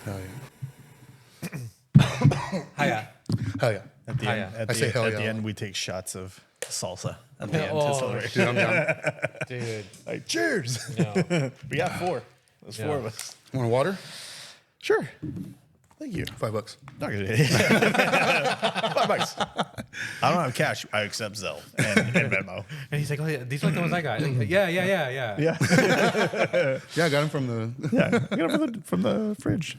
Hell Hiya. Hell yeah. At the end, I say hell at yeah. the end, we take shots of salsa at the end to Oh, celebrate. Dude, I'm down. dude. Like, cheers. No. We got four. There's Yeah. four of us. Want water? Sure. Thank you. $5. Not gonna $5. I don't have cash. I accept Zelle and Venmo. And he's like, oh, yeah, these are like the ones I got. Yeah. Yeah. Yeah, I got him from the. Yeah. I got it from the fridge.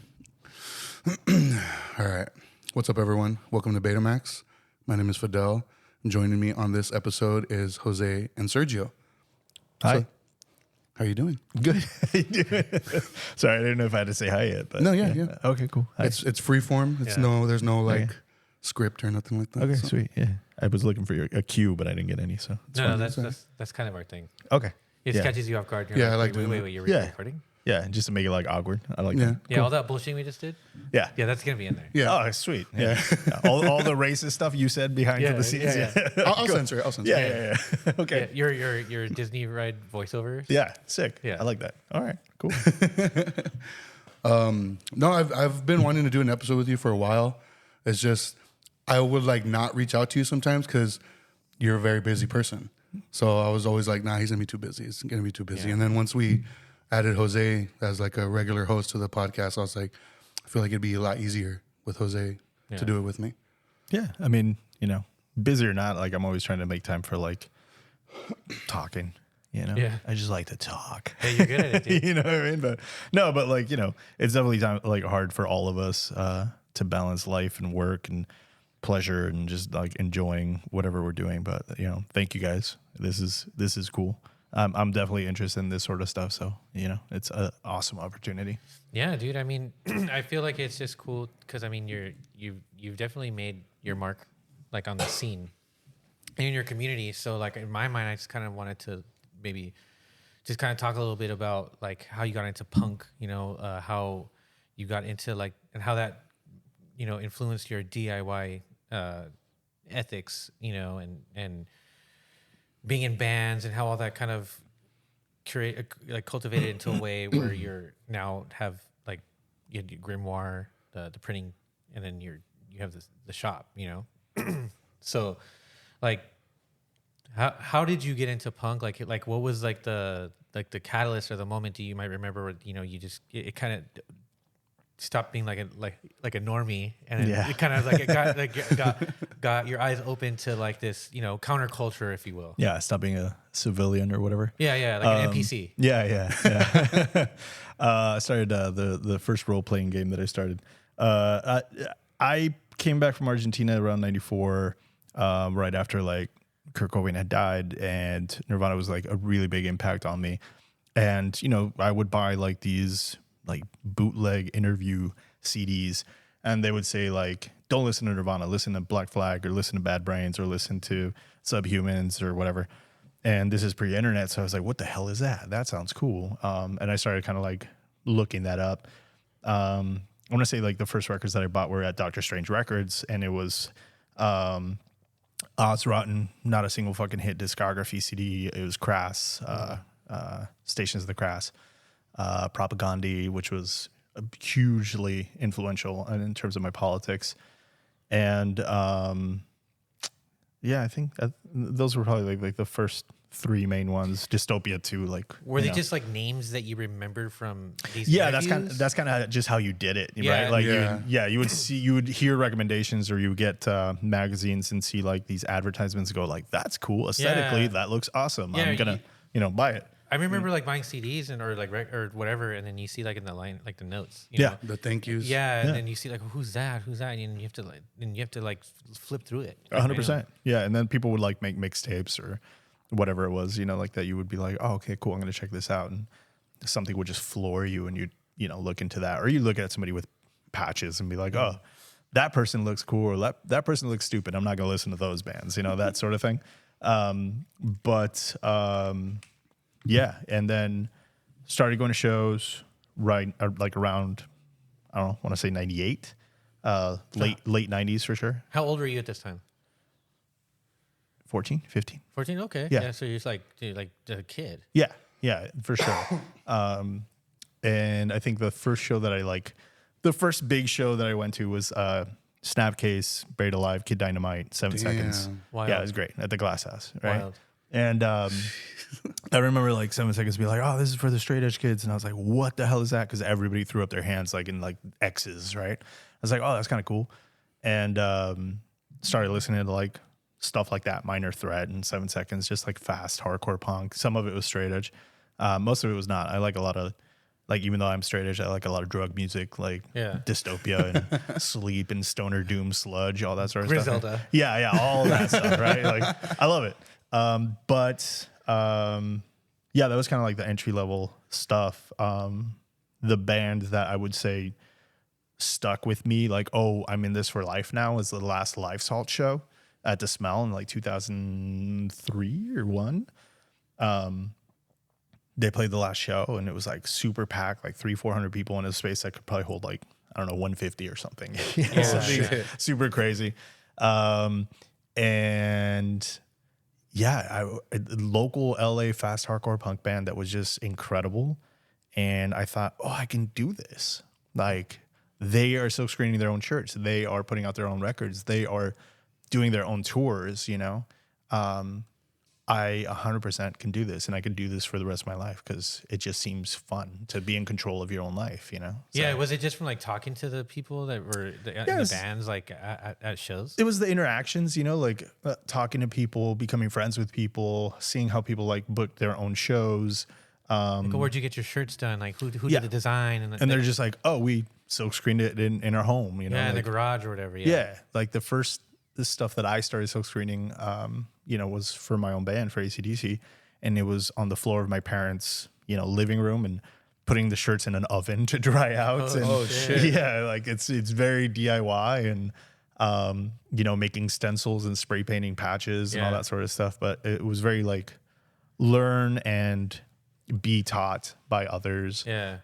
All right. What's up, everyone? Welcome to Betamax. My name is Fidel. Joining me on this episode is Jose and Sergio. Hi. So, how are you doing? Good. How you doing? Sorry, I didn't know if I had to say hi yet. But No, yeah. Okay, cool. Hi. It's free form. It's Yeah. there's no like Okay. script or nothing like that. Okay, so. sweet. Yeah. I was looking for a cue, but I didn't get any. So it's No, fine. that's kind of our thing. Okay. It Yeah. catches you off guard. You're Yeah, I like wait, doing wait, that. wait, you're Yeah. recording? Yeah, just to make it like awkward. I like Yeah. that. Yeah, all that bullshit we just did? Yeah. Yeah, that's going to be in there. Yeah. Oh, sweet. Yeah. All the racist stuff you said behind Yeah, the scenes. yeah, Yeah. I'll censor it. I'll censor it. Yeah. Okay. Yeah, your Disney ride voiceovers. Yeah. Sick. Yeah. I like that. All right. Cool. No, I've been wanting to do an episode with you for a while. It's just I would like not reach out to you sometimes because you're a very busy person. So I was always like, nah, he's gonna be too busy. It's gonna be too busy. Yeah. And then once we added Jose as like a regular host to the podcast, I was like, I feel like it'd be a lot easier with Jose Yeah. to do it with me. Yeah. I mean, busy or not, like I'm always trying to make time for like talking. Yeah. I just like to talk. Hey, you're good at it, dude. You know what I mean? But like, it's definitely like hard for all of us to balance life and work and pleasure and just like enjoying whatever we're doing. But thank you guys. This is cool. I'm definitely interested in this sort of stuff. So it's an awesome opportunity. Yeah, dude. I mean, I feel like it's just cool because I mean, you've definitely made your mark like on the scene and in your community. So like in my mind, I just kind of wanted to maybe just kind of talk a little bit about like how you got into punk. How you got into like and how that influenced your DIY ethics. And being in bands and how all that kind of cultivated into a way where you're now have like you had your Grimoire, the printing, and then you have the shop, So like how did you get into punk? Like what was like the catalyst or the moment you might remember where, you just it kind of stopped being like a normie and then it kind of like it got your eyes open to like this counterculture, if you will. Yeah. Stop being a civilian or whatever. Yeah, like an NPC. Yeah. I started the first role playing game that I started. I came back from Argentina around '94, right after like Kurt Cobain had died, and Nirvana was like a really big impact on me. And I would buy like these like bootleg interview CDs, and they would say like, "Don't listen to Nirvana, listen to Black Flag, or listen to Bad Brains, or listen to Subhumans, or whatever." And this is pre-internet, so I was like, "What the hell is that? That sounds cool." And I started kind of like looking that up. I want to say like the first records that I bought were at Dr. Strange Records, and it was Oz Rotten, not a single fucking hit discography CD. It was Crass, Stations of the Crass, Propaganda, which was hugely influential in terms of my politics. And I think those were probably like the first three main ones. Dystopia 2, like Were they just like names that you remember from these? Yeah, interviews? that's kind of just how you did it, Yeah. right? Like Yeah. you would hear recommendations, or you would get magazines and see like these advertisements and go like, "That's cool aesthetically, Yeah. that looks awesome. Yeah, I'm gonna buy it." I remember like buying CDs or like or whatever, and then you see like in the line like the notes. Yeah. know? The thank yous. Yeah, and Yeah. then you see like who's that, and you have to like flip through it. 100%. Yeah, and then people would like make mixtapes or whatever it was, like that. You would be like, "Oh, okay, cool. I'm gonna check this out," and something would just floor you, and you look into that, or you look at somebody with patches and be like, "Oh, that person looks cool," or that person looks stupid. I'm not gonna listen to those bands, that sort of thing. Yeah, and then started going to shows like around, I don't know, I want to say 98, late 90s for sure. How old were you at this time? 14, 15. 14. Okay. Yeah. So you're just like a kid. Yeah, for sure. And I think the first show that I like the first big show that I went to was Snapcase, Buried Alive, Kid Dynamite, 7 Seconds. Wild. Yeah, it was great at the Glass House, right? Wild. And I remember like 7 Seconds be like, oh, this is for the straight edge kids. And I was like, what the hell is that? Because everybody threw up their hands like in like X's, right? I was like, oh, that's kind of cool. And started listening to like stuff like that, Minor Threat and 7 Seconds, just like fast hardcore punk. Some of it was straight edge. Most of it was not. I like a lot of, like, even though I'm straight edge, I like a lot of drug music, like Dystopia and Sleep and Stoner Doom Sludge, all that sort of Griselda. stuff. Yeah, all that stuff, right? Like, I love it. Yeah, that was kind of like the entry level stuff. The band that I would say stuck with me, like, oh, I'm in this for life now, is the last Live Salt show at the Smell in like 2003 or 1. They played the last show and it was like super packed, like 300-400 people in a space that could probably hold like, I don't know, 150 or something. Something super crazy. And yeah, a local LA fast hardcore punk band that was just incredible. And I thought, oh, I can do this. Like, they are still screening their own shirts. They are putting out their own records. They are doing their own tours, you know. I 100% can do this, and I can do this for the rest of my life because it just seems fun to be in control of your own life, you know? So, yeah, was it just from like talking to the people that were in the bands, like at shows? It was the interactions, you know, like talking to people, becoming friends with people, seeing how people like book their own shows. Like, where'd you get your shirts done? Like, who did the design? And they're just like, oh, we silk screened it in our home, you know? Yeah, in like, the garage or whatever. Yeah, like the stuff that I started silk screening, you know, was for my own band, for ACDC. And it was on the floor of my parents', you know, living room and putting the shirts in an oven to dry out. Oh, shit. Yeah, like it's very DIY and, you know, making stencils and spray painting patches and all that sort of stuff. But it was very like learn and be taught by others. Yeah.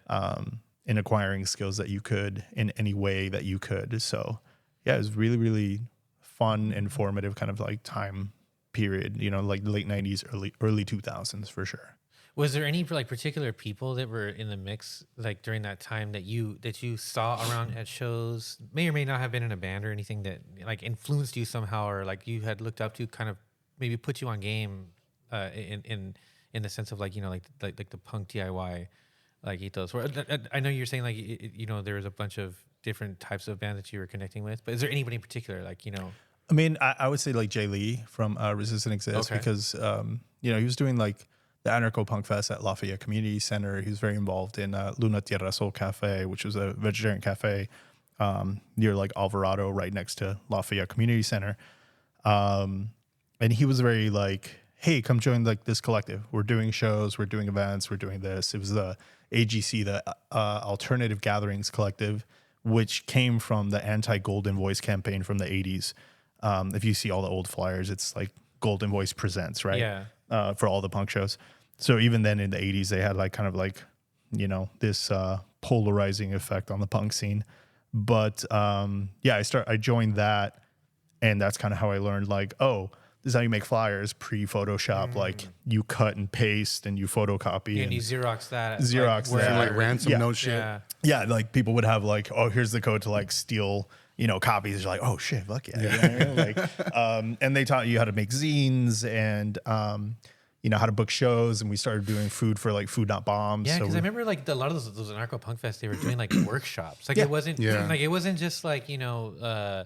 In acquiring skills that you could in any way that you could. So yeah, it was really, really fun, informative kind of like time period, you know, like late 90s, early 2000s for sure. Was there any like particular people that were in the mix like during that time that you saw around at shows, may or may not have been in a band or anything, that like influenced you somehow, or like you had looked up to, kind of maybe put you on game in the sense of like, you know, like the punk DIY like ethos? Where I know you're saying like, you know, there was a bunch of different types of bands that you were connecting with, but is there anybody in particular, like, you know? I mean, I would say like Jay Lee from Resist and Exist, because, you know, he was doing like the Anarcho Punk Fest at Lafayette Community Center. He was very involved in Luna Tierra Sol Cafe, which was a vegetarian cafe near like Alvarado, right next to Lafayette Community Center. And he was very like, hey, come join like this collective. We're doing shows, we're doing events, we're doing this. It was the AGC, the Alternative Gatherings Collective, which came from the anti-Golden Voice campaign from the 80s. If you see all the old flyers, it's like Golden Voice Presents, right? Yeah. For all the punk shows. So even then in the 80s, they had like kind of like, you know, this polarizing effect on the punk scene. But yeah, I joined that, and that's kind of how I learned like, oh, this is how you make flyers pre-Photoshop. Like you cut and paste and you photocopy. And you Xerox that. Xerox like, that. Like ransom note shit. Yeah, like people would have like, oh, here's the code to like steal, you know, copies. You're like, oh shit, fuck yeah. You know, like, and they taught you how to make zines and, you know, how to book shows. And we started doing food for like Food Not Bombs. Yeah, so because I remember like a lot of those anarcho punk fests, they were doing like workshops. Like it wasn't like, it wasn't just like, you know,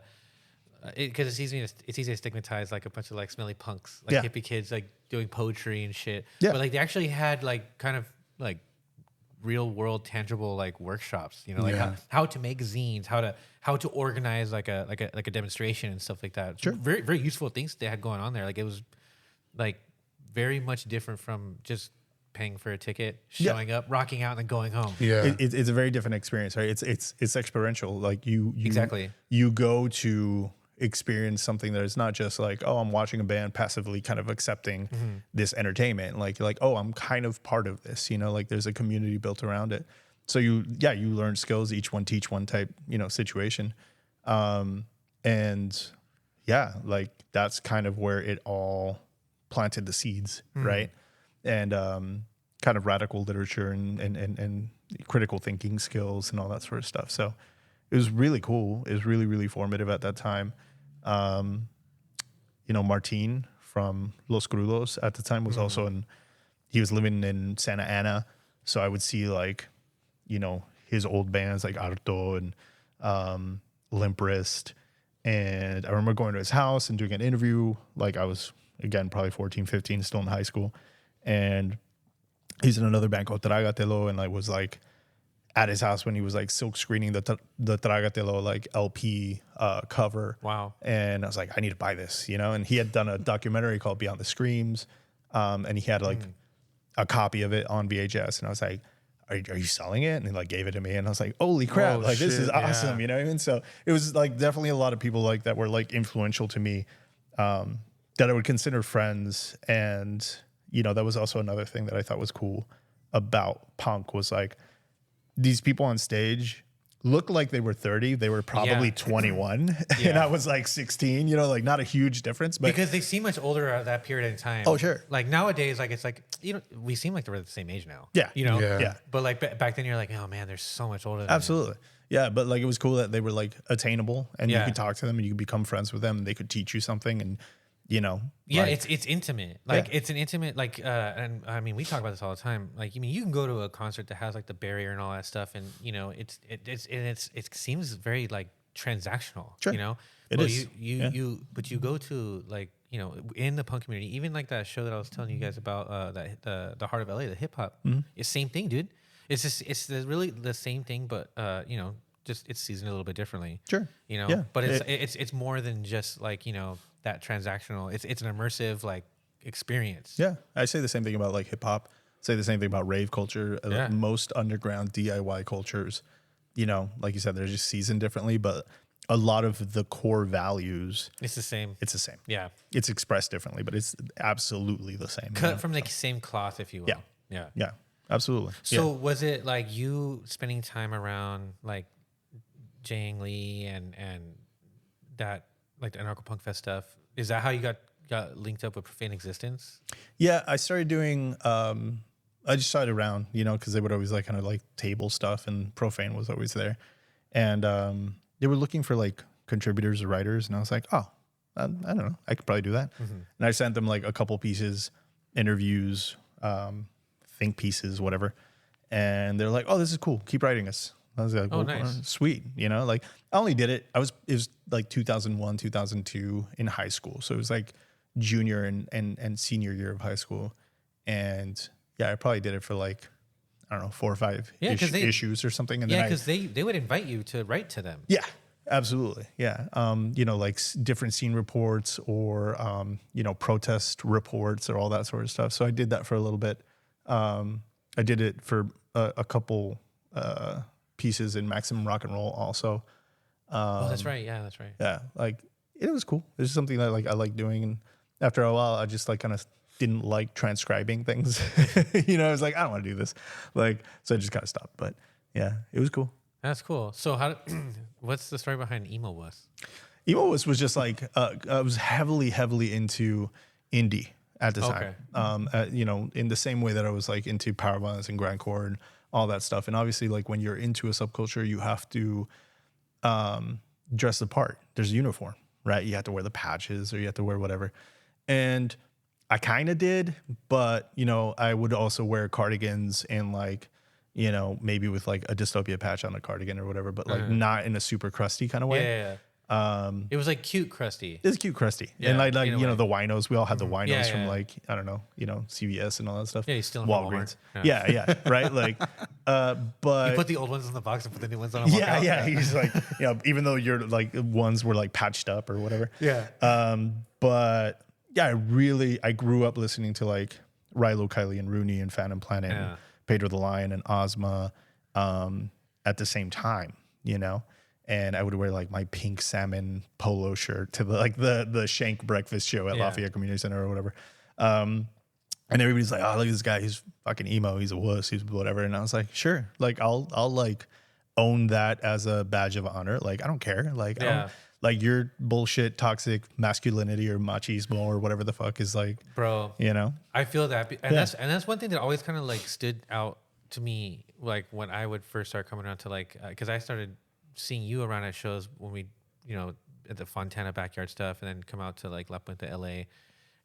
because it's easy to stigmatize like a bunch of like smelly punks, like hippie kids like doing poetry and shit. Yeah. But like they actually had like kind of like real world tangible like workshops, you know, like how to make zines, how to organize like a demonstration and stuff like that. Sure. Very, very useful things they had going on there. Like it was like very much different from just paying for a ticket, showing up, rocking out, and then going home. Yeah, it's a very different experience, right? It's experiential. Like you exactly. You go to experience something that is not just like, oh, I'm watching a band passively kind of accepting this entertainment. Like you're like, oh, I'm kind of part of this, you know, like there's a community built around it. So you learn skills, each one teach one type, you know, situation. And yeah, like that's kind of where it all planted the seeds, right? And kind of radical literature and critical thinking skills and all that sort of stuff. So it was really cool. It was really, really formative at that time. Martin from Los Crudos at the time was also he was living in Santa Ana. So I would see like, his old bands like Arto and Limp Wrist. And I remember going to his house and doing an interview. Like I was, again, probably 14, 15, still in high school. And he's in another band called Tragatelo. And I was like at his house when he was like silk screening the Tragatelo like LP cover. Wow. And I was like, I need to buy this, And he had done a documentary called Beyond the Screams. And he had like a copy of it on VHS. And I was like, are you selling it? And he like gave it to me. And I was like, holy crap, this is awesome. You know what I mean? So it was like definitely a lot of people like that were like influential to me that I would consider friends. And, that was also another thing that I thought was cool about punk was like these people on stage looked like they were 30. They were probably 21. And I was like 16, like not a huge difference. But because they seem much older at that period in time. Oh, sure. Like nowadays, like it's like, we seem like we're the same age now. Yeah. Yeah. But like back then you're like, oh man, they're so much older than Absolutely. Yeah. But like it was cool that they were like attainable and you Yeah. could talk to them and you could become friends with them and they could teach you something and, Yeah, like, it's intimate. Like it's an intimate, like, and I mean, we talk about this all the time. Like, you can go to a concert that has like the barrier and all that stuff, and it seems very like transactional. Sure. It but is. But you go to like in the punk community, even like that show that I was telling you guys about, the Heart of LA, the hip hop, it's same thing, dude. It's just really the same thing, but just it's seasoned a little bit differently. Sure. Yeah. But it's more than just like that transactional. It's an immersive like experience. Yeah. I say the same thing about like hip hop. Say the same thing about rave culture. Yeah. Most underground DIY cultures, like you said, they're just seasoned differently, but a lot of the core values, It's the same. it's the same. Yeah. It's expressed differently, but it's absolutely the same. Cut from the same cloth, if you will. Yeah. Yeah. Yeah, absolutely. So was it like you spending time around like Jang Lee and that like the Anarcho Punk Fest stuff? Is that how you got linked up with Profane Existence? Yeah, I started doing. I just started around, because they would always like kind of like table stuff, and Profane was always there, and they were looking for like contributors or writers, and I was like, oh, I don't know, I could probably do that, and I sent them like a couple pieces, interviews, think pieces, whatever, and they're like, oh, this is cool, keep writing us. I was like, oh, well, nice. Sweet. Like I only did it. It was like 2001, 2002 in high school. So it was like junior and senior year of high school. And yeah, I probably did it for like, I don't know, 4 or 5 issues or something. And Yeah, then because they would invite you to write to them. yeah, absolutely. Yeah. Like different scene reports or, protest reports or all that sort of stuff. So I did that for a little bit. I did it for a couple, pieces in Maximum Rock and Roll also. Oh, that's right. Yeah, that's right. Yeah, like it was cool. It was something that like I like doing, and after a while, I just like kind of didn't like transcribing things. I was like, I don't want to do this, like, so I just kind of stopped. But yeah, it was cool. That's cool. So what's the story behind Emo Was? Emo was just like I was heavily into indie at the time. In the same way that I was like into power violence and grindcore and all that stuff. And obviously, like when you're into a subculture, you have to dress the part. There's a uniform, right? You have to wear the patches or you have to wear whatever. And I kind of did, but I would also wear cardigans and like, maybe with like a dystopia patch on a cardigan or whatever, but like not in a super crusty kind of way. Yeah. It was like cute crusty. It's cute crusty. Yeah, and like the winos, we all had the winos from yeah. like, I don't know, CVS and all that stuff. Yeah, you still in Walgreens. Walmart. Yeah, right? Like, but you put the old ones in the box and put the new ones on. And walk out. yeah. He's like, even though your like ones were like patched up or whatever. Yeah. But yeah, I grew up listening to like Rilo Kiley and Rooney and Phantom Planet and Pedro the Lion and Ozma at the same time, And I would wear like my pink salmon polo shirt to the Shank breakfast show at Lafayette Community Center or whatever. And everybody's like, oh, look at this guy. He's fucking emo. He's a wuss. He's whatever. And I was like, sure. Like I'll like own that as a badge of honor. Like, I don't care. Like, I don't, like your bullshit, toxic masculinity or machismo or whatever the fuck is like, bro, I feel that. And that's one thing that always kind of like stood out to me. Like when I would first start coming around to like, cause I started seeing you around at shows when we, at the Fontana backyard stuff, and then come out to like La Puente, LA,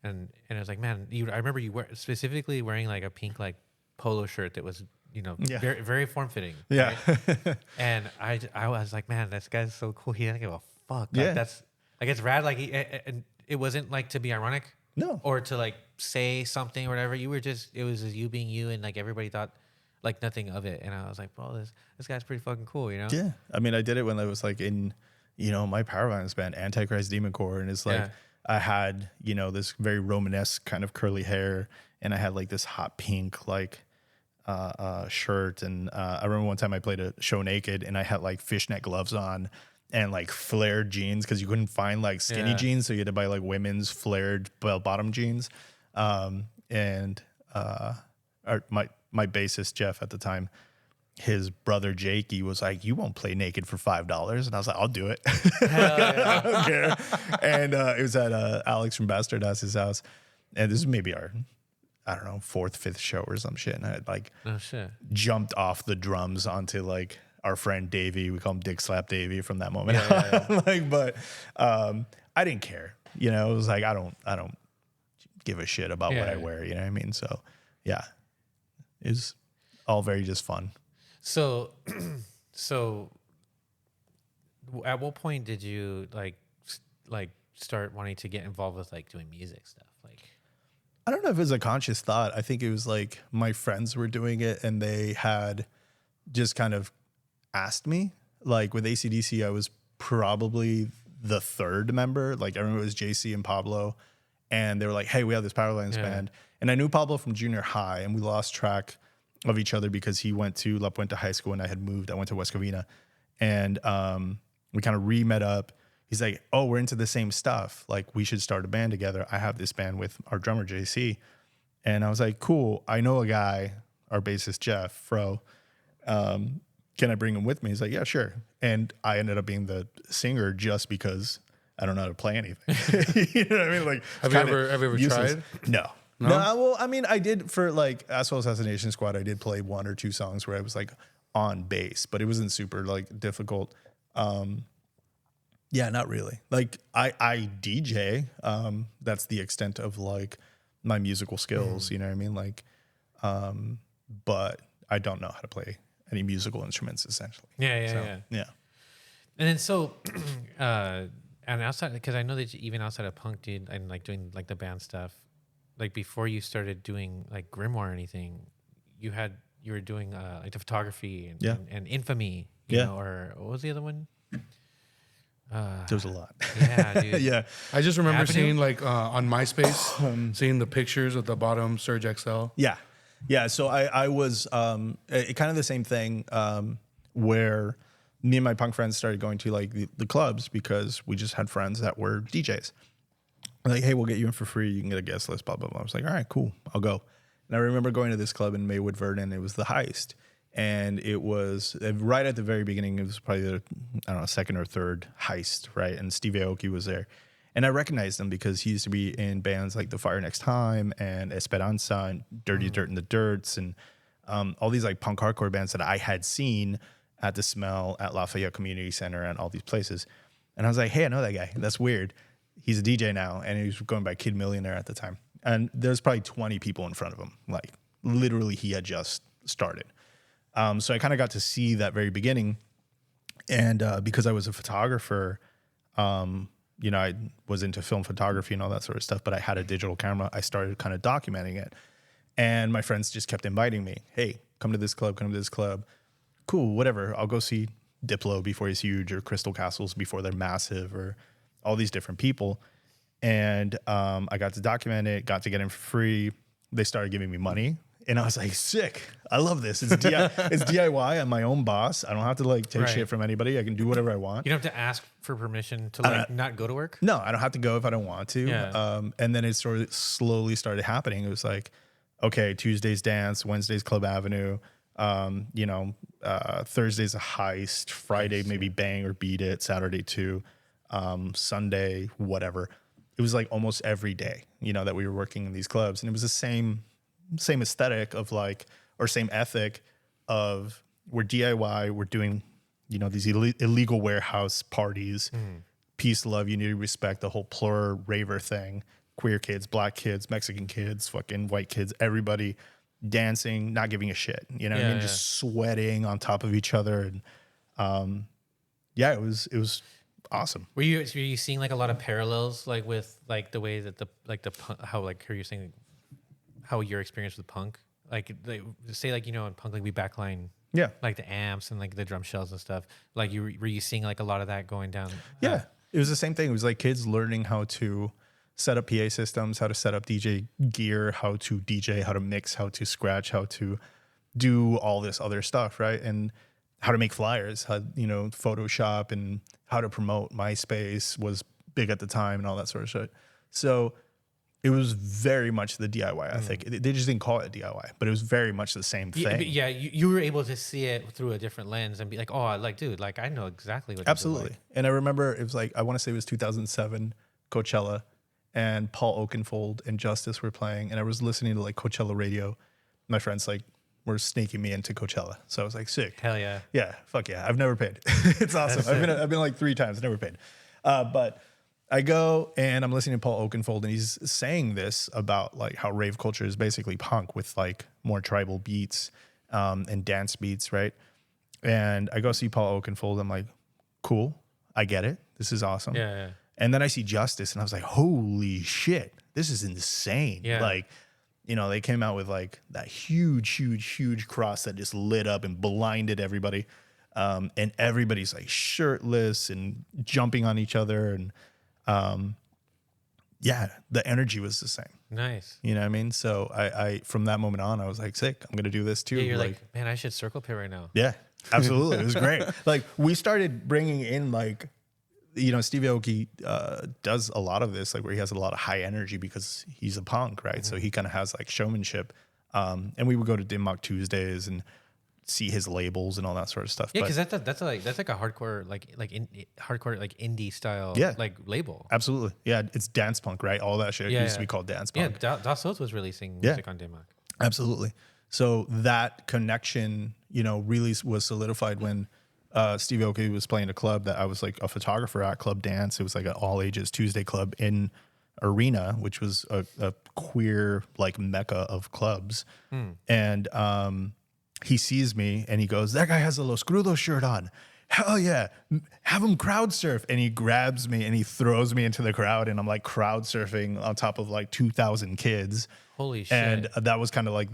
and it was like, man, I remember you specifically wearing like a pink like polo shirt that was, very very form fitting. Yeah. Right? And I was like, man, this guy's so cool. He doesn't give a fuck. Like, that's like, it's rad. Like, and it wasn't like to be ironic. No. Or to like say something or whatever. You were just, it was just you being you, and like everybody thought like nothing of it. And I was like, bro, this guy's pretty fucking cool, Yeah. I mean, I did it when I was like in, my power violence band, Antichrist Demon Corps. And it's like, I had, this very Romanesque kind of curly hair, and I had like this hot pink, like, shirt. And I remember one time I played a show naked, and I had like fishnet gloves on and like flared jeans, because you couldn't find like skinny jeans, so you had to buy like women's flared bell-bottom jeans. My bassist Jeff at the time, his brother Jakey was like, "You won't play naked for $5," and I was like, "I'll do it." I don't care. And it was at Alex from Bastard Ass's house, and this is maybe our, I don't know, 4th, 5th show or some shit, and I had like jumped off the drums onto like our friend Davey. We call him Dick Slap Davey from that moment. Like, but I didn't care. It was like, I don't give a shit about what I wear. You know what I mean? So yeah, it was all very just fun. So at what point did you like start wanting to get involved with like doing music stuff? Like, I don't know if it was a conscious thought. I think it was like my friends were doing it, and they had just kind of asked me. Like with ACDC, I was probably the 3rd member. Like I remember it was JC and Pablo, and they were like, "Hey, we have this power violence band." And I knew Pablo from junior high, and we lost track of each other because he went to La Puente High School and I had moved. I went to West Covina, and we kind of re-met up. He's like, "Oh, we're into the same stuff. Like, we should start a band together. I have this band with our drummer JC." And I was like, "Cool. I know a guy, our bassist Jeff Fro. Can I bring him with me?" He's like, "Yeah, sure." And I ended up being the singer just because I don't know how to play anything. You know what I mean? Like, have you ever useless. tried? No. Well, I mean, I did for like Asshole Assassination Squad. I did play 1 or 2 songs where I was like on bass, but it wasn't super like difficult. Yeah, not really. Like I DJ. That's the extent of like my musical skills. You know what I mean? Like, but I don't know how to play any musical instruments essentially. Yeah. Yeah. And then so, and outside, because I know that even outside of punk, dude, and like doing like the band stuff, like before you started doing like Grimoire or anything, you were doing like the photography and Infamy, you know, or what was the other one? There was a lot. Yeah, dude. Yeah. I just remember seeing like on MySpace, seeing the pictures at the bottom, Surge XL. Yeah. Yeah. So I was kind of the same thing where me and my punk friends started going to like the clubs because we just had friends that were DJs. Like, "Hey, we'll get you in for free. You can get a guest list, blah, blah, blah." I was like, "All right, cool. I'll go." And I remember going to this club in Maywood, Vernon. It was the Heist. And it was right at the very beginning. It was probably the, I don't know, 2nd or 3rd Heist, right? And Steve Aoki was there. And I recognized him because he used to be in bands like The Fire Next Time and Esperanza and Dirty Dirt and the Dirts and all these like punk hardcore bands that I had seen at The Smell, at Lafayette Community Center, and all these places. And I was like, "Hey, I know that guy. That's weird. He's a DJ now." And he was going by Kid Millionaire at the time. And there's probably 20 people in front of him. Like, literally, he had just started. So I kind of got to see that very beginning. And because I was a photographer, I was into film photography and all that sort of stuff, but I had a digital camera. I started kind of documenting it. And my friends just kept inviting me. "Hey, come to this club, come to this club." Cool, whatever. I'll go see Diplo before he's huge, or Crystal Castles before they're massive, or all these different people. And I got to document it, got to get in for free. They started giving me money. And I was like, "Sick. I love this. It's DIY. I'm my own boss. I don't have to like take shit from anybody. I can do whatever I want." You don't have to ask for permission to like not go to work? No, I don't have to go if I don't want to. Yeah. And then it sort of slowly started happening. It was like, okay, Tuesday's dance, Wednesday's Club Avenue, Thursday's a Heist, Friday maybe Bang or Beat It, Saturday too, Sunday, whatever. It was like almost every day, that we were working in these clubs. And it was the same aesthetic of like, or same ethic of, we're DIY, we're doing, these illegal warehouse parties, peace, love, unity, respect, the whole plur raver thing, queer kids, black kids, Mexican kids, fucking white kids, everybody dancing, not giving a shit, what I mean? Just sweating on top of each other. And it was awesome. Were you seeing like a lot of parallels, like with like the way that how you're saying how your experience with punk, like they say, like, in punk, like we backline, like the amps and like the drum shells and stuff, like were you seeing like a lot of that going down? It was the same thing. It was like kids learning how to set up PA systems, how to set up DJ gear, how to DJ, how to mix, how to scratch, how to do all this other stuff, right? And how to make flyers, how, Photoshop, and how to promote. MySpace was big at the time and all that sort of shit. So it was very much the DIY, I think. They just didn't call it DIY, but it was very much the same thing. Yeah, you were able to see it through a different lens and be like, oh, like, dude, like, I know exactly what Absolutely. Like. And I remember it was like, I want to say it was 2007, Coachella, and Paul Oakenfold and Justice were playing, and I was listening to like Coachella radio. My friends like were snaking me into Coachella, so I was like, sick. Hell yeah. Yeah, fuck yeah. I've never paid. It's awesome. I've been like 3 times, never paid. But I go and I'm listening to Paul Oakenfold, and he's saying this about like how rave culture is basically punk with like more tribal beats and dance beats, right? And I go see Paul Oakenfold. I'm like, cool, I get it. This is awesome. Yeah. And then I see Justice, and I was like, holy shit, this is insane. Yeah. Like, they came out with like that huge cross that just lit up and blinded everybody. And everybody's like shirtless and jumping on each other. And the energy was the same. Nice. You know what I mean? So I from that moment on, I was like, sick, I'm going to do this too. Yeah, you're like, man, I should circle pit right now. Yeah, absolutely. It was great. Like we started bringing in like, Steve Aoki does a lot of this, like where he has a lot of high energy because he's a punk, right? So he kind of has like showmanship. And we would go to Dim Mak Tuesdays and see his labels and all that sort of stuff. Yeah, because that's like a hardcore hardcore indie style like label. Absolutely. Yeah, it's dance punk, right? All that shit used to be called dance punk. Yeah, Das Oath was releasing music on Dim Mak. Absolutely. So that connection, really was solidified when Steve Aoki was playing a club that I was like a photographer at, Club Dance. It was like an all ages Tuesday club in Arena, which was a queer like mecca of clubs. And he sees me and he goes, that guy has a Los Crudos shirt on. Hell yeah, have him crowd surf. And he grabs me and he throws me into the crowd, and I'm like crowd surfing on top of like 2,000 kids. Holy shit. And that was kind of like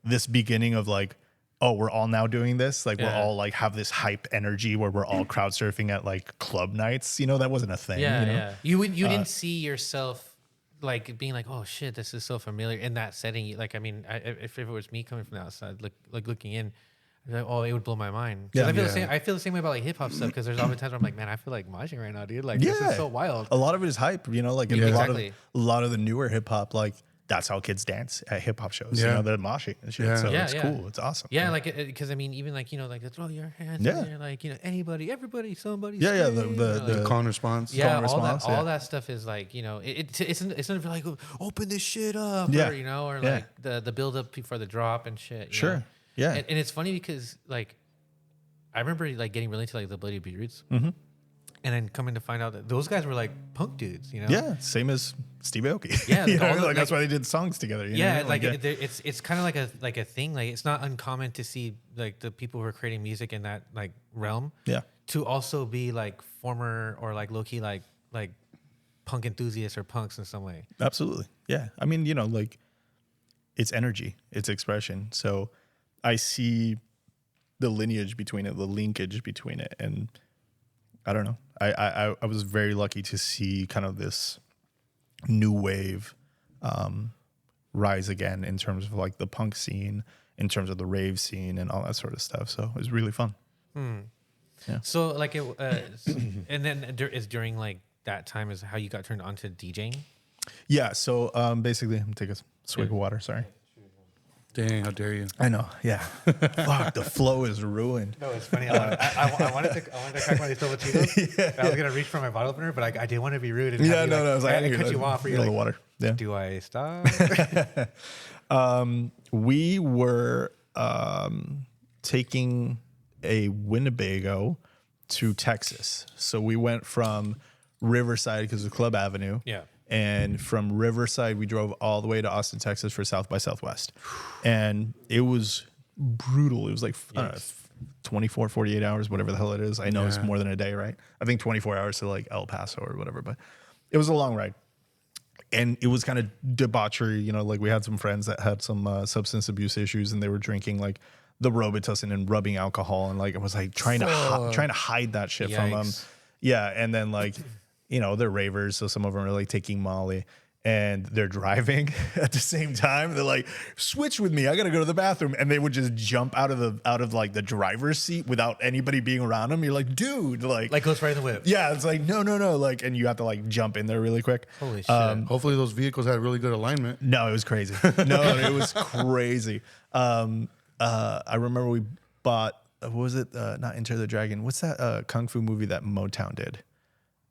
this beginning of like, oh, we're all now doing this. Like we're all like have this hype energy where we're all crowd surfing at like club nights. That wasn't a thing. Yeah. You didn't see yourself like being like, oh shit, this is so familiar in that setting. Like, I mean, if it was me coming from the outside, like looking in, I'd be like, oh, it would blow my mind. I feel the same way about like hip hop stuff, because there's often times where I'm like, man, I feel like moshing right now, dude. Like this is so wild. A lot of it is hype. Like exactly. a lot of the newer hip hop, like that's how kids dance at hip hop shows. They're moshing and shit. So it's cool. It's awesome. Yeah, like because I mean, even like like throw your hands. Yeah. And like anybody, everybody, somebody. Yeah. The call and response. Yeah, all that stuff is like it's not like open this shit up. Yeah. Or like the build up before the drop and shit. Sure. Yeah. And it's funny because like I remember like getting really into like the Bloody Beards. And then coming to find out that those guys were like punk dudes, Yeah, same as Steve Aoki. Yeah, that's why they did songs together. It's kind of like a thing. Like it's not uncommon to see like the people who are creating music in that like realm. Yeah. To also be like former or like low key like punk enthusiasts or punks in some way. Absolutely. Yeah. I mean, like it's energy, it's expression. So I see the lineage between it, the linkage between it, and I don't know. I was very lucky to see kind of this new wave rise again in terms of like the punk scene, in terms of the rave scene and all that sort of stuff. So it was really fun. Yeah. So like and then it's during like that time is how you got turned on to DJing? Yeah. So basically, I'm gonna take a swig of water. Sorry. Dang, how dare you? I know, yeah. Fuck, the flow is ruined. No, it's funny. I wanted to crack one of these double Cheetos. I was gonna reach for my bottle opener, but I didn't want to be rude. And I was like, I cut you off. For the water. Yeah. Do I stop? We were taking a Winnebago to Texas. So we went from Riverside because of Club Avenue. Yeah. And from Riverside, we drove all the way to Austin, Texas for South by Southwest. And it was brutal. It was like, I don't know, 24, 48 hours, whatever the hell it is. I know it's more than a day, right? I think 24 hours to like El Paso or whatever, but it was a long ride. And it was kind of debauchery, you know, like we had some friends that had some substance abuse issues and they were drinking like the Robitussin and rubbing alcohol. And like, it was like trying to hide that shit from them. Yeah. And then like, you know, they're ravers. So some of them are like taking Molly and they're driving at the same time. They're like, switch with me. I got to go to the bathroom. And they would just jump out of like the driver's seat without anybody being around them. You're like, dude, like goes right in the whip. Yeah. It's like, no. Like, and you have to like jump in there really quick. Holy shit. Hopefully those vehicles had really good alignment. No, it was crazy. No, it was crazy. I remember we bought, what was it? Not Enter the Dragon. What's that kung fu movie that Motown did?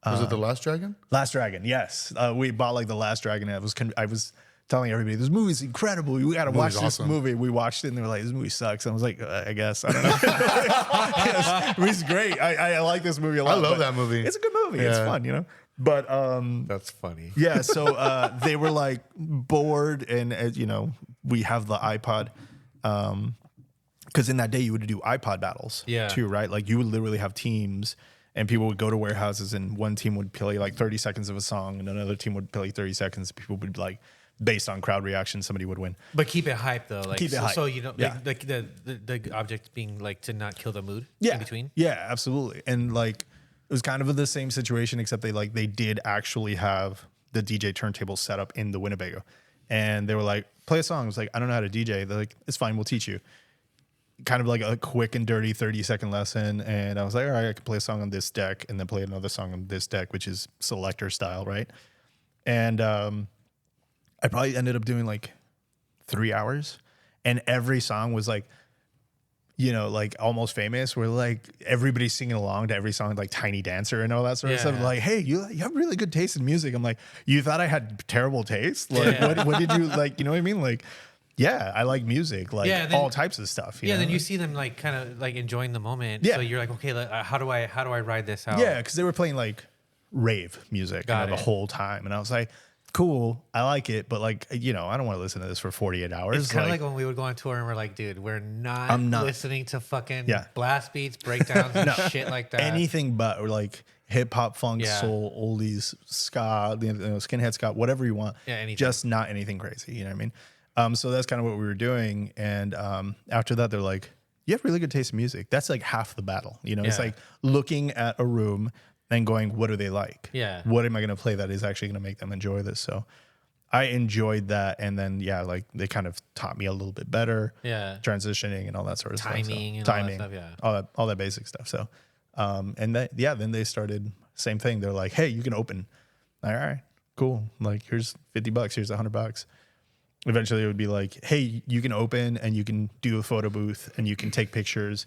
Was it The Last Dragon? Last Dragon, yes. We bought like The Last Dragon. And I was telling everybody, this movie's incredible. We got to watch this movie. We watched it and they were like, this movie sucks. And I was like, I guess. I don't know. Yes, it was great. I like this movie a lot. I love that movie. It's a good movie. Yeah. It's fun, you know? But that's funny. yeah, so they were like bored and, you know, we have the iPod. Because in that day you would do iPod battles too, right? Like you would literally have teams and people would go to warehouses and one team would play like 30 seconds of a song and another team would play 30 seconds. People would like, based on crowd reaction, somebody would win. But keep it hype though. Like, keep it hype. So you know, like the object being like to not kill the mood in between. Yeah, absolutely. And like, it was kind of the same situation, except they did actually have the DJ turntable set up in the Winnebago. And they were like, play a song. I was like, I don't know how to DJ. They're like, it's fine, we'll teach you. Kind of like a quick and dirty 30-second lesson. And I was like, all right, I can play a song on this deck and then play another song on this deck, which is selector style, right? And I probably ended up doing like 3 hours. And every song was like, you know, like Almost Famous, where like everybody's singing along to every song, like Tiny Dancer and all that sort of stuff. Like, hey, you have really good taste in music. I'm like, you thought I had terrible taste? Like, what did you like? You know what I mean? Like, yeah, I like music, like then, all types of stuff. You know? Then you see them like kind of like enjoying the moment. Yeah. So you're like, okay, how do I ride this out? Yeah, because they were playing like rave music the whole time, and I was like, cool, I like it, but like, you know, I don't want to listen to this for 48 hours. It's kind of like when we would go on tour and we're like, dude, I'm not listening to fucking blast beats, breakdowns, and shit like that. Anything but, or like hip hop, funk, soul, oldies, ska, you know, skinhead ska, whatever you want. Yeah, anything. Just not anything crazy. You know what I mean? So that's kind of what we were doing. And after that, they're like, you have really good taste in music. That's like half the battle. You know, it's like looking at a room and going, what do they like? Yeah. What am I going to play that is actually going to make them enjoy this? So I enjoyed that. And then, like they kind of taught me a little bit better. Yeah. Transitioning and all that sort of timing stuff. So, timing. All that stuff, all that basic stuff. So, and that, then they started, same thing. They're like, hey, you can open. All right, cool. Like, here's $50, here's $100. Eventually it would be like, hey, you can open and you can do a photo booth and you can take pictures.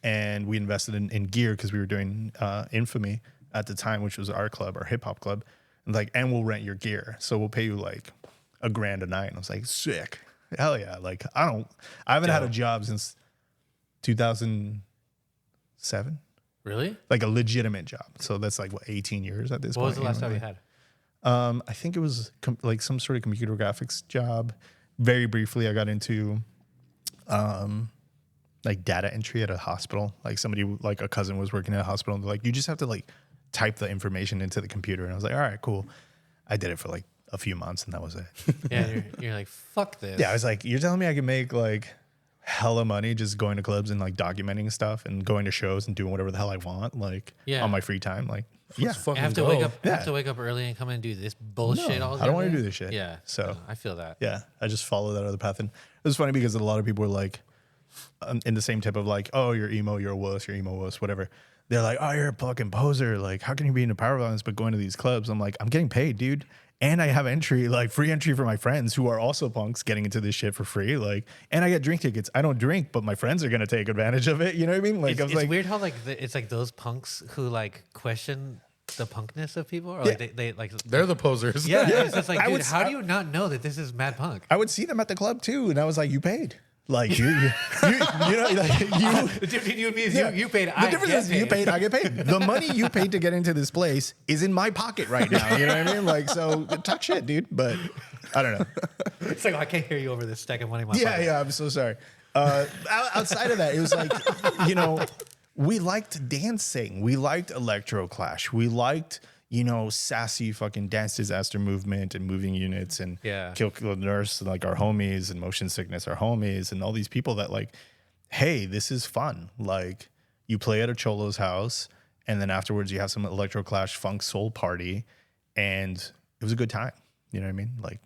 And we invested in gear because we were doing Infamy at the time, which was our club, our hip hop club. And like, and we'll rent your gear. So we'll pay you like $1,000 a night. And I was like, sick. Hell yeah. Like, I haven't had a job since 2007. Really? Like a legitimate job. So that's like, 18 years at this point. What was the last time you had? I think it was like some sort of computer graphics job. Very briefly, I got into like data entry at a hospital. Like somebody, like a cousin was working at a hospital and they're like, you just have to like type the information into the computer. And I was like, all right, cool. I did it for like a few months and that was it. Yeah, you're like, fuck this. Yeah, I was like, you're telling me I can make like hella money just going to clubs and like documenting stuff and going to shows and doing whatever the hell I want, like on my free time. Like, I have to wake up early and come and do this bullshit all day. I don't want to do this shit. Yeah. So I feel that. Yeah. I just follow that other path. And it was funny because a lot of people were like, in the same type of like, oh, you're emo, you're a wuss, whatever. They're like, oh, you're a fucking poser. Like, how can you be into power violence but going to these clubs? I'm like, I'm getting paid, dude. And I have entry, like free entry for my friends who are also punks getting into this shit for free. Like, and I get drink tickets. I don't drink, but my friends are going to take advantage of it. You know what I mean? Like, it's weird how like it's like those punks who like question the punkness of people, or like they like they're the posers. Yeah, it's just like, dude, how do you not know that this is mad punk? I would see them at the club too, and I was like, you paid. Like you know, like you. The difference between you and me is Yeah. you paid. The difference is you paid, I get paid. The money you paid to get into this place is in my pocket right now. You know what I mean? Like, so talk shit, dude. But I don't know. It's like, I can't hear you over this stack of money in my Yeah, pocket. yeah. I'm so sorry. Outside of that, it was like, you know, we liked dancing. We liked electro clash. We liked, you know, sassy fucking dance disaster movement and moving units and Kill Kill Nurse, like our homies, and Motion Sickness, our homies, and all these people that like, hey, this is fun. Like, you play at a cholo's house, and then afterwards you have some electro clash funk soul party, and it was a good time. You know what I mean? Like,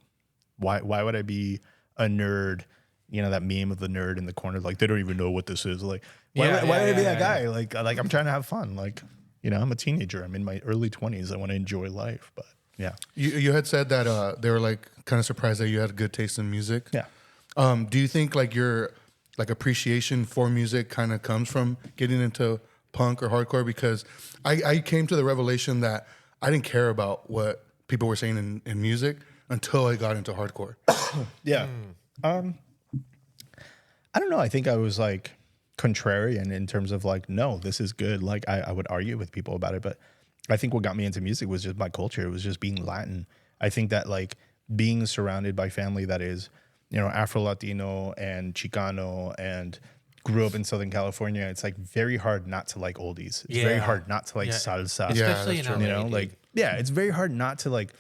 why would I be a nerd? You know, that meme of the nerd in the corner, like they don't even know what this is. Like, why would I be that guy? Like I'm trying to have fun. Like, you know, I'm a teenager. I'm in my early 20s. I want to enjoy life. But yeah. You had said that they were like kind of surprised that you had good taste in music. Yeah. Do you think like your like appreciation for music kind of comes from getting into punk or hardcore? Because I came to the revelation that I didn't care about what people were saying in music until I got into hardcore. Yeah. I don't know. I think I was like contrarian in terms of like, no, this is good. Like I would argue with people about it, but I think what got me into music was just my culture. It was just being Latin. I think that like being surrounded by family that is, you know, Afro-Latino and Chicano and grew up in Southern California, it's like very hard not to like oldies. It's very hard not to like salsa. Especially in LA, you know, dude. like, yeah, it's very hard not to like,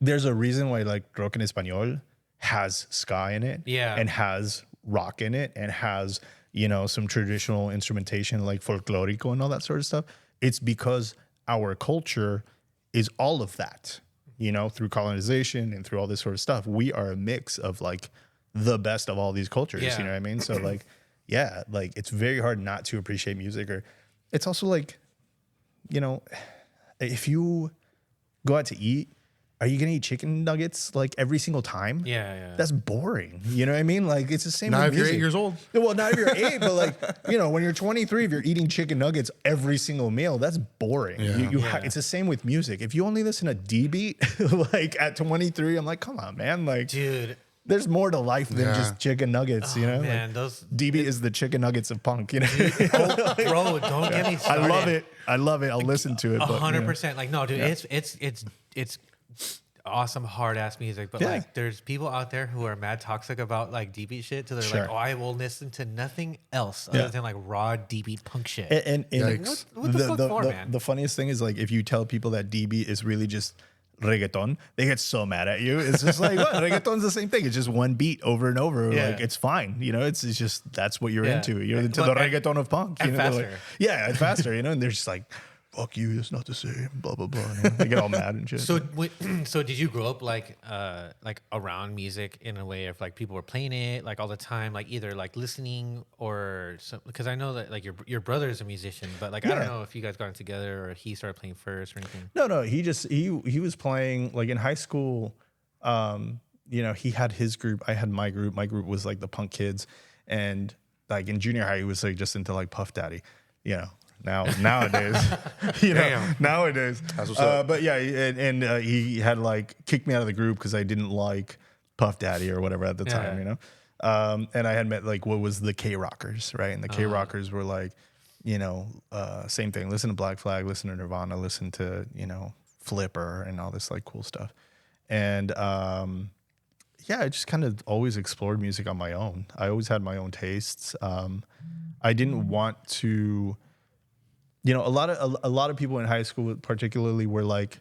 there's a reason why like rock en español has ska in it and has rock in it and has, you know, some traditional instrumentation like folklorico and all that sort of stuff. It's because our culture is all of that, you know, through colonization and through all this sort of stuff. We are a mix of like the best of all these cultures, you know what I mean? So like, yeah, like it's very hard not to appreciate music. Or it's also like, you know, if you go out to eat, are you gonna eat chicken nuggets like every single time? Yeah. That's boring. You know what I mean? Like it's the same. Not with if you're music. 8 years old. Well, not if you're 8, but like, you know, when you're 23, if you're eating chicken nuggets every single meal, that's boring. Yeah. It's the same with music. If you only listen to D beat, like at 23, I'm like, come on, man. Like, Dude, there's more to life than just chicken nuggets. You know, man, like, those D beat is the chicken nuggets of punk. You know, bro, don't get me started. I love it. I love it. I'll listen to it. 100%. Like, no, dude, it's awesome hard ass music, but like there's people out there who are mad toxic about like D beat shit, so they're like, oh, I will listen to nothing else other than like raw D beat punk shit. And like, what the fuck for, man? The funniest thing is like if you tell people that D beat is really just reggaeton, they get so mad at you. It's just like, what? Reggaeton's the same thing. It's just one beat over and over. Yeah. Like it's fine. You know, it's just that's what you're into. You're into the reggaeton of punk. And you know, faster. like, yeah, it's faster. You know, and they're just like, fuck you, it's not the same. Blah blah blah. You know, they get all mad and shit. So, so did you grow up like around music in a way of like people were playing it like all the time, like either like listening or some? Because I know that like your brother is a musician, but like I don't know if you guys got together or he started playing first or anything. No, he was playing like in high school. You know, he had his group, I had my group. My group was like the punk kids, and like in junior high, he was like just into like Puff Daddy. You know. Nowadays, you know, nowadays. That's what's up. But yeah, and he had like kicked me out of the group because I didn't like Puff Daddy or whatever at the time, you know. And I had met like what was the K Rockers, right? And the K Rockers were like, you know, same thing. Listen to Black Flag, listen to Nirvana, listen to, you know, Flipper and all this like cool stuff. And yeah, I just kind of always explored music on my own. I always had my own tastes. I didn't want to. You know, a lot of people in high school, particularly, were like,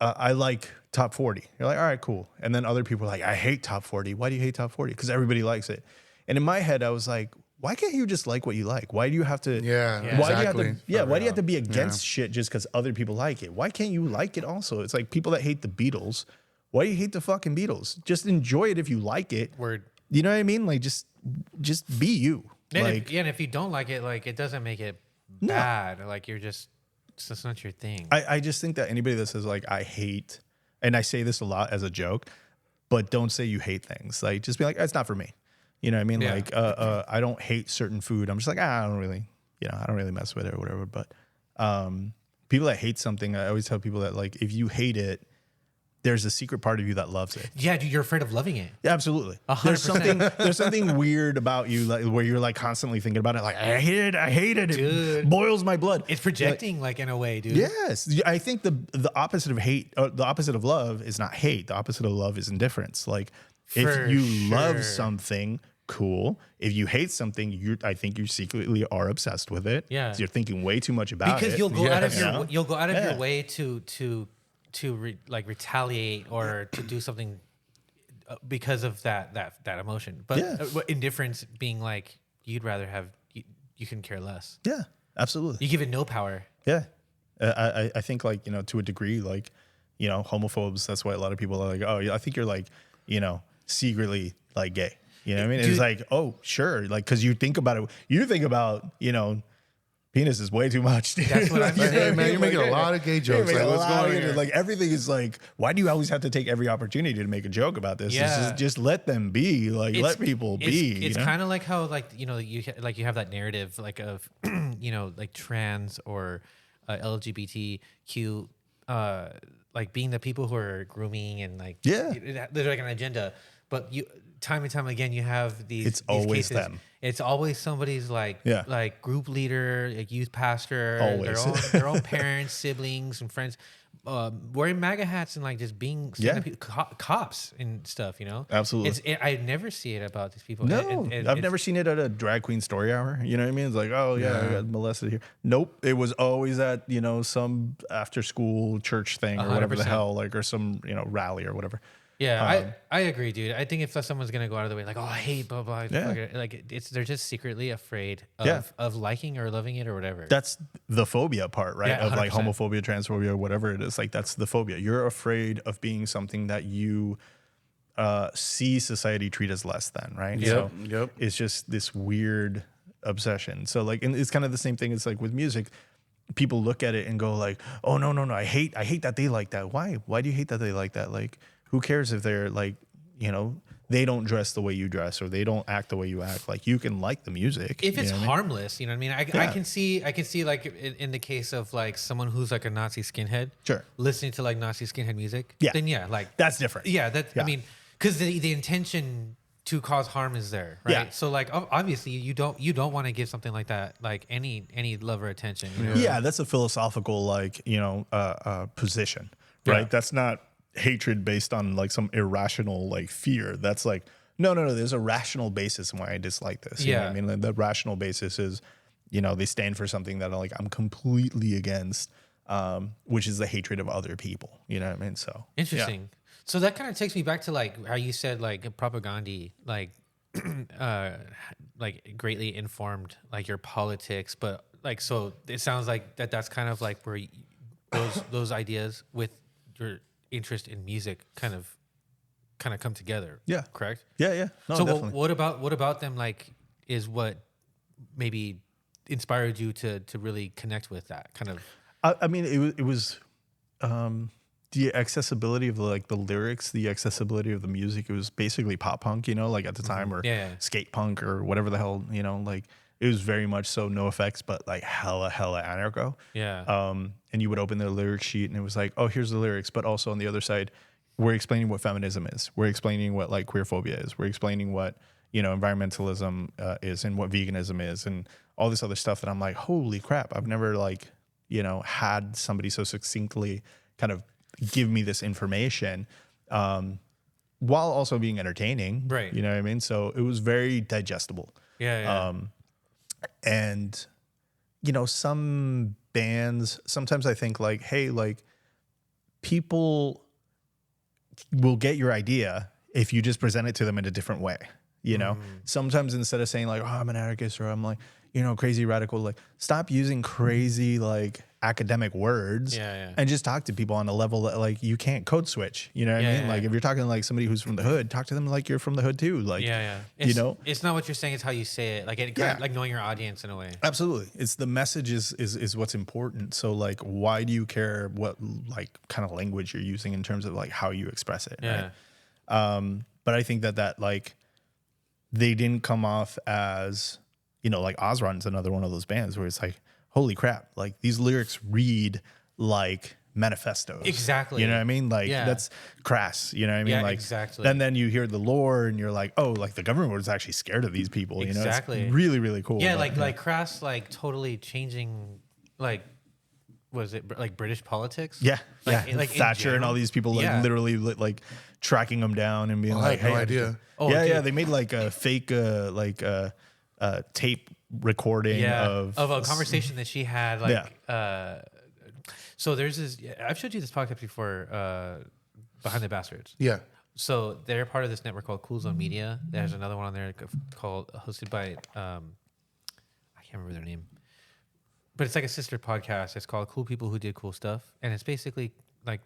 "I like top 40." You're like, "All right, cool." And then other people are like, "I hate top 40." Why do you hate top 40? Because everybody likes it. And in my head, I was like, "Why can't you just like what you like? Why do you have to? Why do you have to? Yeah, why do you have to be against shit just because other people like it? Why can't you like it also? It's like people that hate the Beatles. Why do you hate the fucking Beatles? Just enjoy it if you like it. Word. You know what I mean? Like just be you. And like, and if you don't like it, like it doesn't make it bad. Like you're just, it's just not your thing. I just think that anybody that says like I hate, and I say this a lot as a joke, but don't say you hate things. Like just be like, it's not for me. You know what I mean? Like I don't hate certain food. I'm just like, I don't really, you know, I don't really mess with it or whatever. But people that hate something, I always tell people that like if you hate it, there's a secret part of you that loves it. Yeah, dude, you're afraid of loving it. Yeah, absolutely. 100%. There's something weird about you, like, where you're like constantly thinking about it. Like, I hate it. Dude. It boils my blood. It's projecting, like in a way, dude. Yes, I think the opposite of hate, the opposite of love is not hate. The opposite of love is indifference. Like, if you love something, cool. If you hate something, I think you secretly are obsessed with it. Yeah, so you're thinking way too much about it. Because you'll go out of your way to retaliate or to do something because of that emotion. But indifference being like you'd rather have you can care less. Yeah, absolutely. You give it no power. Yeah, I think, like, to a degree, like, homophobes. That's why a lot of people are like, oh, I think you're like, secretly like gay. You know what I mean? Dude, it's like, oh, sure. Like, because you think about it. You think about, penis is way too much. Dude. That's what I'm saying. Hey, man, you're making a lot of gay jokes. Like, what's going on here? Like, everything is like, why do you always have to take every opportunity to make a joke about this? Yeah. Just let them be. Like, let people be. It's kind of like how, like, you have that narrative, like, of, like trans or LGBTQ, like being the people who are grooming and like, they're like an agenda. But time and time again, you have these always cases. them. It's always somebody's like group leader, like youth pastor, always. their own parents, siblings, and friends, wearing MAGA hats and like just being cops and stuff. Absolutely. I never see it about these people. No, I've never seen it at a drag queen story hour. You know what I mean? It's like, oh yeah, I got molested here. Nope, it was always at some after school church thing or 100%. whatever the hell, like, or some rally or whatever. Yeah, I agree, dude. I think if someone's gonna go out of the way, like, oh, I hate blah blah, like they're just secretly afraid of liking or loving it or whatever. That's the phobia part, right? Yeah, of like 100%. homophobia, transphobia, whatever it is. Like, that's the phobia. You're afraid of being something that you see society treat as less than, right? Yep. So it's just this weird obsession. So, like, and it's kind of the same thing. It's like with music. People look at it and go like, oh no, I hate that they like that. Why do you hate that they like that? Like, who cares if they're like, they don't dress the way you dress or they don't act the way you act. Like, you can like the music if it's harmless. You know what I mean? I can see like in the case of like someone who's like a Nazi skinhead, sure, listening to like Nazi skinhead music. Yeah, then like that's different. Yeah, I mean, because the intention to cause harm is there, right? Yeah. So like obviously you don't want to give something like that like any love or attention. Yeah, that's a philosophical like position, right? Yeah. That's not hatred based on like some irrational like fear. That's like no. There's a rational basis in why I dislike this. You know what I mean, the rational basis is they stand for something that I'm completely against, which is the hatred of other people. You know what I mean? So interesting. Yeah. So that kind of takes me back to like how you said like propaganda like like greatly informed like your politics, but like so it sounds like that's kind of like where those ideas with your interest in music kind of come together. Yeah. Correct? Yeah. No, so definitely. what about them like is what maybe inspired you to really connect with that kind of? I mean, it was the accessibility of the lyrics, the accessibility of the music. It was basically pop punk, like at the time, or skate punk or whatever the hell, like it was very much so no effects, but like hella anarcho. Yeah. And you would open the lyric sheet and it was like, oh, here's the lyrics. But also on the other side, we're explaining what feminism is. We're explaining what like queerphobia is. We're explaining what, environmentalism is and what veganism is and all this other stuff that I'm like, holy crap. I've never like, had somebody so succinctly kind of give me this information, while also being entertaining. Right. You know what I mean? So it was very digestible. Yeah. And, some bands, sometimes I think like, hey, like people will get your idea if you just present it to them in a different way. Sometimes instead of saying like, oh, I'm an anarchist or I'm like, crazy radical, like stop using crazy like academic words and just talk to people on a level that like you can't code switch. You know what I mean? Like if you're talking to like somebody who's from the hood, talk to them like you're from the hood too. Like, it's not what you're saying, it's how you say it. Like like knowing your audience in a way. Absolutely. It's the message is what's important. So like, why do you care what like kind of language you're using in terms of like how you express it? Yeah. Right? But I think that like they didn't come off as, like Ozron's another one of those bands where it's like, holy crap, like these lyrics read like manifestos. Exactly. You know what I mean? Like Yeah. that's crass. You know what I mean? Yeah, like exactly. And then you hear the lore and you're like, oh, like the government was actually scared of these people. Exactly. You know, it's really, really cool. Yeah, but, like Crass, like totally changing, like, was it like British politics? yeah, like, yeah. like in Thatcher and all general? these people like Yeah. literally like tracking them down and being I like, had no hey, idea. Oh, yeah, dude. yeah. They made like a fake tape recording of a conversation that she had, like, so there's this. I've showed you this podcast before, Behind the Bastards. Yeah. So they're part of this network called Cool Zone Media. There's another one on there called hosted by I can't remember their name, but it's like a sister podcast. It's called Cool People Who Did Cool Stuff, and it's basically like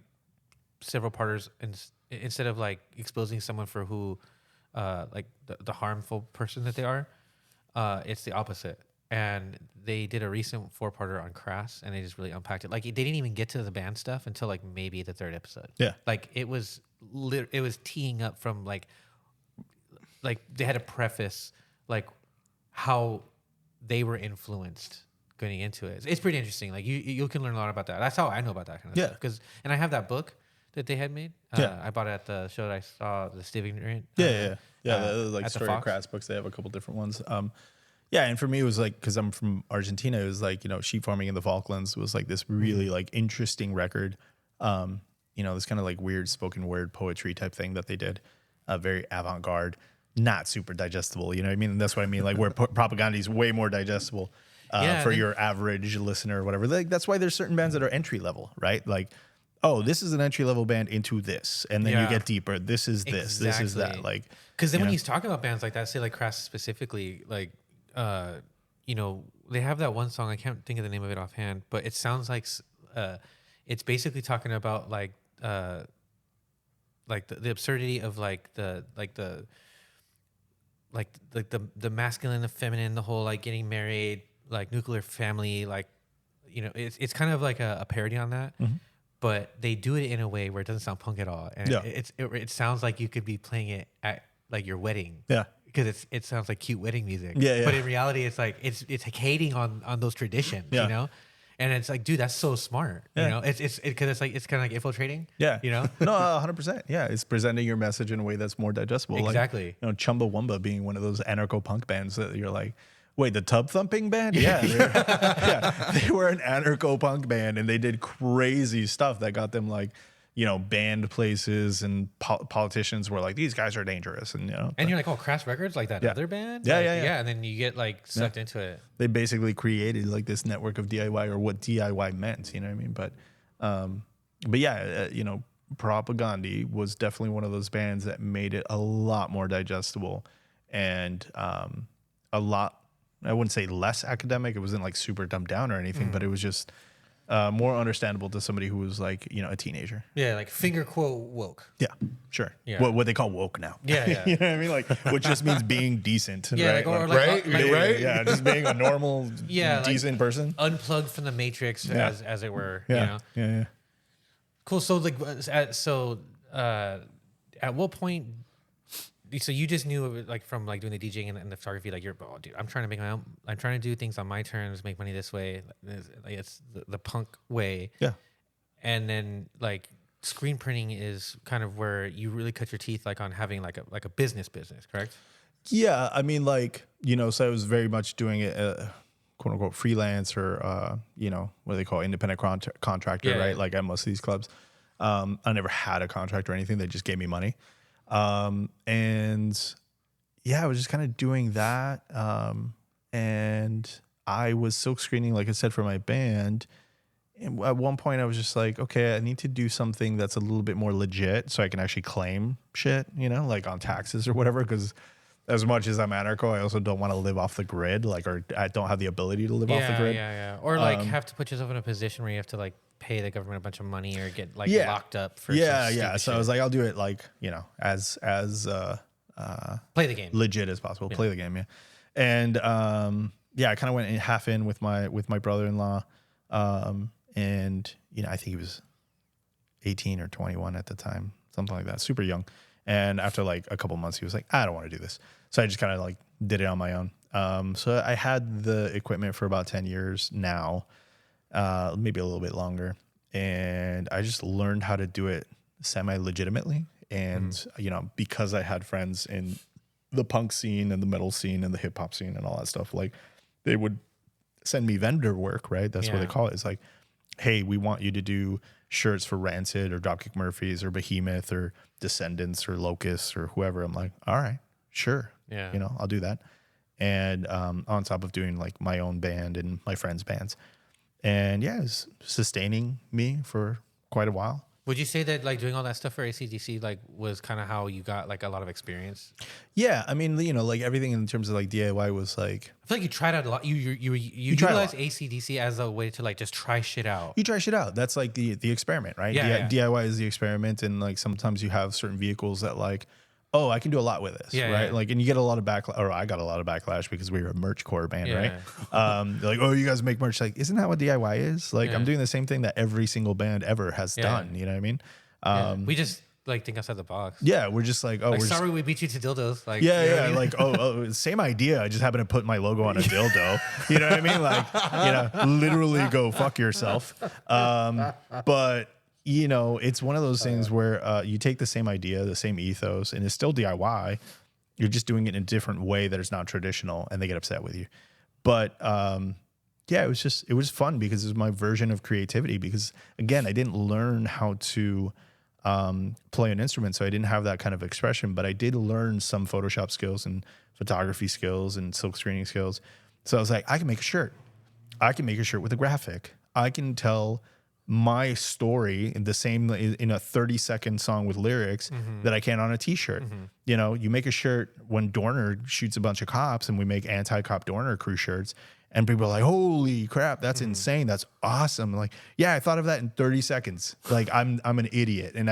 several parters. And instead of like exposing someone for who, like the harmful person that they are, it's the opposite. And they did a recent 4-parter on Crass, and they just really unpacked it. Like they didn't even get to the band stuff until like maybe the 3rd episode. Yeah. Like it was teeing up from like they had a preface like how they were influenced going into it. It's pretty interesting. Like you can learn a lot about that. That's how I know about that kind of stuff. And I have that book that they had made. I bought it at the show that I saw, the Steve Ignorant. the like at the Story of Fox. Crass books. They have a couple different ones. Yeah, and for me, it was like, because I'm from Argentina, it was like, you know, sheep farming in the Falklands was like this really like interesting record. You know, this kind of like weird spoken word poetry type thing that they did. Very avant-garde, not super digestible. You know what I mean? And that's what I mean. Like where propaganda is way more digestible for your average listener or whatever. Like that's why there's certain bands that are entry level, right? Like, oh, this is an entry level band into this, and then you get deeper. This is this. This is that. Like, because then when he's talking about bands like that, say like Crass specifically, like. You know, they have that one song. I can't think of the name of it offhand, but it sounds like it's basically talking about like the absurdity of the masculine, the feminine, the whole like getting married, like nuclear family, like, you know, it's kind of like a parody on that. Mm-hmm. But they do it in a way where it doesn't sound punk at all, and it sounds like you could be playing it at like your wedding. Yeah. Because it sounds like cute wedding music. Yeah. But in reality, it's like it's like hating on those traditions, you know. And it's like, dude, that's so smart. You know, it's because it's like it's kind of like infiltrating. Yeah, you know. No, 100%. Yeah, it's presenting your message in a way that's more digestible. Exactly. Like, you know, Chumbawamba being one of those anarcho punk bands that you're like, wait, the Tub Thumping band? Yeah, they were an anarcho punk band, and they did crazy stuff that got them like, you know, banned places, and politicians were like, these guys are dangerous, and you know. And you're like, oh, Crass Records, like that other band? Yeah, like, yeah. And then you get like sucked into it. They basically created like this network of DIY, or what DIY meant, you know what I mean? But yeah, you know, Propaganda was definitely one of those bands that made it a lot more digestible, and a lot, I wouldn't say less academic. It wasn't like super dumbed down or anything, but it was just more understandable to somebody who was like, you know, a teenager. Yeah, like finger quote woke. Yeah, sure. Yeah. What they call woke now. Yeah. You know what I mean? Like, which just means being decent. Yeah, right? right? Yeah, just being a normal, decent person. Unplugged from the matrix, as it were. Yeah. You know? Yeah. Cool. So like, at what point? So you just knew, like, from like doing the DJing and the photography, like, oh, dude, I'm trying to make my own. I'm trying to do things on my terms, make money this way. Like, it's the punk way. Yeah. And then like screen printing is kind of where you really cut your teeth, like on having like a business, correct? Yeah, I mean, like, you know, so I was very much doing it, quote unquote, freelance, or you know, what they call independent contractor, right? Like at most of these clubs, I never had a contract or anything. They just gave me money. And yeah, I was just kind of doing that. And I was silk screening, like I said, for my band. And at one point I was just like, okay, I need to do something that's a little bit more legit so I can actually claim shit, you know, like on taxes or whatever. Cause as much as I'm anarcho, I also don't want to live off the grid. Like, or I don't have the ability to live off the grid. Yeah. Or like have to put yourself in a position where you have to like pay the government a bunch of money or get like locked up for some stupid So shit. I was like, I'll do it like, you know, as play the game, legit as possible. Play the game, yeah. And I kind of went half in with my brother-in-law, and you know, I think he was 18 or 21 at the time, something like that, super young. And after like a couple months, he was like, I don't want to do this. So I just kind of like did it on my own. So I had the equipment for about 10 years now, maybe a little bit longer. and I just learned how to do it semi-legitimately. And, because I had friends in the punk scene and the metal scene and the hip hop scene and all that stuff, like they would send me vendor work, right? That's what they call it. It's like, hey, we want you to do shirts for Rancid or Dropkick Murphys or Behemoth or Descendants or Locusts or whoever. I'm like, all right, sure. Yeah. I'll do that. And on top of doing like my own band and my friends' bands. And yeah, it's sustaining me for quite a while. Would you say that like doing all that stuff for ACDC like was kind of how you got like a lot of experience? Yeah, I mean, like everything in terms of like DIY was like, I feel like you tried out a lot. You utilize ACDC as a way to like just try shit out. you try shit out. That's like the experiment, right? Yeah. DIY is the experiment, and like sometimes you have certain vehicles that like, oh, I can do a lot with this, right? Yeah. Like, and you get a lot of backlash, or I got a lot of backlash because we were a merch core band, Yeah. right? They're like, oh, you guys make merch. Like, isn't that what DIY is? Like, I'm doing the same thing that every single band ever has done. You know what I mean? We just like think outside the box. Yeah, we're just like, oh, Like, we're sorry, just, we beat you to dildos. Like, yeah, you know what yeah, I mean? like, oh, same idea. I just happen to put my logo on a dildo. You know what I mean? Like, literally go fuck yourself. But it's one of those things where you take the same idea, the same ethos, and it's still DIY. You're just doing it in a different way that is not traditional, and they get upset with you. But yeah, it was fun because it was my version of creativity. Because again, I didn't learn how to play an instrument, so I didn't have that kind of expression. But I did learn some Photoshop skills and photography skills and silk screening skills. So I was like, I can make a shirt. I can make a shirt with a graphic. I can tell my story in the same in a 30-second song with lyrics that I can on a t-shirt. You make a shirt when Dorner shoots a bunch of cops, and we make anti-cop Dorner crew shirts, and people are like, holy crap, that's insane, that's awesome. Like, yeah, I thought of that in 30 seconds. Like, I'm an idiot, and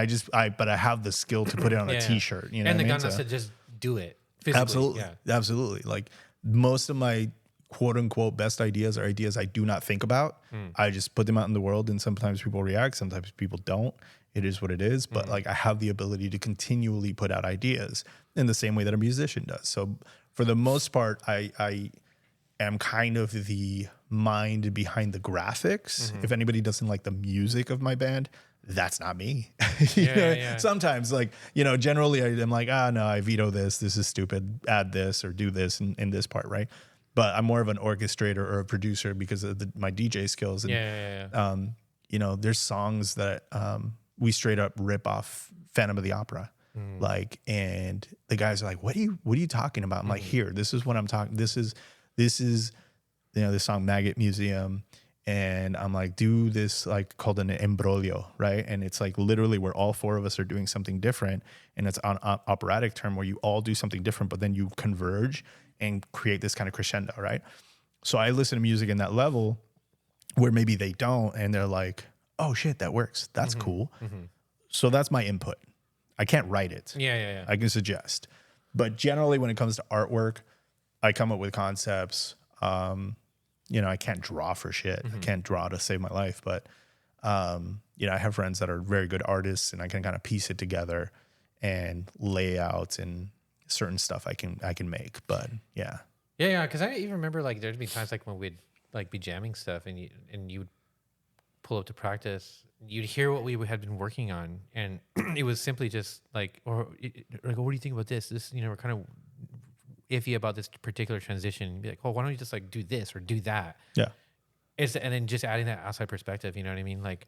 but I have the skill to put it on a t-shirt. You know, and the what I mean? gun to just do it physically. Absolutely. Like, most of my quote unquote best ideas are ideas I do not think about. I just put them out in the world, and sometimes people react, sometimes people don't. It is what it is. But like, I have the ability to continually put out ideas in the same way that a musician does. So for the most part, I am kind of the mind behind the graphics. If anybody doesn't like the music of my band, that's not me. Sometimes, like, generally I'm like, no, I veto this. This is stupid. Add this or do this in this part, right? But I'm more of an orchestrator or a producer because of my DJ skills. And, there's songs that we straight up rip off Phantom of the Opera. Like, and the guys are like, what are you talking about? I'm like, here, this is what I'm talking. This is, this song Maggot Museum. And I'm like, do this like called an imbroglio, right? And it's like literally where all four of us are doing something different. And it's an operatic term where you all do something different, but then you converge and create this kind of crescendo, right? So I listen to music in that level where maybe they don't, and they're like, oh shit, that works. That's cool. So that's my input. I can't write it. Yeah. I can suggest. But generally when it comes to artwork, I come up with concepts. I can't draw for shit. I can't draw to save my life. But, I have friends that are very good artists, and I can kind of piece it together and lay out and certain stuff I can make. But yeah. Because I even remember like there'd be times like when we'd like be jamming stuff, and you would pull up to practice, you'd hear what we had been working on, and it was simply just like, like, what do you think about this? This, we're kind of iffy about this particular transition. You'd be like, oh, why don't you just like do this or do that? Yeah. And then just adding that outside perspective, you know what I mean? Like,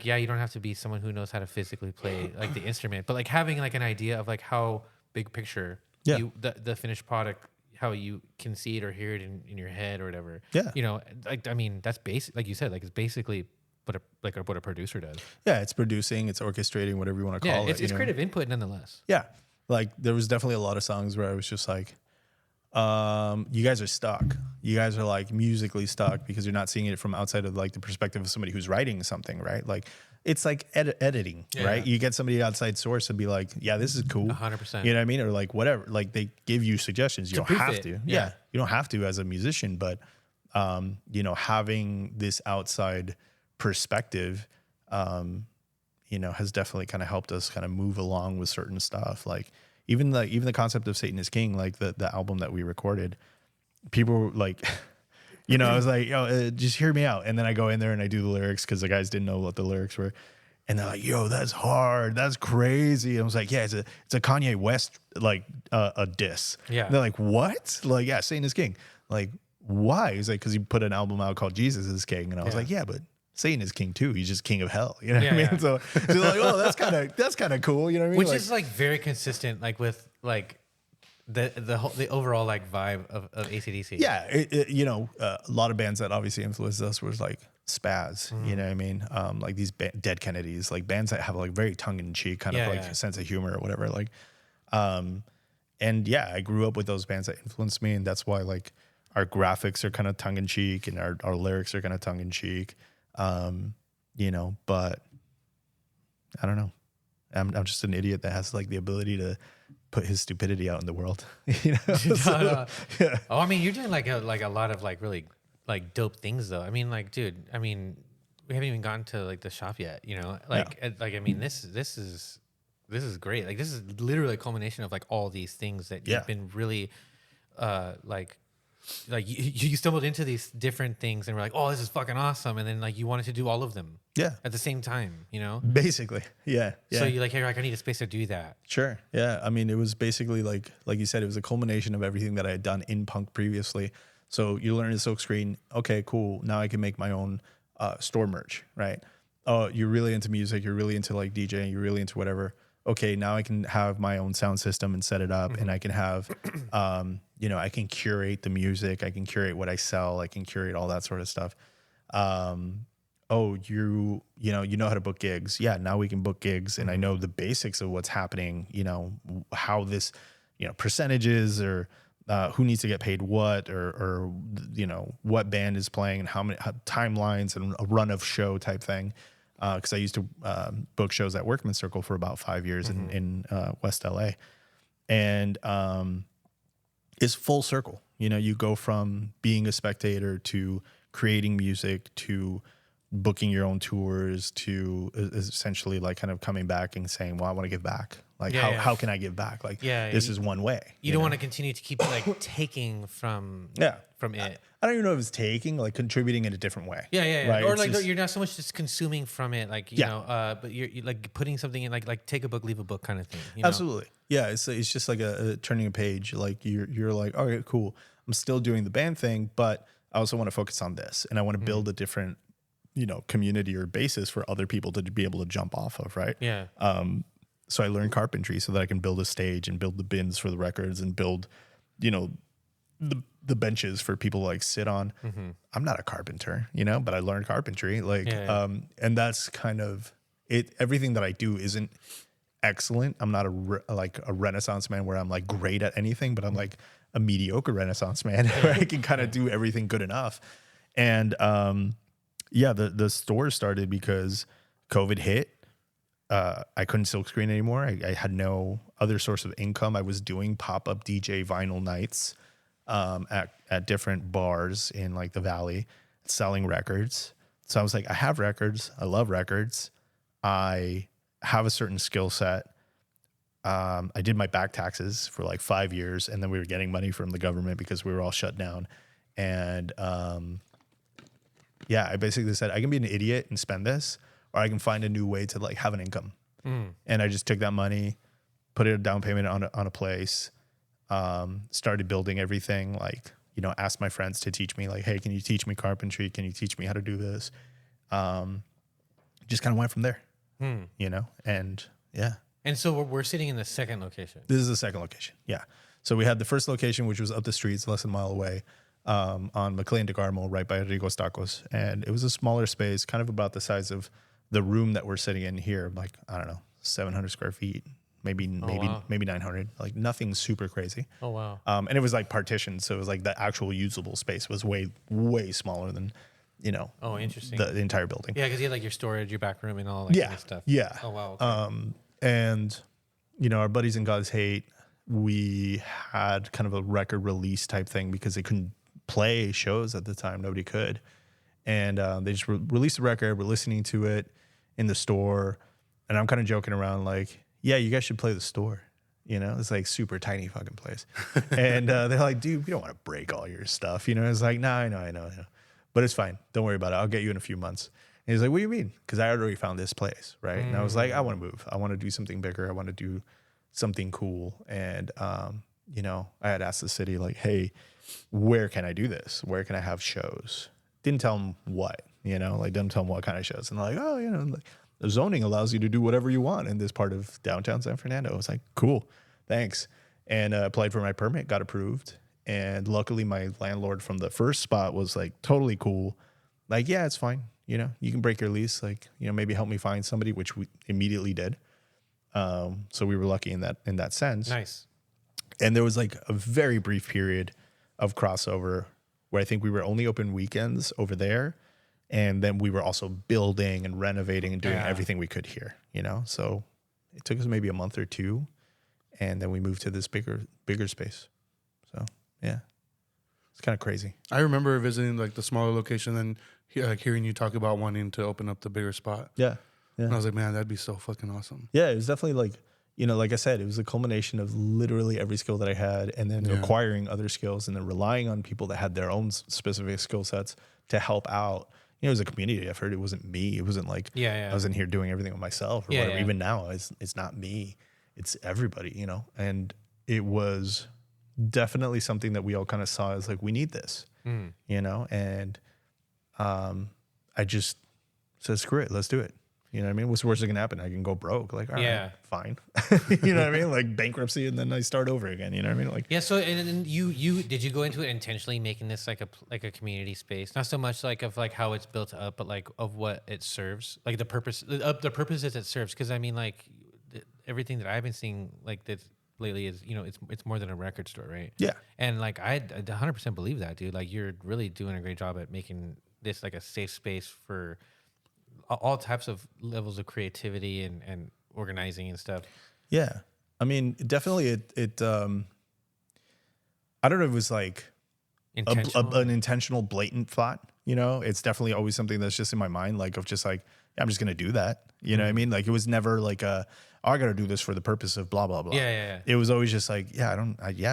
yeah, you don't have to be someone who knows how to physically play like the instrument, but like having like an idea of like how big picture, the finished product, how you can see it or hear it in your head or whatever. Yeah. Like, I mean, that's basic. Like you said, like it's basically what a producer does. Yeah. It's producing, it's orchestrating, whatever you want to call it. It's creative input nonetheless. Yeah. Like there was definitely a lot of songs where I was just like, you guys are stuck. You guys are like musically stuck because you're not seeing it from outside of like the perspective of somebody who's writing something, right? Like it's like editing, right? You get somebody outside source and be like, yeah, this is cool. 100%. You know what I mean? Or like whatever, like they give you suggestions. You don't have to. Yeah. You don't have to as a musician, but having this outside perspective, has definitely kind of helped us kind of move along with certain stuff. Like even the concept of Satan is King, like the album that we recorded, people were like, I was like, yo, just hear me out. And then I go in there and I do the lyrics because the guys didn't know what the lyrics were. And they're like, yo, that's hard. That's crazy. And I was like, yeah, it's a Kanye West, like a diss. Yeah. And they're like, what? Like, yeah, Satan is king. Like, why? He's like, because he put an album out called Jesus is King. And I was like, yeah, but Satan is king too. He's just king of hell. You know what I mean? Yeah. So they're like, oh, that's kind of cool. You know what I mean? Which like, is like very consistent, like with like the overall like vibe of ACDC. yeah, a lot of bands that obviously influenced us was like Spaz, you know what I mean? Like these Dead Kennedys, like bands that have like very tongue in cheek kind of like sense of humor or whatever. Like, and yeah, I grew up with those bands that influenced me, and that's why like our graphics are kind of tongue in cheek and our lyrics are kind of tongue in cheek. But I don't know. I'm just an idiot that has like the ability to put his stupidity out in the world. No. Yeah. Oh, I mean, you're doing like a lot of like really like dope things though. I mean, like, dude, I mean, we haven't even gotten to like the shop yet, like I mean, this is great. Like, this is literally a culmination of like all these things that you've been really like you stumbled into these different things and were like, oh, this is fucking awesome. And then like you wanted to do all of them at the same time, Basically. Yeah. So you're like, hey, I need a space to do that. Sure. Yeah. I mean, it was basically like you said, it was a culmination of everything that I had done in punk previously. So you learn the silkscreen. Okay, cool. Now I can make my own store merch, right? Oh, you're really into music. You're really into like DJing. You're really into whatever. Okay, now I can have my own sound system and set it up, and I can have, I can curate the music. I can curate what I sell. I can curate all that sort of stuff. You know how to book gigs. Yeah, now we can book gigs, and I know the basics of what's happening. How this, percentages or who needs to get paid what, or what band is playing and how timelines and a run of show type thing. Because I used to book shows at Workman Circle for about 5 years in West LA. And it's full circle. You go from being a spectator to creating music to booking your own tours to essentially like kind of coming back and saying, well, I want to give back. Like, how can I give back? Like, this is one way. You don't want to continue to keep like taking from it. I don't even know if it's taking, like contributing in a different way. Yeah. Right? Or like you're not so much just consuming from it, like but you're like putting something in, like take a book, leave a book kind of thing. Absolutely, yeah. It's just like a turning a page. Like you're like, okay, cool. I'm still doing the band thing, but I also want to focus on this, and I want to build a different, community or basis for other people to be able to jump off of, right? Yeah. So I learned carpentry so that I can build a stage and build the bins for the records and build, the benches for people to like sit on. I'm not a carpenter, but I learned carpentry. And that's kind of it. Everything that I do isn't excellent. I'm not a Renaissance man where I'm like great at anything, but I'm like a mediocre Renaissance man where I can kind of do everything good enough. And the store started because COVID hit. I couldn't silkscreen anymore. I had no other source of income. I was doing pop-up DJ vinyl nights at different bars in like the Valley, selling records. So I was like, I have records. I love records. I have a certain skill set. I did my back taxes for like 5 years, and then we were getting money from the government because we were all shut down. And I basically said, I can be an idiot and spend this, or I can find a new way to like have an income. And I just took that money, put it a down payment on a place, started building everything, like, asked my friends to teach me, like, hey, can you teach me carpentry? Can you teach me how to do this? Just kind of went from there, and yeah. And so we're sitting in the second location. This is the second location. Yeah. So we had the first location, which was up the streets, less than a mile away, on McLean de Carmo, right by Rigo's Tacos. And it was a smaller space, kind of about the size of the room that we're sitting in here, like, I don't know, 700 square feet, maybe 900, like nothing super crazy. Oh, wow. And it was like partitioned. So it was like the actual usable space was way, way smaller than, oh, interesting. the entire building. Yeah. Cause you had like your storage, your back room and all that kind of stuff. Yeah. Oh, wow. Okay. And, our buddies in God's Hate, we had kind of a record release type thing because they couldn't play shows at the time. Nobody could. And they just released the record. We're listening to it in the store. And I'm kind of joking around like, yeah, you guys should play the store. You know, it's like super tiny fucking place. And they're like, dude, we don't want to break all your stuff. You know, it's like, no, I know. But it's fine. Don't worry about it. I'll get you in a few months. And he's like, what do you mean? Because I already found this place, right? And I was like, I want to move. I want to do something bigger. I want to do something cool. And, you know, I had asked the city, like, hey, where can I do this? Where can I have shows? Didn't tell them what, you know, like, didn't tell them what kind of shows. And like, oh, you know, like, the zoning allows you to do whatever you want in this part of downtown San Fernando. I was like, cool, thanks. And applied for my permit, got approved. And luckily my landlord from the first spot was like totally cool. Like, yeah, it's fine. You know, you can break your lease. Like, you know, maybe help me find somebody, which we immediately did. So we were lucky in that sense. Nice. And there was like a very brief period of crossover where I think we were only open weekends over there. And then we were also building and renovating and doing everything we could here, you know? So it took us maybe a month or two. And then we moved to this bigger space. So, yeah, it's kind of crazy. I remember visiting like the smaller location and like hearing you talk about wanting to open up the bigger spot. Yeah. And I was like, man, that'd be so fucking awesome. Yeah, it was definitely like, you know, like I said, it was a culmination of literally every skill that I had and then acquiring other skills and then relying on people that had their own specific skill sets to help out. You know, it was a community effort. It wasn't me. It wasn't like I was in here doing everything with myself or whatever. Even now, it's not me. It's everybody, you know. And it was definitely something that we all kind of saw as like, we need this, you know. And I just said, screw it, let's do it. You know what I mean? What's the worst that can happen? I can go broke. Like, all right, fine. You know what I mean? Like bankruptcy, and then I start over again. You know what I mean? Like, yeah. So, and you did you go into it intentionally making this like a community space? Not so much like of like how it's built up, but like of what it serves, like the purposes it serves. Because I mean, like everything that I've been seeing like that lately is, you know, it's more than a record store, right? Yeah. And like I 100% believe that, dude. Like you're really doing a great job at making this like a safe space for all types of levels of creativity and organizing and stuff. Yeah. I mean, definitely it I don't know if it was like an intentional blatant thought, you know. It's definitely always something that's just in my mind, like of just like, yeah, I'm just going to do that. You know what I mean? Like it was never like I got to do this for the purpose of blah, blah, blah. Yeah. It was always just like, yeah,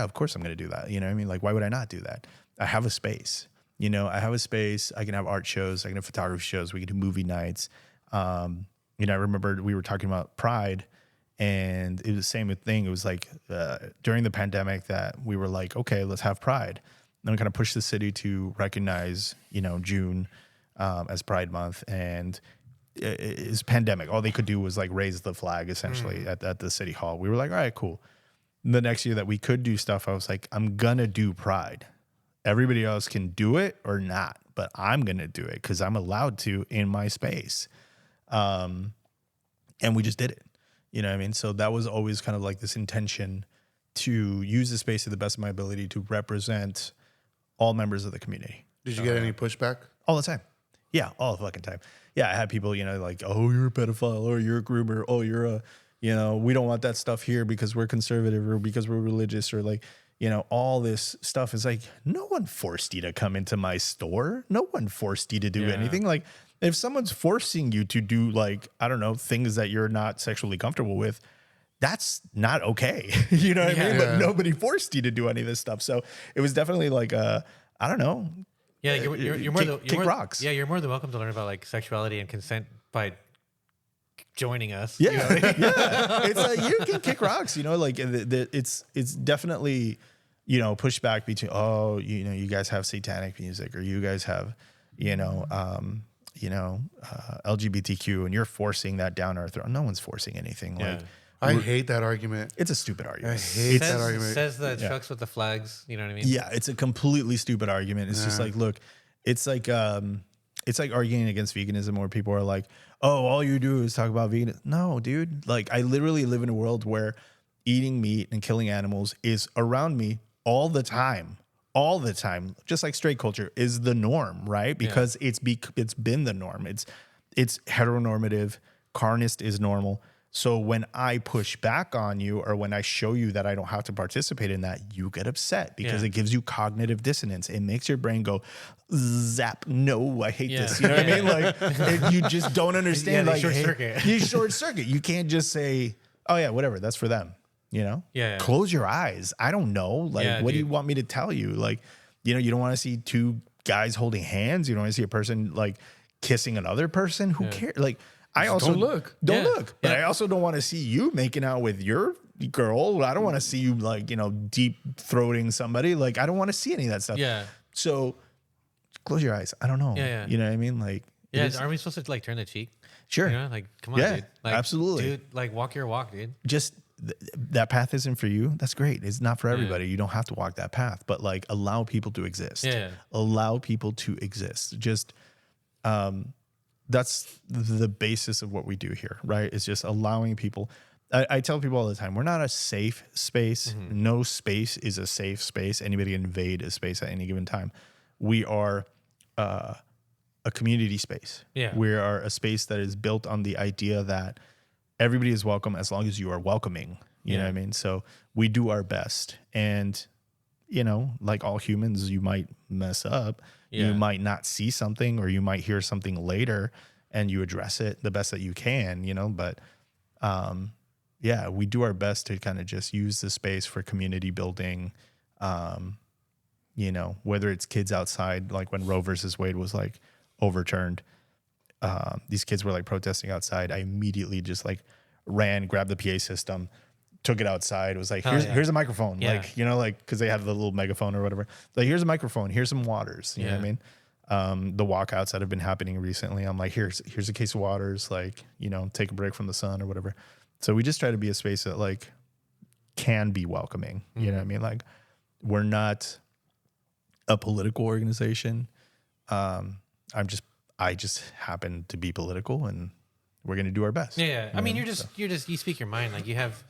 of course I'm going to do that. You know what I mean? Like, why would I not do that? I have a space. You know, I have a space. I can have art shows. I can have photography shows. We can do movie nights. You know, I remember we were talking about Pride, and it was the same thing. It was like during the pandemic that we were like, okay, let's have Pride. And we kind of pushed the city to recognize, you know, June as Pride Month, and it's pandemic. All they could do was like raise the flag essentially at the city hall. We were like, all right, cool. The next year that we could do stuff, I was like, I'm gonna do Pride. Everybody else can do it or not, but I'm going to do it because I'm allowed to in my space. And we just did it. You know what I mean? So that was always kind of like this intention to use the space to the best of my ability to represent all members of the community. Did you get any pushback? All the time. Yeah, all the fucking time. Yeah, I had people, you know, like, oh, you're a pedophile, or you're a groomer, oh, you're a, you know, we don't want that stuff here because we're conservative or because we're religious, or like, you know, all this stuff is like, no one forced you to come into my store. No one forced you to do anything. Like, if someone's forcing you to do, like, I don't know, things that you're not sexually comfortable with, that's not okay. You know what I mean? But nobody forced you to do any of this stuff. So it was definitely like, I don't know. Yeah, you're more kick rocks. Yeah, you're more than welcome to learn about like sexuality and consent by joining us. Yeah, you know? yeah. It's like you can kick rocks. You know, like it's definitely, you know, pushback between, oh, you know, you guys have satanic music, or you guys have, LGBTQ, and you're forcing that down our throat. No one's forcing anything. Yeah. Like, I hate that argument. it's a stupid argument. I hate that argument. Says the trucks with the flags. You know what I mean? Yeah, it's a completely stupid argument. It's just like, look, it's like arguing against veganism, where people are like, oh, all you do is talk about vegan. No, dude. Like, I literally live in a world where eating meat and killing animals is around me all the time. All the time. Just like straight culture is the norm, right? Because it's been the norm. It's heteronormative. Carnist is normal. So when I push back on you, or when I show you that I don't have to participate in that, you get upset because it gives you cognitive dissonance. It makes your brain go, zap, no, I hate this. You know what I mean? Like, you just don't understand. Yeah, like, short circuit. You short circuit. You can't just say, oh yeah, whatever, that's for them. you know? Yeah. Close your eyes. I don't know. Like, Yeah, what do you dude. want me to tell you? Like, you know, you don't want to see two guys holding hands. You don't want to see a person like kissing another person. Who cares? Like, I also don't look. Don't Yeah. look. But Yeah. I also don't want to see you making out with your girl. I don't want to see you like, you know, deep throating somebody. Like, I don't want to see any of that stuff. Yeah. So close your eyes. I don't know. Yeah. You know what I mean? Like, it Yeah. is- Aren't we supposed to like turn the cheek? sure. You know, like come on, Yeah, dude. Like, absolutely. dude. Like walk your walk, dude. Just that path isn't for you. That's great. It's not for everybody. You don't have to walk that path, but like allow people to exist. Yeah. Allow people to exist. Just, that's the basis of what we do here, right? It's just allowing people. I tell people all the time, we're not a safe space. No space is a safe space. Anybody can invade a space at any given time. We are a community space. Yeah. We are a space that is built on the idea that everybody is welcome as long as you are welcoming. You know what I mean? So we do our best. And, you know, like all humans, you might mess up. Yeah. You might not see something, or you might hear something later and you address it the best that you can, you know, but yeah, we do our best to kind of just use the space for community building. You know, whether it's kids outside, like when Roe versus Wade was like overturned, these kids were like protesting outside. I immediately just like ran, grabbed the PA system, took it outside. It was like, here's a microphone. Yeah. Like, you know, like, cause they had the little megaphone or whatever. Like, here's a microphone. Here's some waters. You know what I mean? The walkouts that have been happening recently, I'm like, here's a case of waters, like, you know, take a break from the sun or whatever. So we just try to be a space that like can be welcoming. You know what I mean? Like, we're not a political organization. I just happen to be political, and we're going to do our best. Yeah. I mean, you speak your mind. Like you have,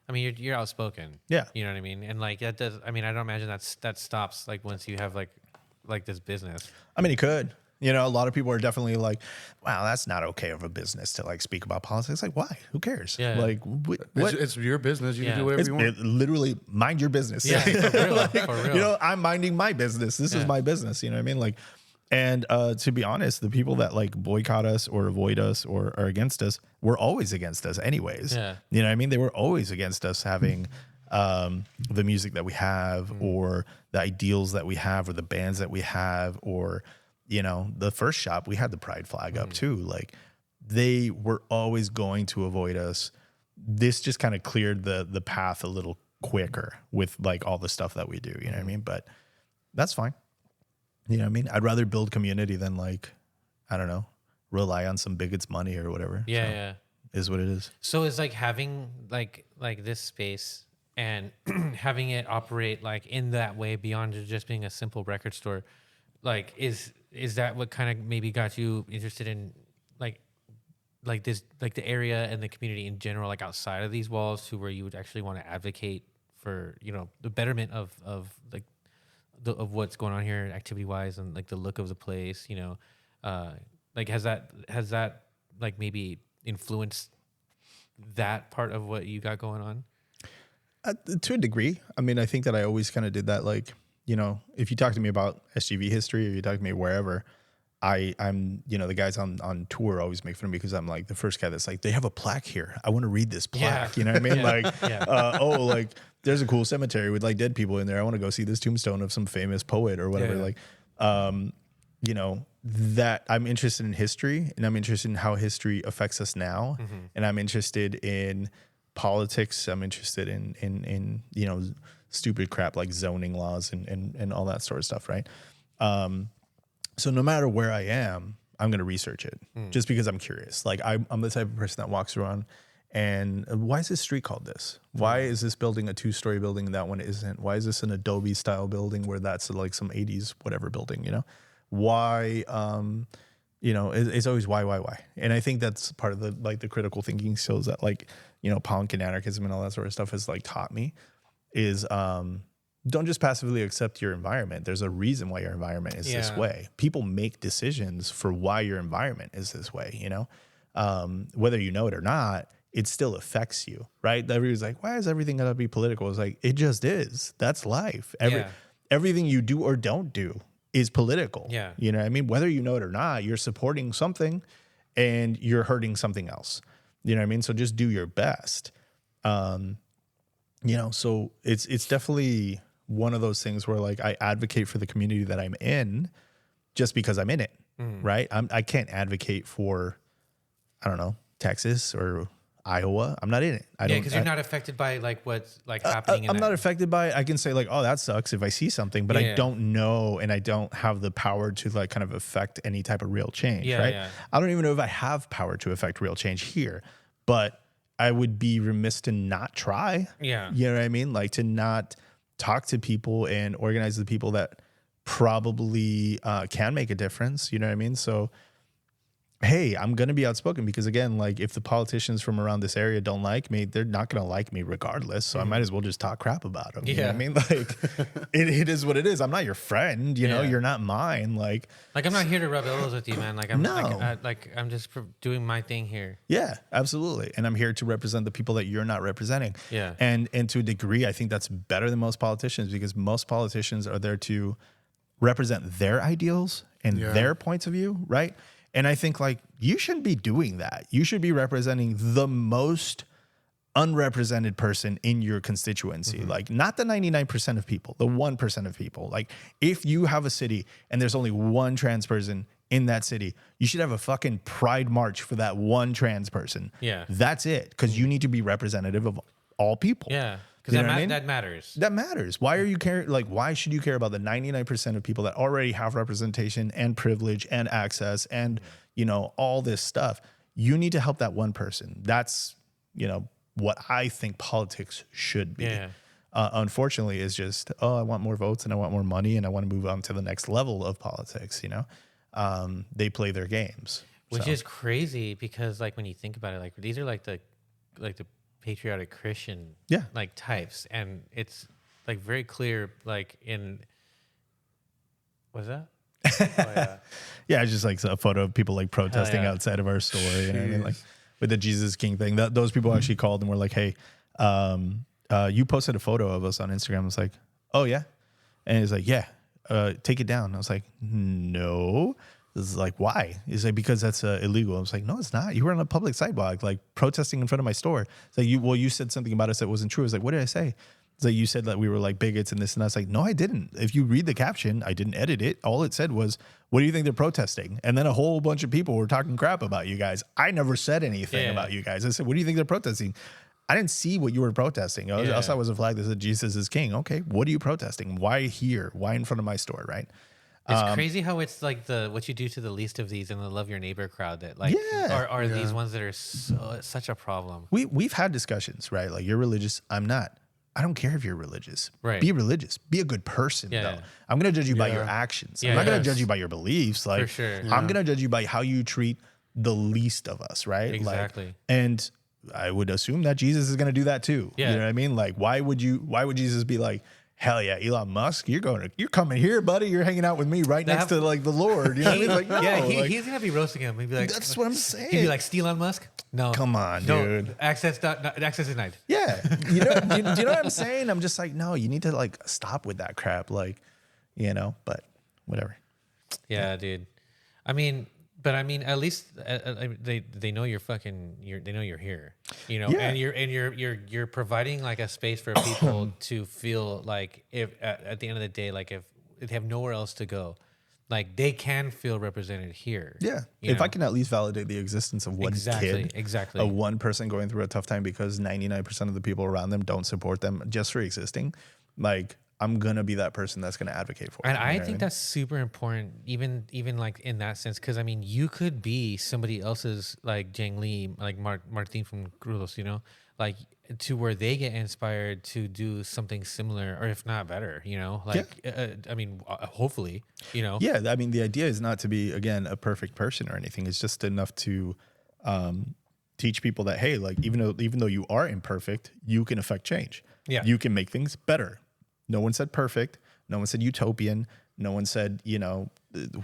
I mean, you're outspoken. Yeah. You know what I mean? And like that does, I mean, I don't imagine that stops like once you have like this business. I mean, it could. You know, a lot of people are definitely like, wow, that's not okay of a business to like speak about politics. Like, why? Who cares? Yeah. Like, what? It's your business. You can Yeah. do whatever you want. Literally mind your business. Yeah, for real. For real. You know, I'm minding my business. This is my business. You know what I mean? Like, and to be honest, the people that like boycott us or avoid us or are against us were always against us anyways. Yeah. You know what I mean? They were always against us having the music that we have or the ideals that we have or the bands that we have, or, you know, the first shop, we had the pride flag up too. Like, they were always going to avoid us. This just kind of cleared the path a little quicker with like all the stuff that we do, you know what I mean? But that's fine. You know what I mean? I'd rather build community than like, I don't know, rely on some bigot's money or whatever. Yeah. So, Yeah. is what it is. So it's like having like this space and having it operate like in that way beyond just being a simple record store. Like, is that what kind of maybe got you interested in like this, like the area and the community in general, like outside of these walls, to where you would actually want to advocate for, you know, the betterment of like of what's going on here activity wise and like the look of the place, you know, like has that like maybe influenced that part of what you got going on? To a degree. I mean, I think that I always kind of did that. Like, you know, if you talk to me about SGV history or you talk to me wherever, I'm, you know, the guys on tour always make fun of me because I'm like the first guy that's like, they have a plaque here. I want to read this plaque. Yeah. You know what I mean? Yeah. Like, oh, like there's a cool cemetery with like dead people in there. I want to go see this tombstone of some famous poet or whatever. Yeah. Like, you know, that I'm interested in history, and I'm interested in how history affects us now. And I'm interested in politics. I'm interested in, you know, stupid crap like zoning laws and all that sort of stuff. Right. So no matter where I am, I'm going to research it just because I'm curious. Like, I'm the type of person that walks around and why is this street called this? Why is this building a 2-story building and that one isn't? Why is this an Adobe style building where that's like some 80s whatever building, you know? Why, you know, it's always why? And I think that's part of the critical thinking skills that, like, you know, punk and anarchism and all that sort of stuff has like taught me is, don't just passively accept your environment. There's a reason why your environment is this way. People make decisions for why your environment is this way, you know? Whether you know it or not, it still affects you, right? Everybody's like, why is everything gotta be political? It's like, it just is. That's life. Everything you do or don't do is political. Yeah. You know what I mean? Whether you know it or not, you're supporting something and you're hurting something else. You know what I mean? So just do your best. So it's definitely one of those things where like I advocate for the community that I'm in just because I'm in it, right? I can't advocate for, I don't know, Texas or Iowa. I'm not in it. Because you're not affected by like what's like happening. I'm not affected by it. I can say like, oh, that sucks if I see something, but I don't know, and I don't have the power to like kind of affect any type of real change, right? Yeah. I don't even know if I have power to affect real change here, but I would be remiss to not try. Yeah. You know what I mean? Like to not talk to people and organize the people that probably can make a difference. You know what I mean? So, hey, I'm going to be outspoken because, again, like if the politicians from around this area don't like me, they're not going to like me regardless. So I might as well just talk crap about them. You know what I mean? Like it is what it is. I'm not your friend. You know, you're not mine. Like I'm not here to rub elbows with you, man. Like I'm just doing my thing here. Yeah, absolutely. And I'm here to represent the people that you're not representing. Yeah. And to a degree, I think that's better than most politicians because most politicians are there to represent their ideals and their points of view, right? And I think like you shouldn't be doing that. You should be representing the most unrepresented person in your constituency. Like not the 99% of people, the 1% of people. Like if you have a city and there's only one trans person in that city, you should have a fucking pride march for that one trans person. Yeah. That's it. Because you need to be representative of all people. Yeah. Because that matters. That matters. Why are you caring? Like, why should you care about the 99% of people that already have representation and privilege and access and, all this stuff? You need to help that one person. That's, what I think politics should be. Yeah. Unfortunately, is just, I want more votes and I want more money and I want to move on to the next level of politics. They play their games. Which is crazy because, like, when you think about it, like, these are like the patriotic Christian like types, and it's like very clear like in what's that it's just like a photo of people like protesting outside of our store, you know what I mean? Like with the Jesus King thing, those people actually called and were like, hey, you posted a photo of us on Instagram. I was like, oh yeah. And he's like, yeah, take it down. I was like, no. This is like, why? He's like, because that's illegal. I was like, no, it's not. You were on a public sidewalk, like protesting in front of my store. It's like, you said something about us that wasn't true. I was like, what did I say? It's like, you said that we were like bigots and this and that. I was like, no, I didn't. If you read the caption, I didn't edit it. All it said was, what do you think they're protesting? And then a whole bunch of people were talking crap about you guys. I never said anything about you guys. I said, what do you think they're protesting? I didn't see what you were protesting. I saw it was a flag that said Jesus is king. Okay, what are you protesting? Why here? Why in front of my store, right? It's crazy how it's like what you do to the least of these and the love your neighbor crowd that like are these ones that are such a problem. We've had discussions, right? Like you're religious, I'm not. I don't care if you're religious. Right. Be religious. Be a good person, though. I'm going to judge you by your actions. I'm not going to judge you by your beliefs. Like, for sure. I'm going to judge you by how you treat the least of us, right? Exactly. Like, and I would assume that Jesus is going to do that too. Yeah. You know what I mean? Like, why would Jesus be like, hell yeah, Elon Musk, you're coming here, buddy. You're hanging out with me right next to like the Lord. You know what I mean? Like, no, he's gonna be roasting him. He'd be like, that's what I'm saying. He'd be like, Elon Musk? No, come on, dude. Access denied. Yeah, do you know what I'm saying? I'm just like, no, you need to like stop with that crap, like, but whatever. Yeah, dude. I mean, at least they know you're they know you're here, and you're providing like a space for people to feel like if at the end of the day, like if they have nowhere else to go, like they can feel represented here. Yeah, if I can at least validate the existence of one kid, of one person going through a tough time because 99% of the people around them don't support them just for existing, like. I'm gonna be that person that's gonna advocate for. And I think that's super important, even like in that sense, because I mean, you could be somebody else's like Jang Lee, like Martin from Crudos, like to where they get inspired to do something similar, or if not better, I mean, hopefully, Yeah, I mean, the idea is not to be again a perfect person or anything. It's just enough to teach people that hey, like even though you are imperfect, you can affect change. Yeah, you can make things better. No one said perfect. No one said utopian. No one said,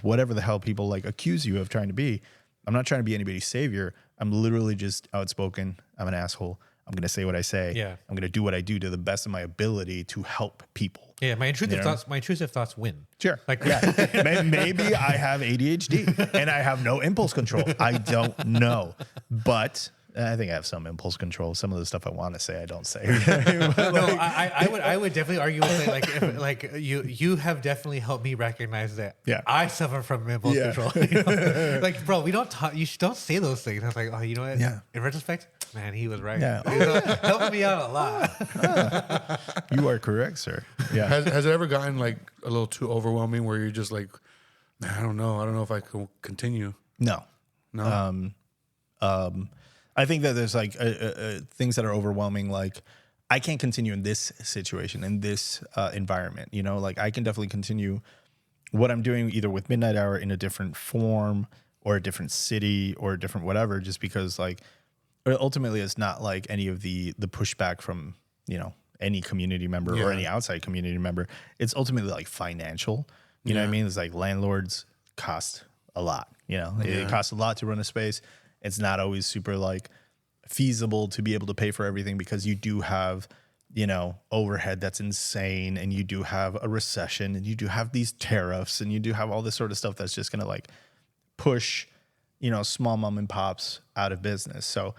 whatever the hell people like accuse you of trying to be. I'm not trying to be anybody's savior. I'm literally just outspoken. I'm an asshole. I'm going to say what I say. Yeah. I'm going to do what I do to the best of my ability to help people. Yeah. My intrusive thoughts win. Sure. Like, yeah. Maybe I have ADHD and I have no impulse control. I don't know. But I think I have some impulse control. Some of the stuff I want to say, I don't say. I would definitely argue with it. Like, like you have definitely helped me recognize that. Yeah. I suffer from impulse control. You know? Like, bro, we don't talk. You don't say those things. I was like, oh, you know what? Yeah. In retrospect, man, he was right. Yeah. You know, helping me out a lot. You are correct, sir. Yeah. Has it ever gotten like a little too overwhelming where you're just like, man, I don't know if I can continue. No. I think that there's like things that are overwhelming. Like I can't continue in this situation, in this environment, you know, like I can definitely continue what I'm doing either with Midnight Hour in a different form or a different city or a different whatever, just because like ultimately it's not like any of the pushback from, you know, any community member or any outside community member. It's ultimately like financial, you know what I mean? It's like landlords cost a lot, you know, it costs a lot to run a space. It's not always super like feasible to be able to pay for everything because you do have, you know, overhead that's insane, and you do have a recession, and you do have these tariffs, and you do have all this sort of stuff that's just going to like push, you know, small mom and pops out of business. So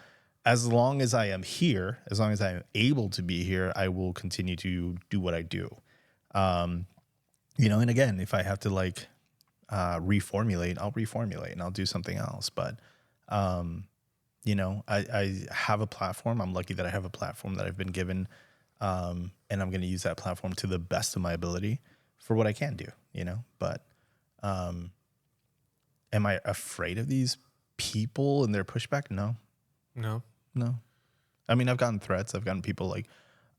as long as I am here, as long as I am able to be here, I will continue to do what I do. You know, and again, if I have to like reformulate, I'll reformulate and I'll do something else. But you know, I have a platform. I'm lucky that I have a platform that I've been given, and I'm going to use that platform to the best of my ability for what I can do, you know. But am I afraid of these people and their pushback? No. I mean, I've gotten threats. I've gotten people like,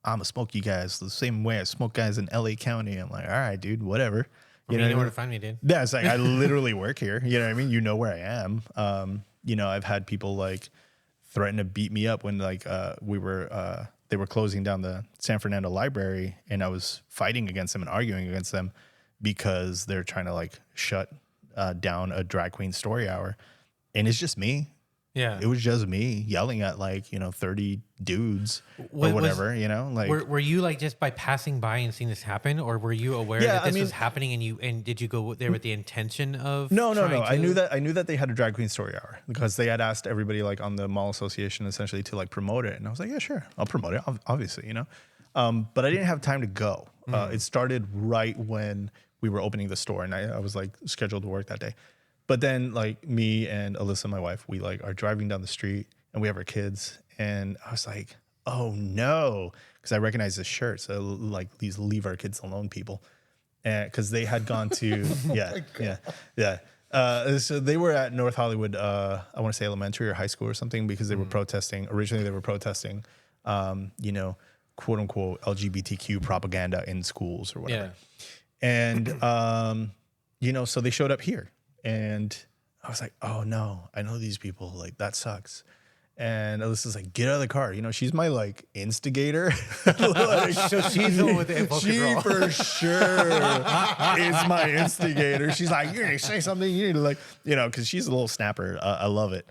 I'm gonna smoke you guys the same way I smoke guys in LA County. I'm like, all right, dude, whatever. You know where to find me, dude. Yeah, it's like I literally work here. You know what I mean? You know where I am. You know, I've had people like threaten to beat me up when like they were closing down the San Fernando library, and I was fighting against them and arguing against them because they're trying to like shut down a drag queen story hour, and it's just me. Yeah, it was just me yelling at like, you know, 30 dudes or whatever, you know, like were you like just by passing by and seeing this happen, or were you aware that this was happening and did you go there with the intention of No. I knew that they had a drag queen story hour because they had asked everybody like on the mall association essentially to like promote it, and I was like, yeah, sure, I'll promote it, obviously, you know. But I didn't have time to go. It started right when we were opening the store, and I was like scheduled to work that day. But then like me and Alyssa, my wife, we like are driving down the street and we have our kids, and I was like, oh no, because I recognize the shirt. So like these leave our kids alone people, and because they had gone to so they were at North Hollywood, I want to say elementary or high school or something, because they were protesting. Originally they were protesting, you know, quote unquote LGBTQ propaganda in schools or whatever. And you know, so they showed up here. And I was like, oh no, I know these people. Like, that sucks. And Alyssa's like, get out of the car. You know, she's my like instigator. Like, so she's the one with the impulse control. She for sure is my instigator. She's like, you need to say something. You need to like, you know, because she's a little snapper. I love it.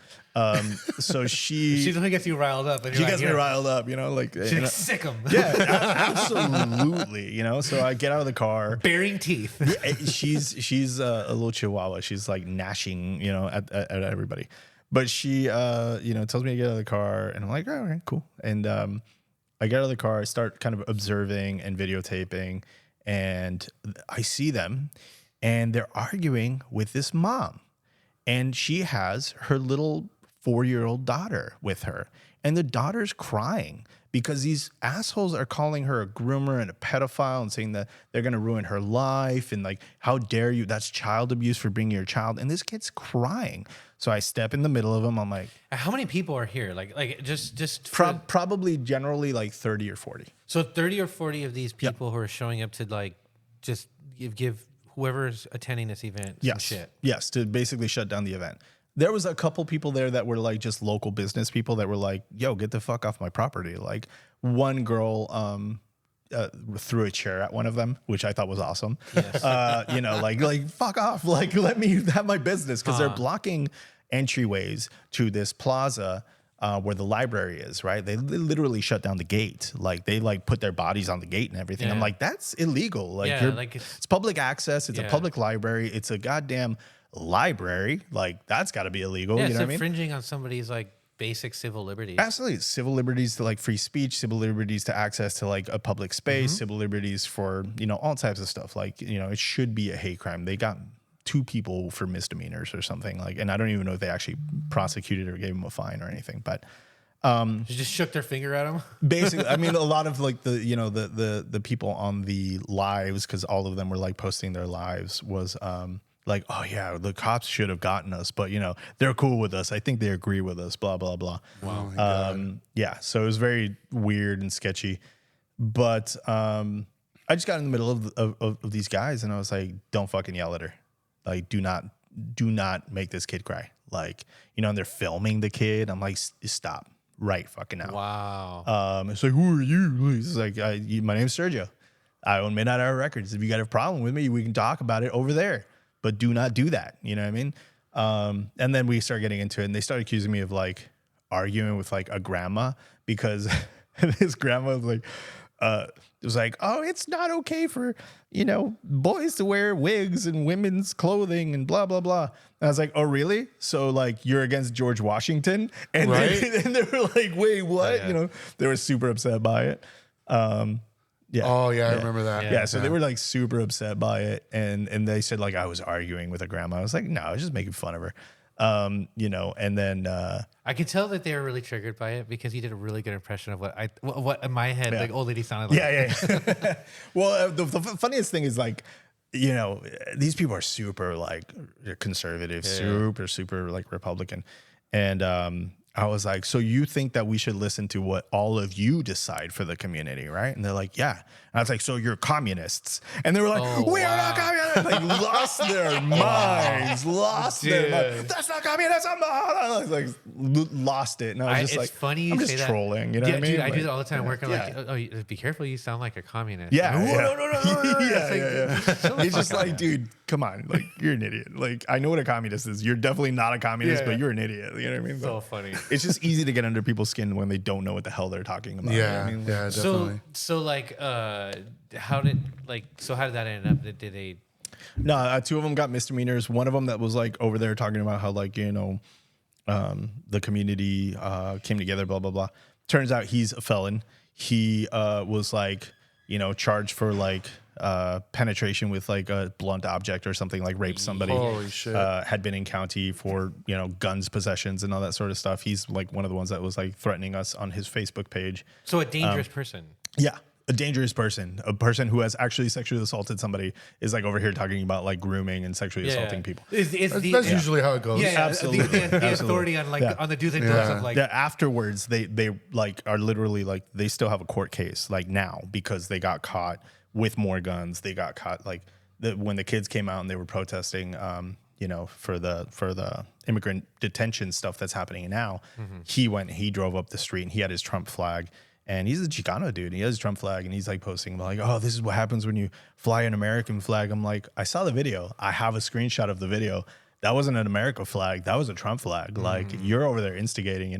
So she's the one who gets you riled up. And she gets me riled up, you know, like she's like, sick 'em. Yeah, absolutely. You know, so I get out of the car, baring teeth. She's a little chihuahua. She's like gnashing, you know, at everybody. But she, you know, tells me to get out of the car, and I'm like, oh, okay, cool. And I get out of the car, I start kind of observing and videotaping, and I see them, and they're arguing with this mom, and she has her little 4-year-old daughter with her, and the daughter's crying because these assholes are calling her a groomer and a pedophile and saying that they're going to ruin her life, and like, how dare you? That's child abuse for bringing your child. And this kid's crying. So I step in the middle of them. I'm like, how many people are here? Like just probably generally like 30 or 40. So 30 or 40 of these people who are showing up to like just give whoever's attending this event some shit. Yes, to basically shut down the event. There was a couple people there that were like just local business people that were like, yo, get the fuck off my property. Like one girl threw a chair at one of them, which I thought was awesome. Yes. You know, like fuck off. Like, let me have my business, because they're blocking entryways to this plaza where the library is, right? They literally shut down the gate. Like they like put their bodies on the gate and everything. I'm like, that's illegal. Like, it's public access. It's a public library. It's a goddamn library. Like, that's got to be illegal. Yeah, you know what I mean? Infringing on somebody's like basic civil liberties. Absolutely. Civil liberties to like free speech, civil liberties to access to like a public space, civil liberties for, all types of stuff. Like, it should be a hate crime. They got 2 people for misdemeanors or something like, and I don't even know if they actually prosecuted or gave them a fine or anything, but You just shook their finger at him. basically, I mean, a lot of like the people on the lives, because all of them were like posting their lives, was like, oh yeah, the cops should have gotten us, but they're cool with us. I think they agree with us. Blah blah blah. Wow. Yeah, so it was very weird and sketchy, but I just got in the middle of these guys, and I was like, don't fucking yell at her, like do not make this kid cry, like and they're filming the kid. I'm like, stop right fucking now. Wow. It's like, who are you? It's like, my name's Sergio. I own Midnight Hour Records. If you got a problem with me, we can talk about it over there, but do not do that. You know what I mean? And then we start getting into it, and they started accusing me of like arguing with like a grandma, because this grandma was like, it was like, oh, it's not okay for, boys to wear wigs and women's clothing and blah, blah, blah. And I was like, oh, really? So like you're against George Washington? And, Right? and they were like, wait, what? Yeah. They were super upset by it. Yeah. Oh yeah, I remember that. Yeah, so they were like super upset by it, and they said like I was arguing with a grandma. I was like, no, I was just making fun of her, and then I could tell that they were really triggered by it, because he did a really good impression of what in my head like old lady sounded like. yeah. Well, the funniest thing is like, these people are super like conservative, super like Republican, and I was like, so you think that we should listen to what all of you decide for the community, right? And they're like, yeah. And I was like, so you're communists? And they were like, Oh, we are wow. not communists. Like lost their minds, their minds. That's not communism. I was like, lost it. And I was just it's like, funny you I'm say just that. trolling. You know what I mean? Dude, I do Like, that all the time working. yeah. Like, oh, be careful, you sound like a communist. Yeah, Like, yeah. no. yeah. It's just like, dude, come on. Like, you're an idiot. Like, I know what a communist is. You're definitely not a communist, Yeah. but you're an idiot. You know what I mean? So funny. It's just easy to get under people's skin when they don't know what the hell they're talking about. You know what Yeah, I mean? yeah, definitely. So like, how did that end up? Did they? No, 2 of them got misdemeanors. One of them that was like over there talking about how like, the community came together, blah, blah, blah. Turns out he's a felon. He was like, charged for like penetration with like a blunt object or something, like raped somebody. Holy shit. Had been in county for, guns, possessions and all that sort of stuff. He's like one of the ones that was like threatening us on his Facebook page. So a dangerous person. Yeah. A dangerous person, a person who has actually sexually assaulted somebody, is like over here talking about like grooming and sexually assaulting people. Is That's the, usually how it goes. Absolutely. The Absolutely. authority on like Yeah. on the do's and don'ts Yeah. of like. Yeah, afterwards they like are literally like they still have a court case like now because they got caught with more guns. They got caught like when the kids came out and they were protesting for the immigrant detention stuff that's happening now. He drove up the street and he had his Trump flag. And he's a Chicano dude. He has a Trump flag, and he's like posting like, "Oh, this is what happens when you fly an American flag." I'm like, I saw the video. I have a screenshot of the video. That wasn't an American flag. That was a Trump flag. Like you're over there instigating,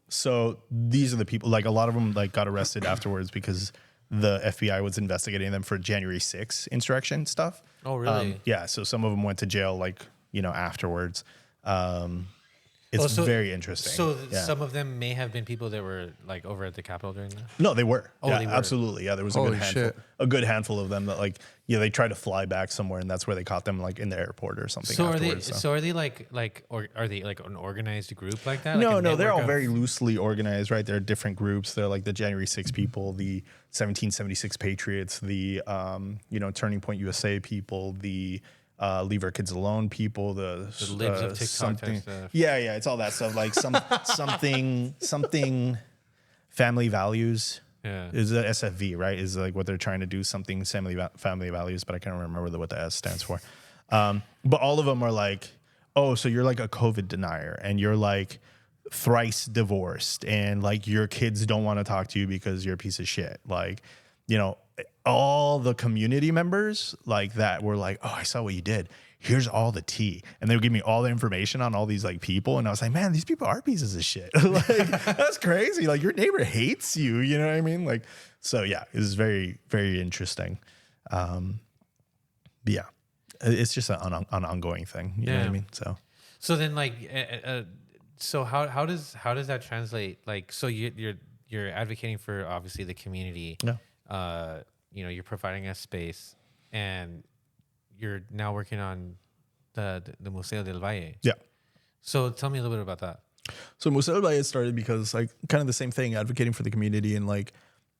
So these are the people. Like a lot of them like got arrested afterwards because the FBI was investigating them for January 6th insurrection stuff. Oh, really? Yeah. So some of them went to jail like afterwards. It's very interesting. So some of them may have been people that were like over at the Capitol during that. No, they were. Oh, yeah, they were. absolutely. Yeah, there was Holy a good handful of them that like they tried to fly back somewhere, and that's where they caught them like in the airport or something. So afterwards, are they or are they like an organized group like that? No, like a no, they're network all of- very loosely organized, right? They're different groups. They're like the January 6 people, the 1776 Patriots, the Turning Point USA people, the Leave Our Kids Alone people, the libs of TikTok type something. stuff. Yeah, it's all that stuff. Like something family values. Yeah. Is the SFV, right? Is like what they're trying to do, something family values, but I can't remember what the S stands for. But all of them are like, oh, so you're like a COVID denier and you're like thrice divorced and like your kids don't want to talk to you because you're a piece of shit. Like, all the community members like that were like, oh, I saw what you did. Here's all the tea. And they would give me all the information on all these like people. And I was like, man, these people are pieces of shit. Like, that's crazy. Like your neighbor hates you. You know what I mean? Like, so yeah, it was very, very interesting. But yeah, it's just an ongoing thing. You know what I mean? So then like, So how does that translate? Like, so you're advocating for obviously the community. Yeah. You're providing a space, and you're now working on the Museo del Valle. Yeah. So tell me a little bit about that. So Museo Del Valle started because like kind of the same thing, advocating for the community and like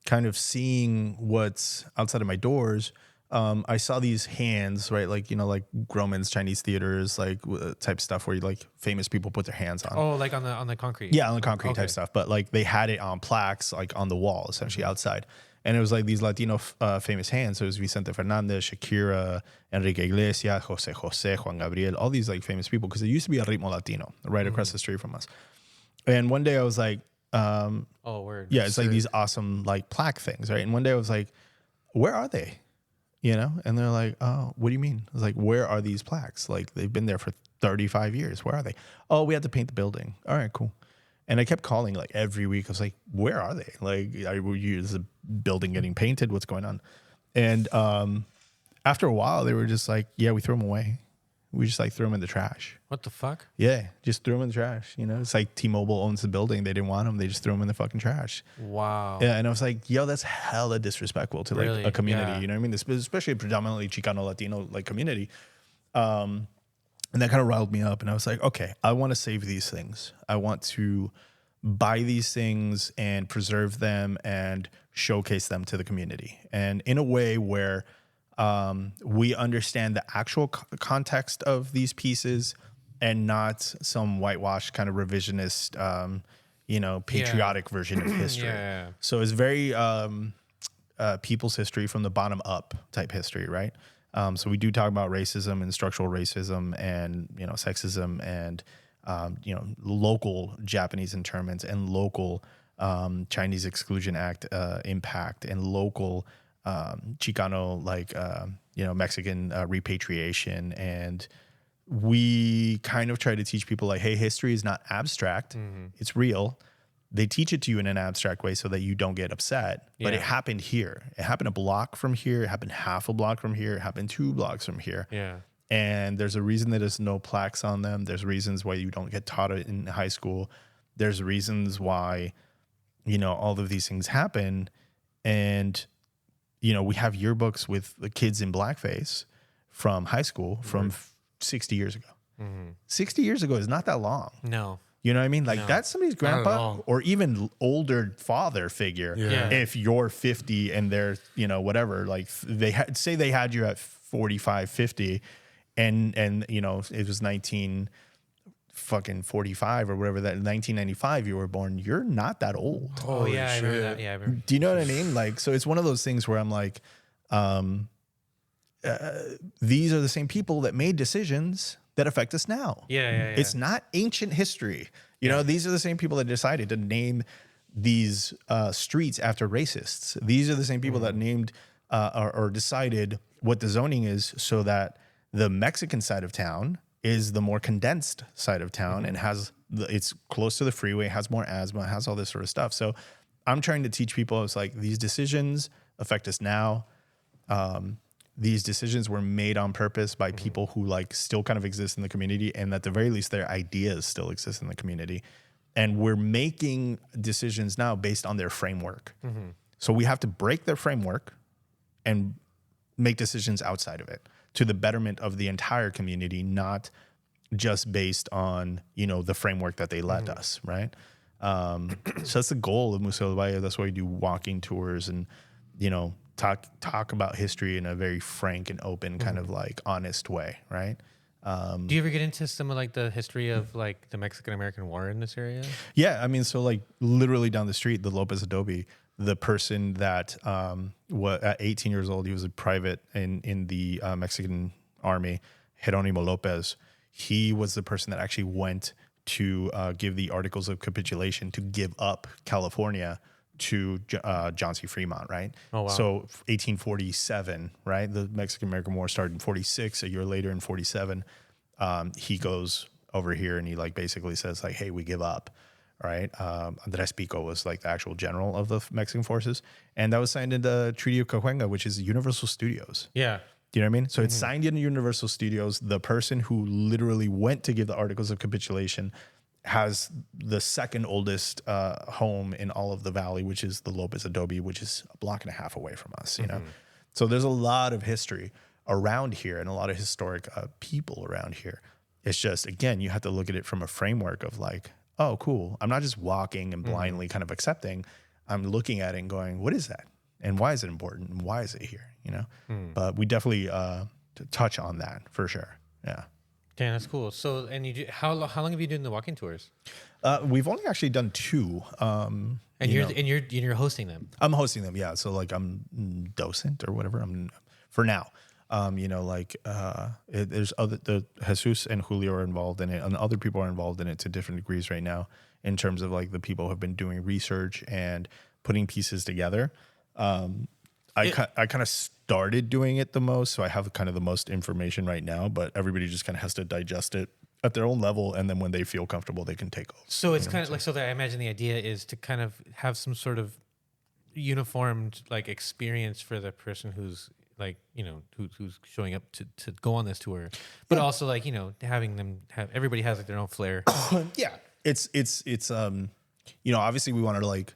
kind of seeing what's outside of my doors. I saw these hands, right? Like, like Grauman's Chinese theaters, like type stuff where like famous people put their hands on. Oh, like on the concrete. Yeah, on the concrete type stuff. But like they had it on plaques, like on the wall, essentially outside. And it was like these Latino famous hands. So it was Vicente Fernandez, Shakira, Enrique Iglesias, Jose, Juan Gabriel, all these like famous people. Because it used to be a Ritmo Latino right across the street from us. And one day I was like, word. Yeah, it's like these awesome like plaque things, right? And one day I was like, where are they? And they're like, oh, what do you mean? I was like, where are these plaques? Like they've been there for 35 years. Where are they? Oh, we had to paint the building. All right, cool. And I kept calling like every week. I was like, where are they? Like, is the building getting painted? What's going on? And after a while, they were just like, yeah, we threw them away. We just like threw them in the trash. What the fuck? Yeah, just threw them in the trash. It's like T-Mobile owns the building. They didn't want them. They just threw them in the fucking trash. Wow. Yeah, and I was like, yo, that's hella disrespectful to like Really? a community. Yeah. You know what I mean? Especially a predominantly Chicano Latino like community. And that kind of riled me up. And I was like, okay, I want to save these things. I want to buy these things and preserve them and showcase them to the community. And in a way where we understand the actual context of these pieces and not some whitewashed kind of revisionist, patriotic version of history. Yeah. So it's very people's history from the bottom up type history, right? So we do talk about racism and structural racism and, sexism and, local Japanese internments and local Chinese Exclusion Act impact and local Chicano, Mexican repatriation. And we kind of try to teach people like, hey, history is not abstract. Mm-hmm. It's real. They teach it to you in an abstract way so that you don't get upset. Yeah. But it happened here. It happened a block from here. It happened half a block from here. It happened 2 blocks from here. Yeah. And there's a reason that there's no plaques on them. There's reasons why you don't get taught it in high school. There's reasons why, all of these things happen. And, we have yearbooks with the kids in blackface from high school from 60 years ago. Mm-hmm. 60 years ago is not that long. No. You know what I mean? Like that's somebody's grandpa or even older father figure. Yeah. If you're 50 and they're, whatever, like say they had you at 45, 50 and it was 1945 or whatever, that 1995 you were born, you're not that old. Oh yeah, I remember that. Yeah, I remember. Do you know what I mean? Like, so it's one of those things where I'm like, these are the same people that made decisions that affect us now. Yeah. It's not ancient history. These are the same people that decided to name these streets after racists. These are the same people that named or decided what the zoning is so that the Mexican side of town is the more condensed side of town and it's close to the freeway, has more asthma, has all this sort of stuff. So I'm trying to teach people, it's like these decisions affect us now. These decisions were made on purpose by people who like still kind of exist in the community, and at the very least their ideas still exist in the community. And we're making decisions now based on their framework. Mm-hmm. So we have to break their framework and make decisions outside of it to the betterment of the entire community, not just based on, the framework that they led us, right? So that's the goal of Museo del Valle. That's why we do walking tours and, talk about history in a very frank and open kind of like honest way, right? Do you ever get into some of like the history of like the Mexican-American War in this area? Yeah, I mean, so like literally down the street, the Lopez Adobe, the person that at 18 years old, he was a private in the Mexican army, Jeronimo Lopez. He was the person that actually went to give the Articles of Capitulation to give up California to John C. Fremont, right? Oh, wow. So 1847, right? The Mexican-American War started in 46. A year later in 47, he goes over here and he like basically says like, hey, we give up, right? Andres Pico was like the actual general of the Mexican forces. And that was signed in the Treaty of Cahuenga, which is Universal Studios. Yeah. Do you know what I mean? So it's signed in Universal Studios. The person who literally went to give the Articles of Capitulation has the second oldest home in all of the valley, which is the Lopez Adobe, which is a block and a half away from us, you know? So there's a lot of history around here and a lot of historic people around here. It's just, again, you have to look at it from a framework of like, oh, cool. I'm not just walking and blindly kind of accepting. I'm looking at it and going, what is that? And why is it important? And why is it here? You know? But we definitely touch on that for sure. Yeah. Damn, that's cool. So, and how long have you been doing the walking tours? We've only actually done 2. And you're hosting them. I'm hosting them, yeah. So like I'm docent or whatever. I'm for now. There's the Jesus and Julio are involved in it, and other people are involved in it to different degrees right now. In terms of like the people who have been doing research and putting pieces together. I kind of started doing it the most, so I have kind of the most information right now. But everybody just kind of has to digest it at their own level, and then when they feel comfortable, they can take over. So it's kind of like, so that I imagine the idea is to kind of have some sort of uniformed like experience for the person who's like, you know, who's showing up to go on this tour, but also like, you know, having them have, everybody has like their own flair. Yeah, it's obviously we wanted to like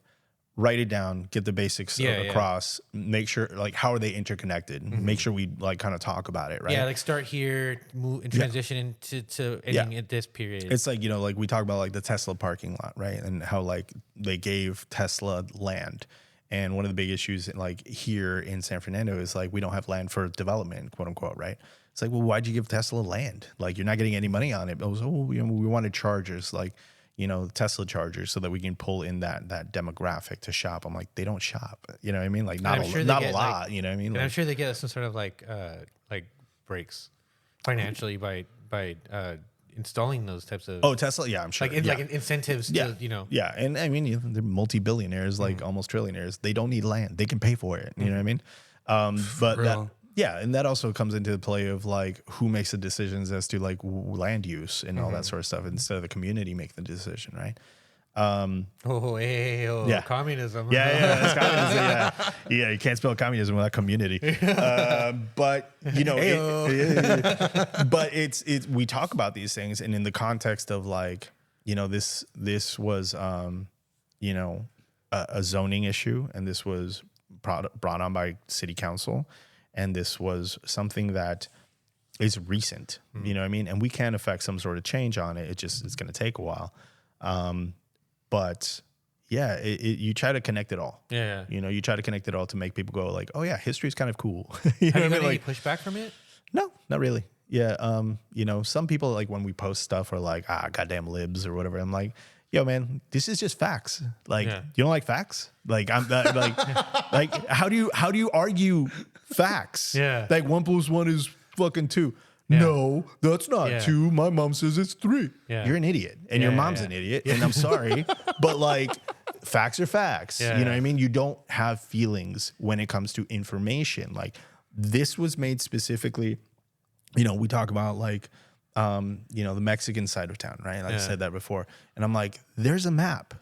write it down, get the basics across, make sure like how are they interconnected, make sure we like kind of talk about it, right? Yeah, like start here, move and transition into ending at this period. It's like, you know, like we talk about like the Tesla parking lot, right? And how like they gave Tesla land. And one of the big issues like here in San Fernando is like we don't have land for development, quote unquote, right? It's like, well, why'd you give Tesla land? Like you're not getting any money on it. But it was, we wanted chargers, like, you know, Tesla chargers, so that we can pull in that demographic to shop. I'm like, they don't shop. You know what I mean? Like not a lot. Like, you know what I mean? And like, I'm sure they get some sort of like breaks financially by installing those types of Tesla, yeah, I'm sure. Like incentives to, you know. Yeah, and I mean, they're multi-billionaires, like almost trillionaires. They don't need land. They can pay for it. You know what I mean? But that, and that also comes into the play of like who makes the decisions as to like land use and all that sort of stuff instead of the community make the decision, right? Communism. That's communism. Yeah, you can't spell communism without community. But you know, but it's we talk about these things, and in the context of like, you know, this was you know, a zoning issue, and this was brought on by city council, and this was something that is recent. You know what I mean? And we can affect some sort of change on it. It's going to take a while. But yeah, you try to connect it all. Yeah. You know, you try to connect it all to make people go like, oh yeah, history is kind of cool. You know what I mean? Like pushback from it? No, not really. Yeah. You know, some people like when we post stuff are like, goddamn libs or whatever. I'm like, yo, man, this is just facts. Like, you don't like facts? Like, I'm like, how do you argue facts? Yeah. Like 1 + 1 is fucking 2. Yeah. No, that's not 2. My mom says it's 3. Yeah. You're an idiot, and your mom's an idiot, and I'm sorry, but like, facts are facts. Yeah. You know what I mean? You don't have feelings when it comes to information. Like, this was made specifically. You know, we talk about like, you know, the Mexican side of town, right? Like I said that before, and I'm like, there's a map,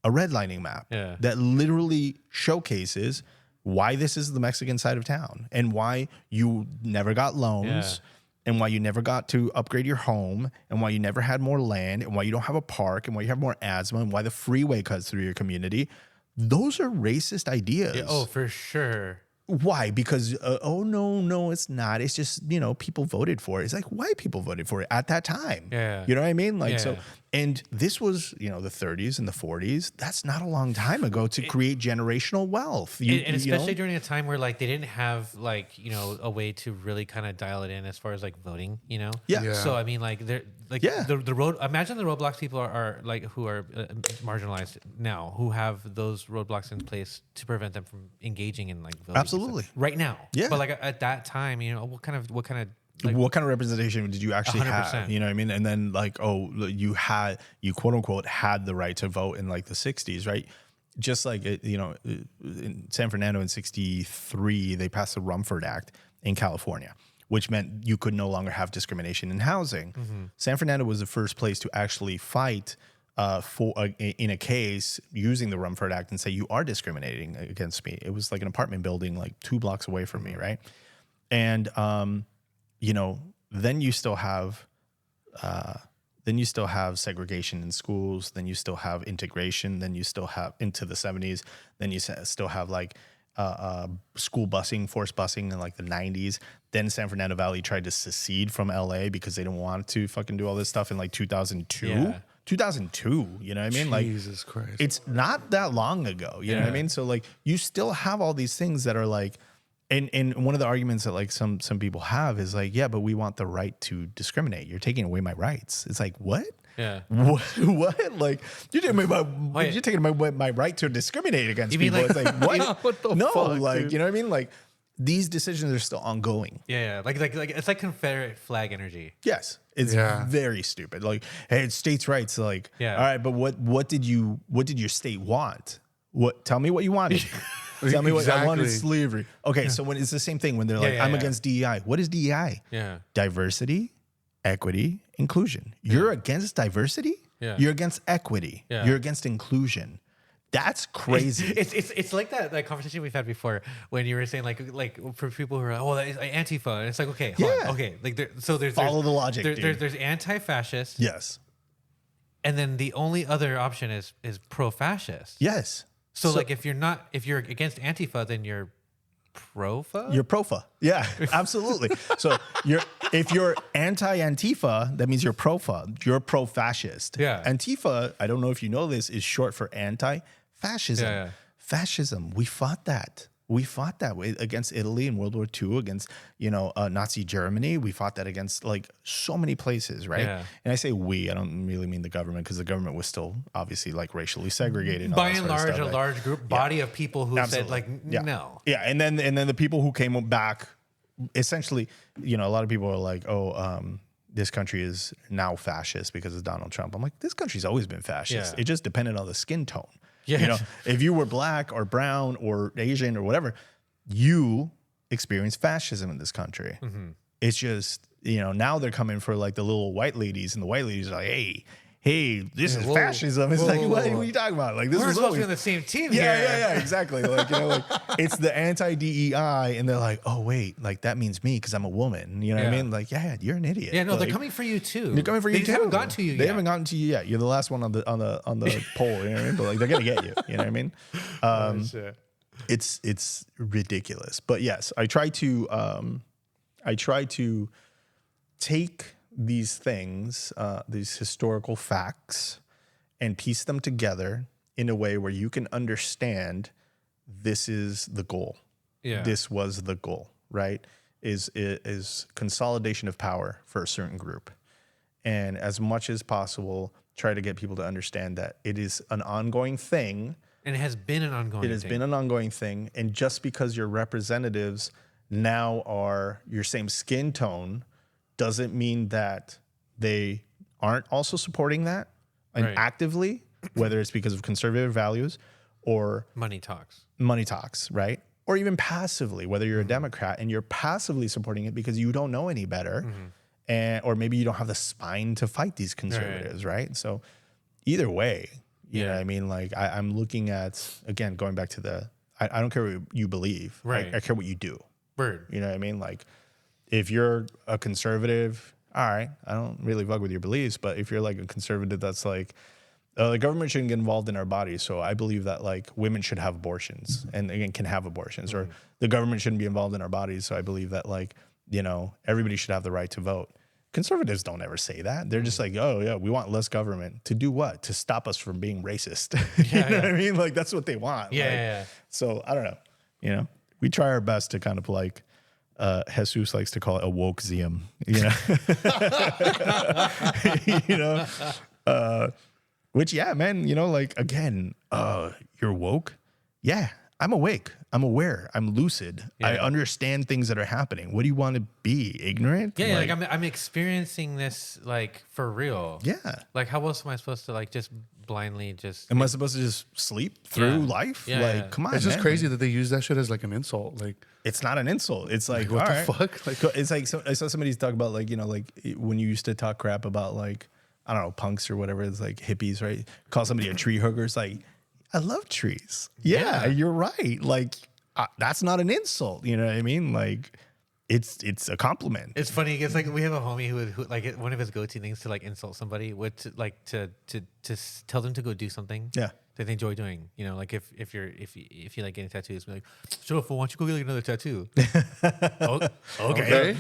a redlining map that literally showcases why this is the Mexican side of town and why you never got loans. And why you never got to upgrade your home, and why you never had more land, and why you don't have a park, and why you have more asthma, and why the freeway cuts through your community. Those are racist ideas. Yeah, for sure. Why? Because, no, it's not. It's just, you know, people voted for it. It's like white people voted for it at that time. Yeah. You know what I mean? Like, so, and this was, you know, the 30s and the 40s. That's not a long time ago to create generational wealth. And especially during a time where like they didn't have like, you know, a way to really kind of dial it in as far as like voting, you know? Yeah. So, I mean, like they're like the road, imagine the roadblocks people are like, who are marginalized now, who have those roadblocks in place to prevent them from engaging in like voting. Absolutely. Right now. Yeah. But like at that time, you know, what kind of like, what kind of representation did you actually 100%. have? You know what I mean? And then like, you quote unquote had the right to vote in like the 60s, right? Just like, you know, in San Fernando in 63, they passed the Rumford Act in California, which meant you could no longer have discrimination in housing. San Fernando was the first place to actually fight in a case using the Rumford Act and say, you are discriminating against me. It was like an apartment building like 2 blocks away from me, right? And, you know, then you still have then you still have segregation in schools, then you still have integration, then you still have into the 70s, then you still have like school busing, forced busing in like the 90s. Then San Fernando Valley tried to secede from LA because they didn't want to fucking do all this stuff in like 2002. Yeah. 2002, you know what I mean? Jesus Christ. It's not that long ago, you know what I mean? So like you still have all these things that are like, and one of the arguments that like some people have is like, yeah, but we want the right to discriminate. You're taking away my rights. It's like, what? Yeah. What? Like you're taking my right to discriminate against people. Like, it's like what? What the no, fuck, like dude? you know what I mean? Like these decisions are still ongoing. Yeah. Like it's like Confederate flag energy. Yes, it's very stupid. Like, hey, it's states' rights. Like, Yeah. all right, but what did your state want? Tell me what you wanted. Tell me what I wanted. Exactly. Slavery. Okay, so when it's the same thing when they're like, I'm against DEI. What is DEI? Yeah. Diversity, equity, inclusion. You're against diversity. Yeah. You're against equity. Yeah. You're against inclusion. That's crazy. It's like that conversation we've had before when you were saying like for people who are like, oh, that is Antifa, and it's like, okay, hold on, okay, like there's Follow the logic, dude. there's anti-fascist, Yes. and then the only other option is pro-fascist. Yes. So like if you're against Antifa, then you're pro-fa? You're profa. Yeah, absolutely. So if you're anti-Antifa, that means you're profa. You're pro-fascist. Yeah. Antifa, I don't know if you know this, is short for anti-fascism. Yeah. Fascism. We fought that. We fought that way against Italy in World War II, against, Nazi Germany. We fought that against like so many places, right? Yeah. And I say we, I don't really mean the government because the government was still obviously like racially segregated. And all By that and sort of large, stuff, a right? large group body of people who said like no. Yeah, and then the people who came back, essentially, a lot of people are like, this country is now fascist because of Donald Trump. I'm like, this country's always been fascist. Yeah. It just depended on the skin tone. Yeah. If you were black or brown or Asian or whatever, you experienced fascism in this country. Mm-hmm. It's just, now they're coming for like the little white ladies, and the white ladies are like, hey, this is fascism. It's like, what are you talking about? Like, this We're is supposed what to be on the same team yeah, here. yeah, exactly. Like, like it's the anti-DEI, and they're like, oh wait, like that means me because I'm a woman. You know what I mean? Like, yeah, you're an idiot. Yeah, no, like, they're coming for you too. They're coming for you They too. just haven't gotten to you yet. They haven't gotten to you yet. You're the last one on the poll. You know what I mean? But like, they're gonna get you. You know what I mean? It's ridiculous. But yes, I try to take these things, these historical facts, and piece them together in a way where you can understand this is the goal. Yeah. This was the goal, right? Is consolidation of power for a certain group. And as much as possible, try to get people to understand that it is an ongoing thing. And it has been an ongoing thing. It has been an ongoing thing. And just because your representatives now are your same skin tone doesn't mean that they aren't also supporting that and actively, whether it's because of conservative values or money talks, right? Or even passively, whether you're a Democrat and you're passively supporting it because you don't know any better, or maybe you don't have the spine to fight these conservatives, right? So either way, you know what I mean? Like I'm looking at, again, going back to I don't care what you believe. Right. I care what you do. Word. You know what I mean? Like if you're a conservative, all right, I don't really fuck with your beliefs, but if you're like a conservative that's like, the government shouldn't get involved in our bodies, so I believe that like women should have abortions and again can have abortions, or the government shouldn't be involved in our bodies, so I believe that like, everybody should have the right to vote. Conservatives don't ever say that. They're just like, oh yeah, we want less government. To do what? To stop us from being racist. You know what I mean? Like that's what they want. Yeah. So I don't know. We try our best to kind of like, Jesus likes to call it a wokeism, which, yeah, man, like, again, you're woke. Yeah, I'm awake. I'm aware. I'm lucid. Yeah. I understand things that are happening. What do you want to be? Ignorant? Yeah, like I'm experiencing this like for real. Yeah. Like how else am I supposed to like just blindly just? Am I supposed to just sleep through life? Yeah, like, yeah. come on, It's just man. crazy that they use that shit as like an insult. Like, It's not an insult. It's like, what all the right. fuck? Like, It's like, I saw somebody talk about like, like when you used to talk crap about like, I don't know, punks or whatever. It's like hippies, right? Call somebody a tree hugger. It's like, I love trees. Yeah, you're right. Like, that's not an insult. You know what I mean? Like, it's a compliment. It's funny. It's like we have a homie who like one of his go-to things to like insult somebody would to, like to tell them to go do something. Yeah. That they enjoy doing. You know, like if you like getting tattoos, be like, sure, fool, why don't you go get like another tattoo? Okay.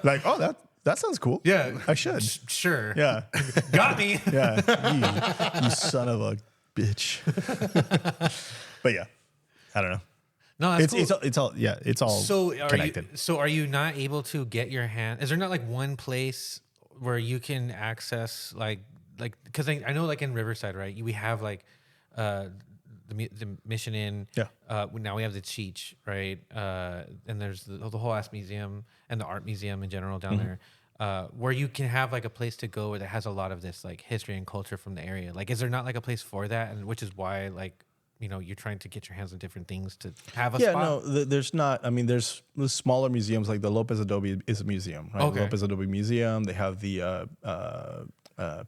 Like, oh, that sounds cool. Yeah, I should. Sure. Yeah. Got me. Yeah. You son of a bitch. But yeah, I don't know. No, that's cool. It's all So connected. Are you not able to get your hand? Is there not like one place where you can access like because I know like in Riverside, right? We have like the Mission Inn. Yeah. Now we have the Cheech, right? And there's the whole ass museum and the art museum in general down there, where you can have like a place to go where that has a lot of this like history and culture from the area. Like, is there not like a place for that? And which is why like, you know, you're trying to get your hands on different things to have a spot? No, there's not. I mean, there's the smaller museums, like the Lopez Adobe is a museum, right? Okay. The Lopez Adobe Museum. They have the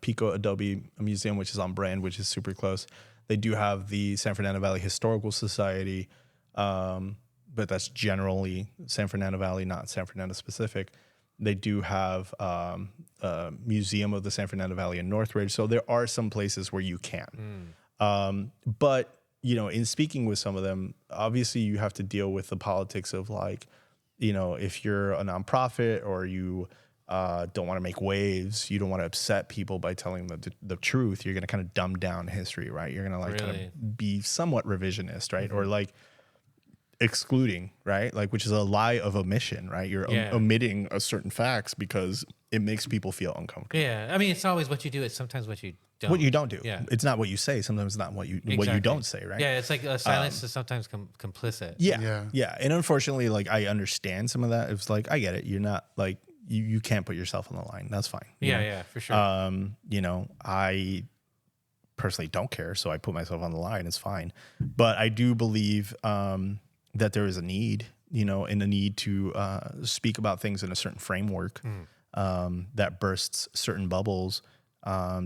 Pico Adobe Museum, which is on Brand, which is super close. They do have the San Fernando Valley Historical Society, but that's generally San Fernando Valley, not San Fernando specific. They do have a Museum of the San Fernando Valley in Northridge. So there are some places where you can. But, you know, in speaking with some of them, obviously you have to deal with the politics of like, you know, if you're a nonprofit or you don't want to make waves, you don't want to upset people by telling them the truth, you're going to kind of dumb down history, right? You're going to like kind of be somewhat revisionist, right? Or like excluding, right? Like, which is a lie of omission, right? You're omitting a certain facts because it makes people feel uncomfortable. Yeah. I mean, it's not always what you do. It's sometimes what you don't. What you don't do. Yeah. It's not what you say. Sometimes it's not what you don't say, right? Yeah. It's like silence is sometimes complicit. Yeah. And unfortunately, like I understand some of that. It's like, I get it. You're not like, you can't put yourself on the line. That's fine. Yeah, for sure. You know, I personally don't care, so I put myself on the line. It's fine. But I do believe that there is a need, you know, and a need to speak about things in a certain framework that bursts certain bubbles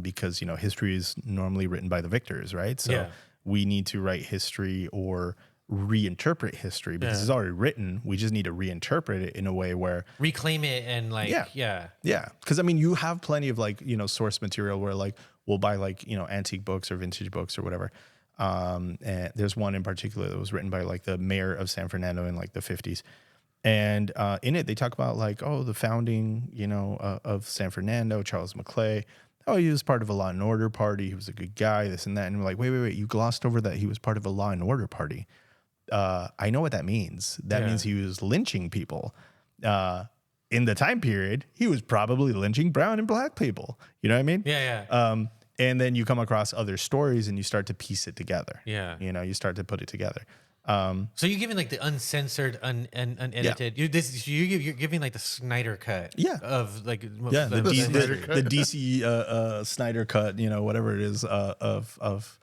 because, you know, history is normally written by the victors, right? So we need to write history or reinterpret history because it's already written. We just need to reinterpret it in a way where reclaim it and like because I mean you have plenty of like, you know, source material where like we'll buy like, you know, antique books or vintage books or whatever, and there's one in particular that was written by like the mayor of San Fernando in like the 50s, and in it they talk about like, oh, the founding, you know, of San Fernando, Charles McClay. Oh, he was part of a law and order party, he was a good guy, this and that. And we're like, wait, you glossed over that he was part of a law and order party. I know what that means. That means he was lynching people. In the time period, he was probably lynching brown and black people. You know what I mean? Yeah. And then you come across other stories and you start to piece it together. Yeah. You know, you start to put it together. So you're giving like the uncensored, unedited. You're giving like the Snyder cut. Yeah. Of like the DC Snyder cut. You know, whatever it is of.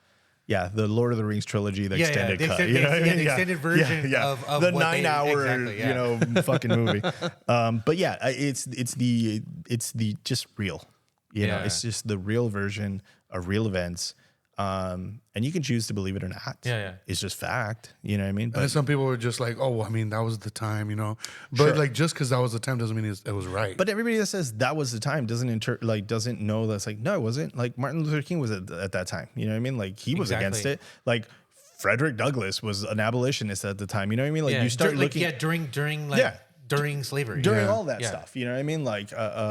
Yeah, the Lord of the Rings trilogy, the extended cut. The extended version of the what 9-hour, you know, fucking movie. But yeah, it's the just real. You know, it's just the real version of real events. And you can choose to believe it or not. Yeah. It's just fact. You know what I mean? But some people were just like, oh, well, I mean, that was the time, you know. But like, just because that was the time doesn't mean it was right. But everybody that says that was the time doesn't know that's like, no, it wasn't. Like Martin Luther King was at that time. You know what I mean? Like he was against it. Like Frederick Douglass was an abolitionist at the time. You know what I mean? Like you start looking during slavery, during all that stuff, you know what I mean? Like,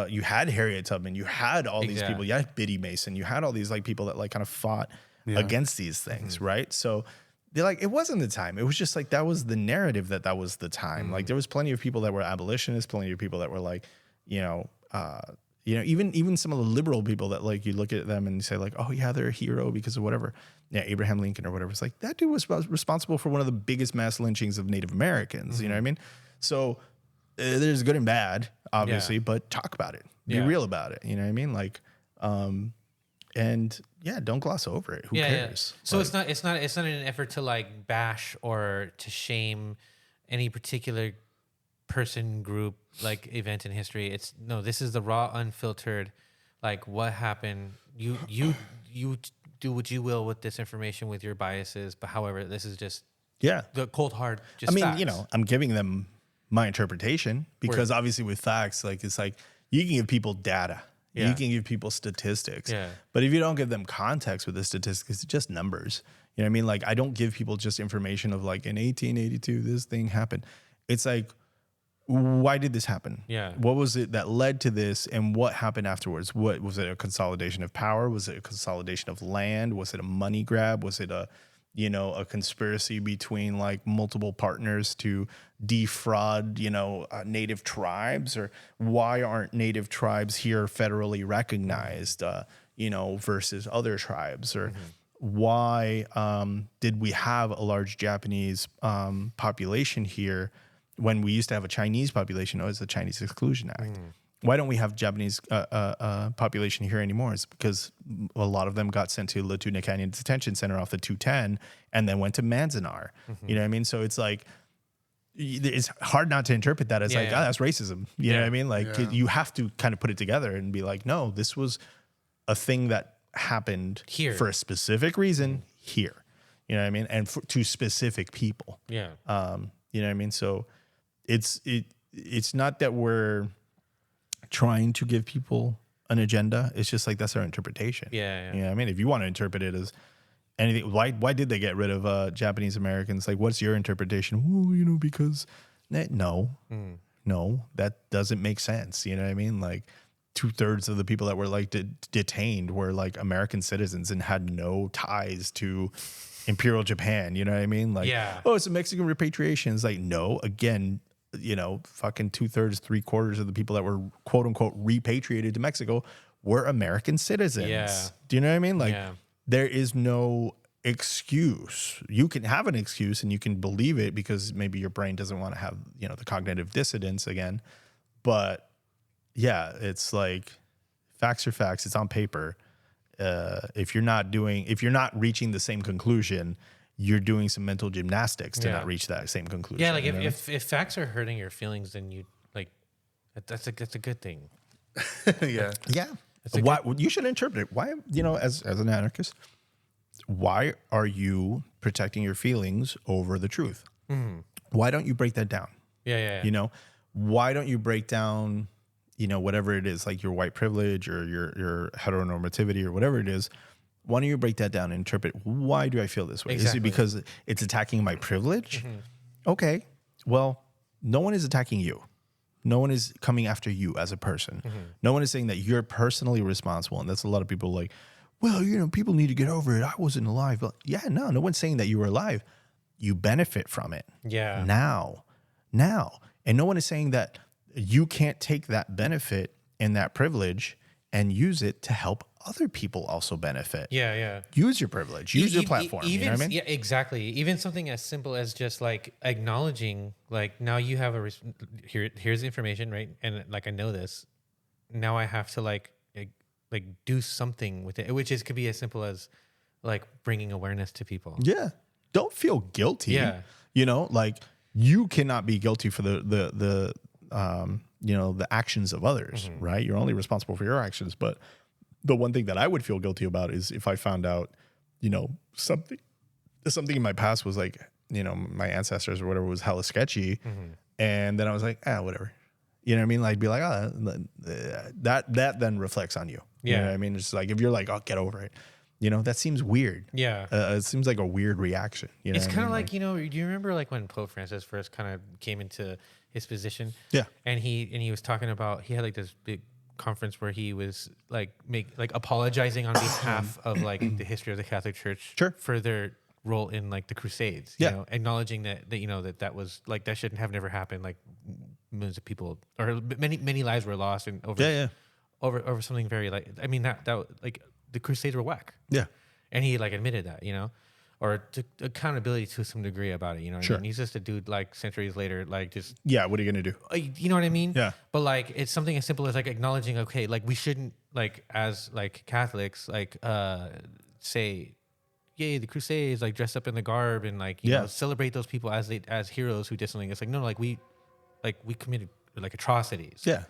you had Harriet Tubman, you had all these people, you had Biddy Mason, you had all these like people that like kind of fought against these things, right? So they're like, it wasn't the time. It was just like that was the narrative that was the time. Like there was plenty of people that were abolitionists, plenty of people that were like, even some of the liberal people that like you look at them and you say like, oh yeah, they're a hero because of whatever. Yeah, Abraham Lincoln or whatever. It's like that dude was responsible for one of the biggest mass lynchings of Native Americans. You know what I mean? So there's good and bad, obviously, but talk about it. Be real about it. You know what I mean? Like, and don't gloss over it. Who cares? So like, it's not an effort to like bash or to shame any particular person, group, like event in history. This is the raw, unfiltered, like what happened. You do what you will with this information, with your biases, but however, this is just the cold hard. Just facts. I'm giving them my interpretation, because obviously with facts, like it's like you can give people data, you can give people statistics, but if you don't give them context with the statistics, it's just numbers. You know what I mean? Like I don't give people just information of like in 1882 this thing happened. It's like, why did this happen? Yeah. What was it that led to this, and what happened afterwards? What was it? A consolidation of power? Was it a consolidation of land? Was it a money grab? Was it a conspiracy between like multiple partners to defraud, native tribes? Or why aren't native tribes here federally recognized, versus other tribes? Or why did we have a large Japanese population here when we used to have a Chinese population? It's the Chinese Exclusion Act. Why don't we have Japanese population here anymore? It's because a lot of them got sent to La Tuna Canyon Detention Center off the 210 and then went to Manzanar. You know what I mean? So it's like, it's hard not to interpret that as that's racism. You know what I mean? Like you have to kind of put it together and be like, no, this was a thing that happened here for a specific reason here. You know what I mean? And to specific people. Yeah. You know what I mean? So it's not that we're trying to give people an agenda. It's just like that's our interpretation. Yeah. You know what I mean? If you want to interpret it as anything, why did they get rid of Japanese Americans? Like, what's your interpretation? Well, because no, that doesn't make sense. You know what I mean? Like 2/3 of the people that were like detained were like American citizens and had no ties to Imperial Japan. You know what I mean? Like, it's a Mexican repatriation. It's like, no, again, fucking 2/3, 3/4 of the people that were quote unquote repatriated to Mexico were American citizens. Yeah. Do you know what I mean? Like there is no excuse. You can have an excuse and you can believe it because maybe your brain doesn't want to have, the cognitive dissonance again. But yeah, it's like facts are facts. It's on paper. If you're not reaching the same conclusion, you're doing some mental gymnastics to not reach that same conclusion. Yeah, like if facts are hurting your feelings, then you like that's a good thing. Yeah. Why you should interpret it? Why, as an anarchist, why are you protecting your feelings over the truth? Why don't you break that down? Yeah. Why don't you break down, whatever it is, like your white privilege or your heteronormativity or whatever it is? Why don't you break that down and interpret, why do I feel this way? Exactly. Is it because it's attacking my privilege? Okay, well, no one is attacking you. No one is coming after you as a person. No one is saying that you're personally responsible. And that's a lot of people like, well, people need to get over it. I wasn't alive. But no one's saying that you were alive. You benefit from it. Yeah. Now. And no one is saying that you can't take that benefit and that privilege and use it to help other people also benefit. Yeah. Use your privilege. Use your platform. Even, you know what I mean? Yeah, exactly. Even something as simple as just like acknowledging, like now you have here's the information, right? And like I know this. Now I have to like do something with it, which could be as simple as like bringing awareness to people. Yeah. Don't feel guilty. Yeah. Like you cannot be guilty for the actions of others, right? You're only responsible for your actions. But the one thing that I would feel guilty about is if I found out, something in my past was like, my ancestors or whatever was hella sketchy. And then I was like, whatever. You know what I mean? Like be like, that then reflects on you. You know what I mean? It's like, if you're like, get over it. That seems weird. Yeah. It seems like a weird reaction. It's kind of like, do you remember like when Pope Francis first kind of came into his position? Yeah. And he was talking about, he had like this big conference where he was like apologizing on behalf of like the history of the Catholic Church for their role in like the Crusades. You know, acknowledging that that was like, that shouldn't have never happened. Like millions of people or many lives were lost and over something very like, I mean, that like the Crusades were whack. Yeah. And he like admitted that, or took accountability to some degree about it. What I mean? He's just a dude like centuries later, like just. Yeah. What are you going to do? You know what I mean? Yeah. But like, it's something as simple as like acknowledging, okay, like we shouldn't like, as like Catholics, like say, yay, the Crusades, like dress up in the garb and like, you know, celebrate those people as heroes who did something. It's like, no, like we committed like atrocities. Yeah.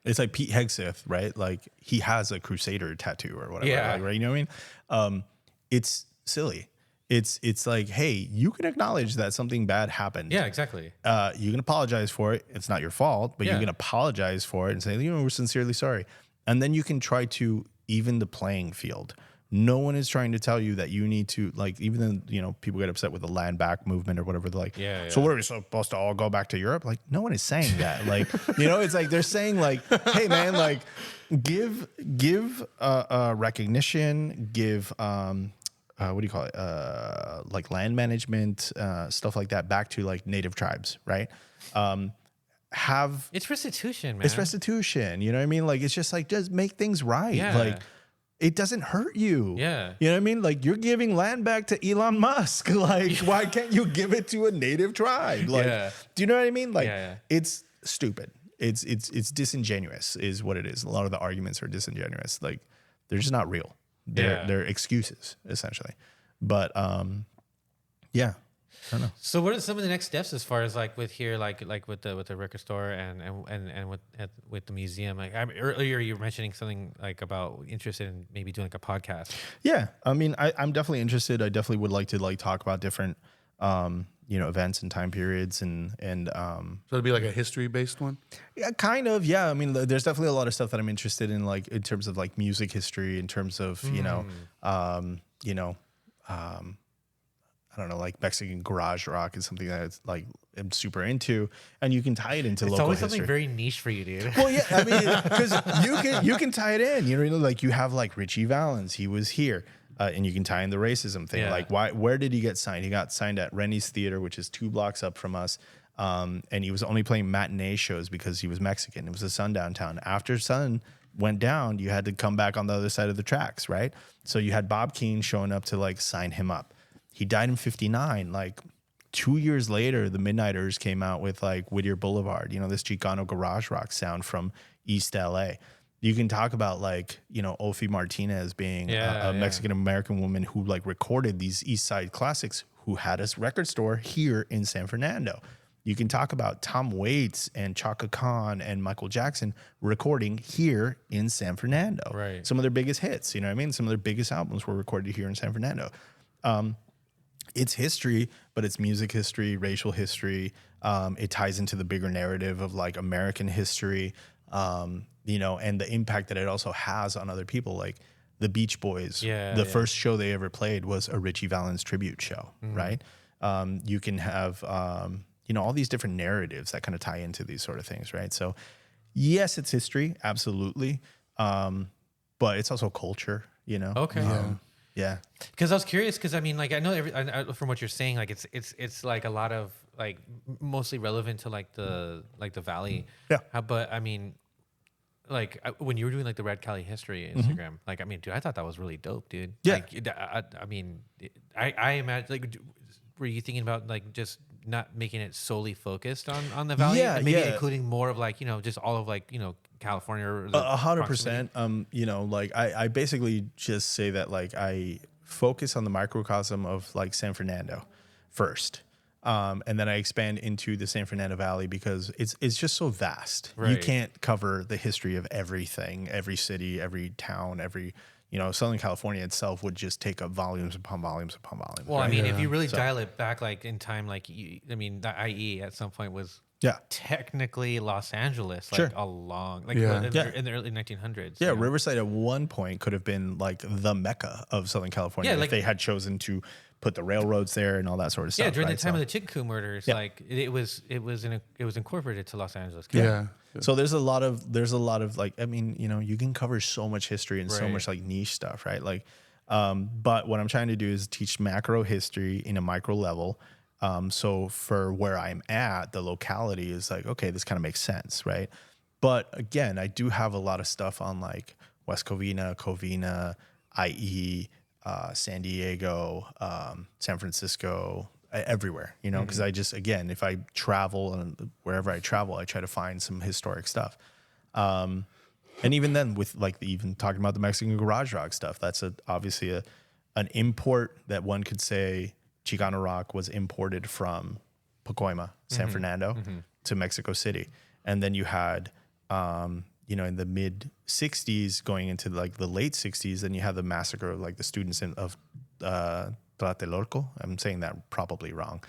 It's like Pete Hegseth, right? Like he has a Crusader tattoo or whatever, right? You know what I mean? It's silly. It's like, hey, you can acknowledge that something bad happened. Yeah, exactly. You can apologize for it. It's not your fault, but you Yeah. can apologize for it and say, we're sincerely sorry. And then you can try to even the playing field. No one is trying to tell you that you need to, like, even though, people get upset with the land back movement or whatever. They're like, so what, are we supposed to all go back to Europe? Like, no one is saying that. Like, it's like they're saying like, hey man, like give recognition, give, what do you call it? Like land management, stuff like that back to like native tribes, right? It's restitution, man. It's restitution. You know what I mean? Like, it's just like, just make things right. Yeah. Like, it doesn't hurt you. Yeah. You know what I mean? Like, you're giving land back to Elon Musk. Like, why can't you give it to a native tribe? Like, do you know what I mean? Like, it's stupid. It's disingenuous is what it is. A lot of the arguments are disingenuous. Like, they're just not real. They're excuses, essentially. But, yeah. I don't know. So what are some of the next steps as far as like with here, like with the record store and with the museum? Like earlier you were mentioning something like about interested in maybe doing like a podcast. Yeah, I mean, I'm definitely interested. I definitely would like to like talk about different, events and time periods and So it'd be like a history based one. Yeah, kind of. Yeah, I mean, there's definitely a lot of stuff that I'm interested in, like in terms of like music history, in terms of I don't know, like Mexican garage rock is something that like I'm super into, and you can tie it into local always history. something very niche for you, dude. Well, yeah, I mean, because you can tie it in. You know, like you have like Richie Valens, he was here, and you can tie in the racism thing. Yeah. Like, where did he get signed? He got signed at Rennie's Theater, which is 2 blocks up from us, and he was only playing matinee shows because he was Mexican. It was a sundown town. After sun went down, you had to come back on the other side of the tracks, right? So you had Bob Keane showing up to like sign him up. He died in 59. Like 2 years later, the Midnighters came out with like Whittier Boulevard, this Chicano garage rock sound from East LA. You can talk about like, Olfie Martinez being a Mexican-American woman who like recorded these East Side classics, who had a record store here in San Fernando. You can talk about Tom Waits and Chaka Khan and Michael Jackson recording here in San Fernando. Right. Some of their biggest hits, you know what I mean? Some of their biggest albums were recorded here in San Fernando. It's history, but it's music history, racial history. It ties into the bigger narrative of like American history, and the impact that it also has on other people. Like the Beach Boys, the first show they ever played was a Richie Valens tribute show, right? You can have, all these different narratives that kind of tie into these sort of things, right? So yes, it's history, absolutely. But it's also culture, Okay. Yeah. Because I was curious, because I mean, like I know from what you're saying, like it's like a lot of like mostly relevant to like the Valley. Yeah. But I mean, like when you were doing like the Red Cali History Instagram, like I mean, dude, I thought that was really dope, dude. Yeah. Like, I mean, I imagine like, were you thinking about like just not making it solely focused on the Valley? Yeah, and maybe yeah. including more of like just all of like California or the 100%. Like I basically just say that like I focus on the microcosm of like San Fernando first. And then I expand into the San Fernando Valley because it's just so vast. Right. You can't cover the history of everything, every city, every town, every Southern California itself would just take up volumes upon volumes upon volumes. Well, right? I mean, if you really dial it back like in time, like the IE at some point was technically Los Angeles, like a long, like in the early 1900s. Yeah, Riverside at one point could have been like the Mecca of Southern California if they had chosen to put the railroads there and all that sort of stuff. Yeah, during the time of the Chicken Coop murders, like it was incorporated to Los Angeles. Yeah. So there's a lot of like, I mean, you can cover so much history and so much like niche stuff, right? Like, but what I'm trying to do is teach macro history in a micro level. So for where I'm at, the locality is like, okay, this kind of makes sense, right? But again, I do have a lot of stuff on like West Covina, IE, San Diego, San Francisco, everywhere, because I just, again, if I travel and wherever I travel, I try to find some historic stuff. And even then with like even talking about the Mexican garage rock stuff, that's obviously an import that one could say Chicano rock was imported from Pacoima, San Fernando to Mexico City. And then you had, in the mid 60s going into like the late 60s, then you have the massacre of like the students of Tlatelolco. I'm saying that probably wrong.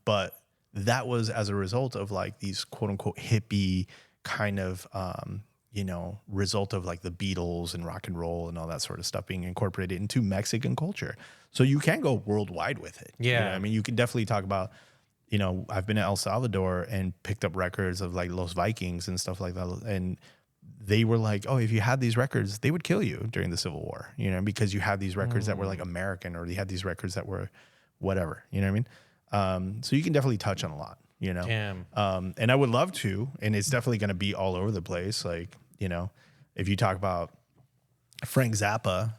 But that was as a result of like these quote unquote hippie kind of, result of like the Beatles and rock and roll and all that sort of stuff being incorporated into Mexican culture. So you can go worldwide with it. Yeah. I mean, you can definitely talk about, I've been to El Salvador and picked up records of like Los Vikings and stuff like that. And they were like, oh, if you had these records, they would kill you during the Civil War, because you had these records that were like American, or you had these records that were whatever, you know what I mean? So you can definitely touch on a lot, Damn. And I would love to, and it's definitely going to be all over the place. Like, if you talk about Frank Zappa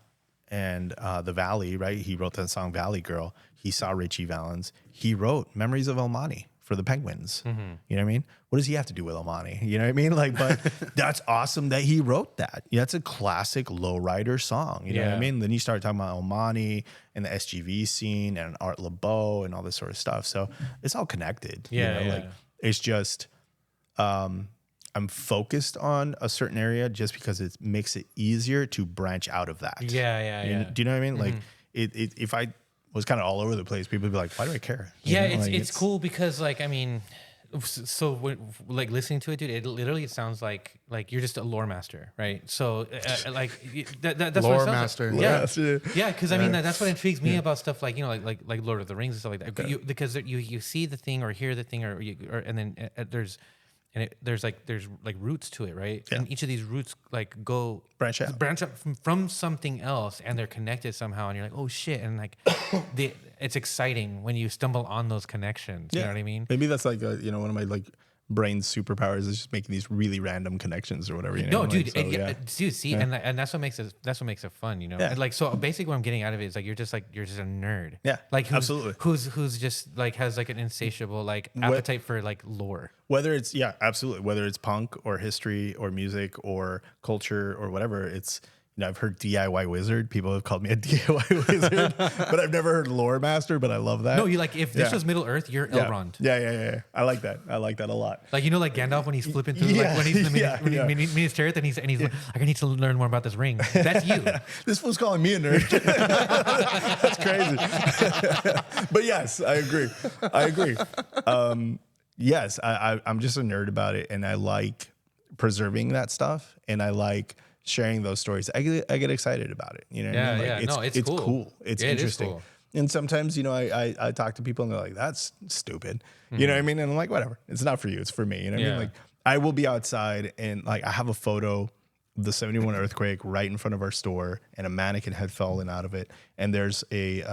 and the Valley, right? He wrote that song Valley Girl. He saw Richie Valens. He wrote Memories of El Monte for the Penguins. You know what I mean? What does he have to do with El Monte? You know what I mean? Like, but that's awesome that he wrote that. Yeah, that's a classic lowrider song. You know what I mean? Then you start talking about El Monte and the SGV scene and Art Laboe and all this sort of stuff. So it's all connected. Like it's just I'm focused on a certain area just because it makes it easier to branch out of that. Yeah. Do you know what I mean? Like if I was kind of all over the place, people would be like, why do I care? It's cool because like, I mean, so when, like listening to it, dude, it literally sounds like you're just a lore master, right? So like that's lore what it sounds master. Like. Yeah, because I mean that's what intrigues me about stuff like like Lord of the Rings and stuff like that. Because you see the thing or hear the thing or and then there's roots to it, right? Yeah. And each of these roots like go branch out from something else, and they're connected somehow. And you're like, oh shit! And like, it's exciting when you stumble on those connections. You know what I mean? Maybe that's like one of my like brain superpowers is just making these really random connections or whatever. No, dude, like, dude, see, and that's what makes it fun, And like, so basically, what I'm getting out of it is like you're just a nerd, like absolutely, who's just like has like an insatiable like appetite for like lore. Whether it's absolutely, whether it's punk or history or music or culture or whatever, it's. I've heard DIY wizard. People have called me a DIY wizard, but I've never heard lore master. But I love that. No, you like if this was Middle Earth, you're Elrond. Yeah. I like that. I like that a lot. Like like Gandalf when he's flipping through like when he's in the Minas Tirith and he's like I need to learn more about this ring. That's you. This fool's calling me a nerd. That's crazy. But yes, I agree. Yes, I'm just a nerd about it, and I like preserving that stuff, and I like sharing those stories. I get excited about it. You know what I mean? Like, it's cool. It's interesting. Cool. And sometimes, I talk to people and they're like, that's stupid. You know what I mean? And I'm like, whatever. It's not for you. It's for me. You know what I mean? Like, I will be outside and like, I have a photo of the 71 earthquake right in front of our store, and a mannequin had fallen out of it. And there's a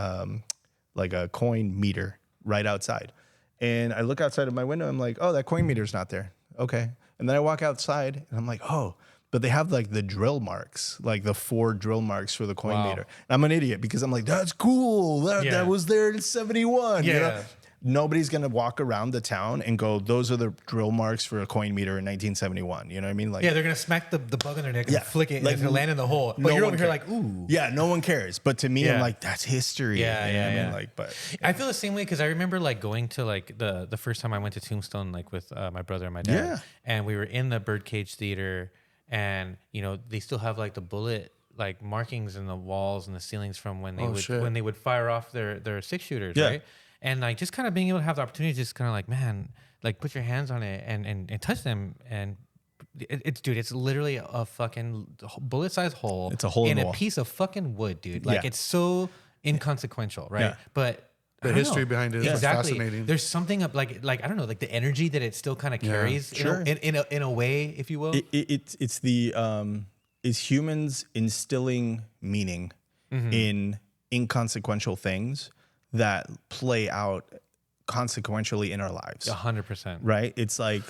coin meter right outside. And I look outside of my window. I'm like, oh, that coin meter's not there. Okay. And then I walk outside and I'm like, oh, but they have like the drill marks, like the 4 drill marks for the coin meter. And I'm an idiot because I'm like, that's cool. That was there in 71. Yeah. Nobody's going to walk around the town and go, those are the drill marks for a coin meter in 1971. You know what I mean? Like, they're going to smack the bug on their neck and flick it, like, and it's going to land in the hole. But you're over here like, ooh. Yeah, no one cares. But to me, I'm like, that's history. Yeah, you know what I mean? Like, but I feel the same way because I remember like going to like the first time I went to Tombstone, like with my brother and my dad. And we were in the Birdcage Theater. And they still have like the bullet like markings in the walls and the ceilings from when they would fire off their 6-shooters, right? And like just kind of being able to have the opportunity to just kind of like, man, like put your hands on it and touch them, and it's literally a fucking bullet-sized hole. It's a hole in a piece of fucking wood, dude. Like it's so inconsequential, right? Yeah. But the history behind it is fascinating. There's something up like I don't know, like the energy that it still kind of carries in a way, if you will. It's humans instilling meaning in inconsequential things that play out consequentially in our lives. 100%. Right? It's like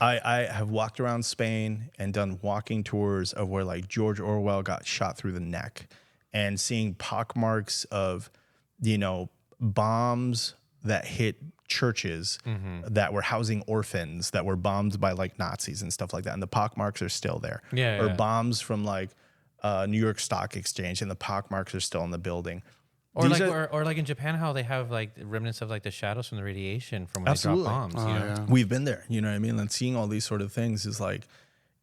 I have walked around Spain and done walking tours of where like George Orwell got shot through the neck, and seeing pockmarks of, bombs that hit churches that were housing orphans that were bombed by like Nazis and stuff like that. And the pockmarks are still there. Or bombs from like New York Stock Exchange, and the pockmarks are still in the building. Or like in Japan, how they have like remnants of like the shadows from the radiation from when they drop bombs. We've been there, you know what I mean? And seeing all these sort of things is like,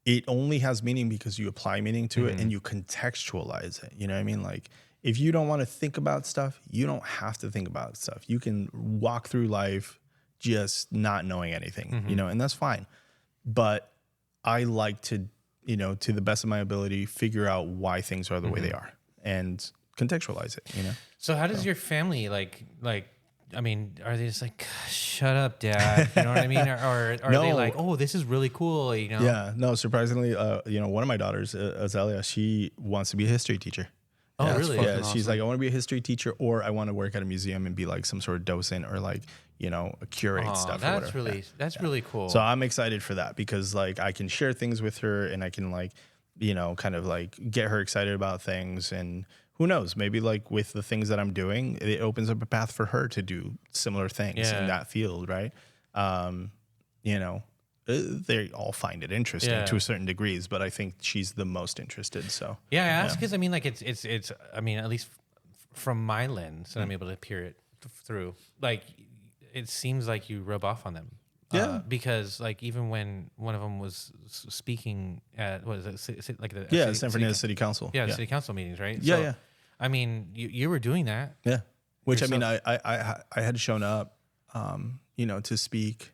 it only has meaning because you apply meaning to it and you contextualize it. You know what I mean? Like if you don't want to think about stuff, you don't have to think about stuff. You can walk through life just not knowing anything, you know, and that's fine. But I like to, you know, to the best of my ability, figure out why things are the way they are and contextualize it, you know? So how does your family like, I mean, are they just like, shut up, Dad? You know what I mean? Or are they like, oh, this is really cool, you know? Yeah, no, surprisingly, you know, one of my daughters, Azalea, she wants to be a history teacher. Oh, Yeah, really? Yeah, awesome. she's like, I want to be a history teacher, or I want to work at a museum and be like some sort of docent or like, you know, curate Oh, stuff. Or that's whatever. really, that's really cool. So I'm excited for that because like I can share things with her and I can like, you know, kind of like get her excited about things. And who knows, maybe like with the things that I'm doing, it opens up a path for her to do similar things in that field, right? You know, they all find it interesting to a certain degrees, but I think she's the most interested. So yeah, I ask because I mean, like it's. I mean, at least from my lens, and I'm able to peer it through. Like, it seems like you rub off on them. Yeah. Because like even when one of them was speaking at what is it like the San Fernando City Council. the city council meetings, right? Yeah, So, yeah. I mean, you were doing that. Yeah. Which Yourself. I mean, I had shown up, you know, to speak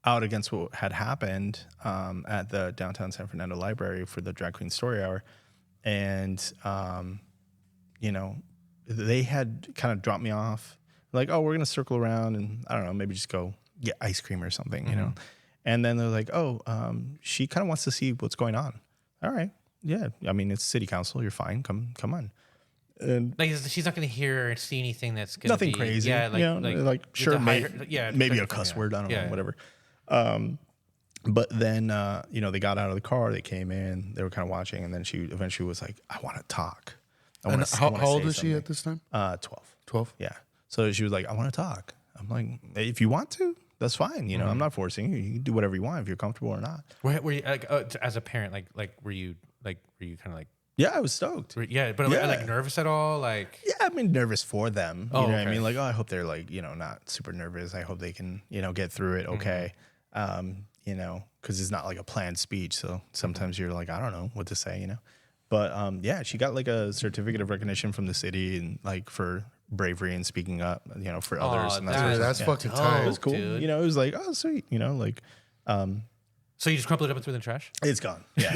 out against what had happened at the downtown San Fernando Library for the Drag Queen Story Hour. And, you know, they had kind of dropped me off like, oh, we're going to circle around and I don't know, maybe just go get ice cream or something, you know? And then they're like, oh, she kind of wants to see what's going on. All right. Yeah. I mean, it's city council. You're fine. Come on. And Like she's not going to hear or see anything that's gonna nothing be, crazy. Yeah, you know, like sure, maybe a cuss word. I don't know, whatever. But then, you know, they got out of the car, they came in, they were kind of watching, and then she eventually was like, I want to talk. And how old is she at this time? 12. 12. Yeah. So she was like, I want to talk. I'm like, if you want to, that's fine. You know, I'm not forcing you. You can do whatever you want if you're comfortable or not. Were you like as a parent, were you kind of like Yeah, I was stoked. but like nervous at all? Like Yeah, I mean, nervous for them. You know what I okay. mean? Like, oh, I hope they're like, you know, not super nervous. I hope they can, you know, get through it okay. You know, because it's not like a planned speech. So sometimes you're like, I don't know what to say, you know. But yeah, she got like a certificate of recognition from the city and like for bravery and speaking up, you know, for others. And That's fucking tight. it was cool. Dude. You know, it was like, oh, sweet. You know, like, so you just crumpled it up and threw it in the trash? it's gone. Yeah.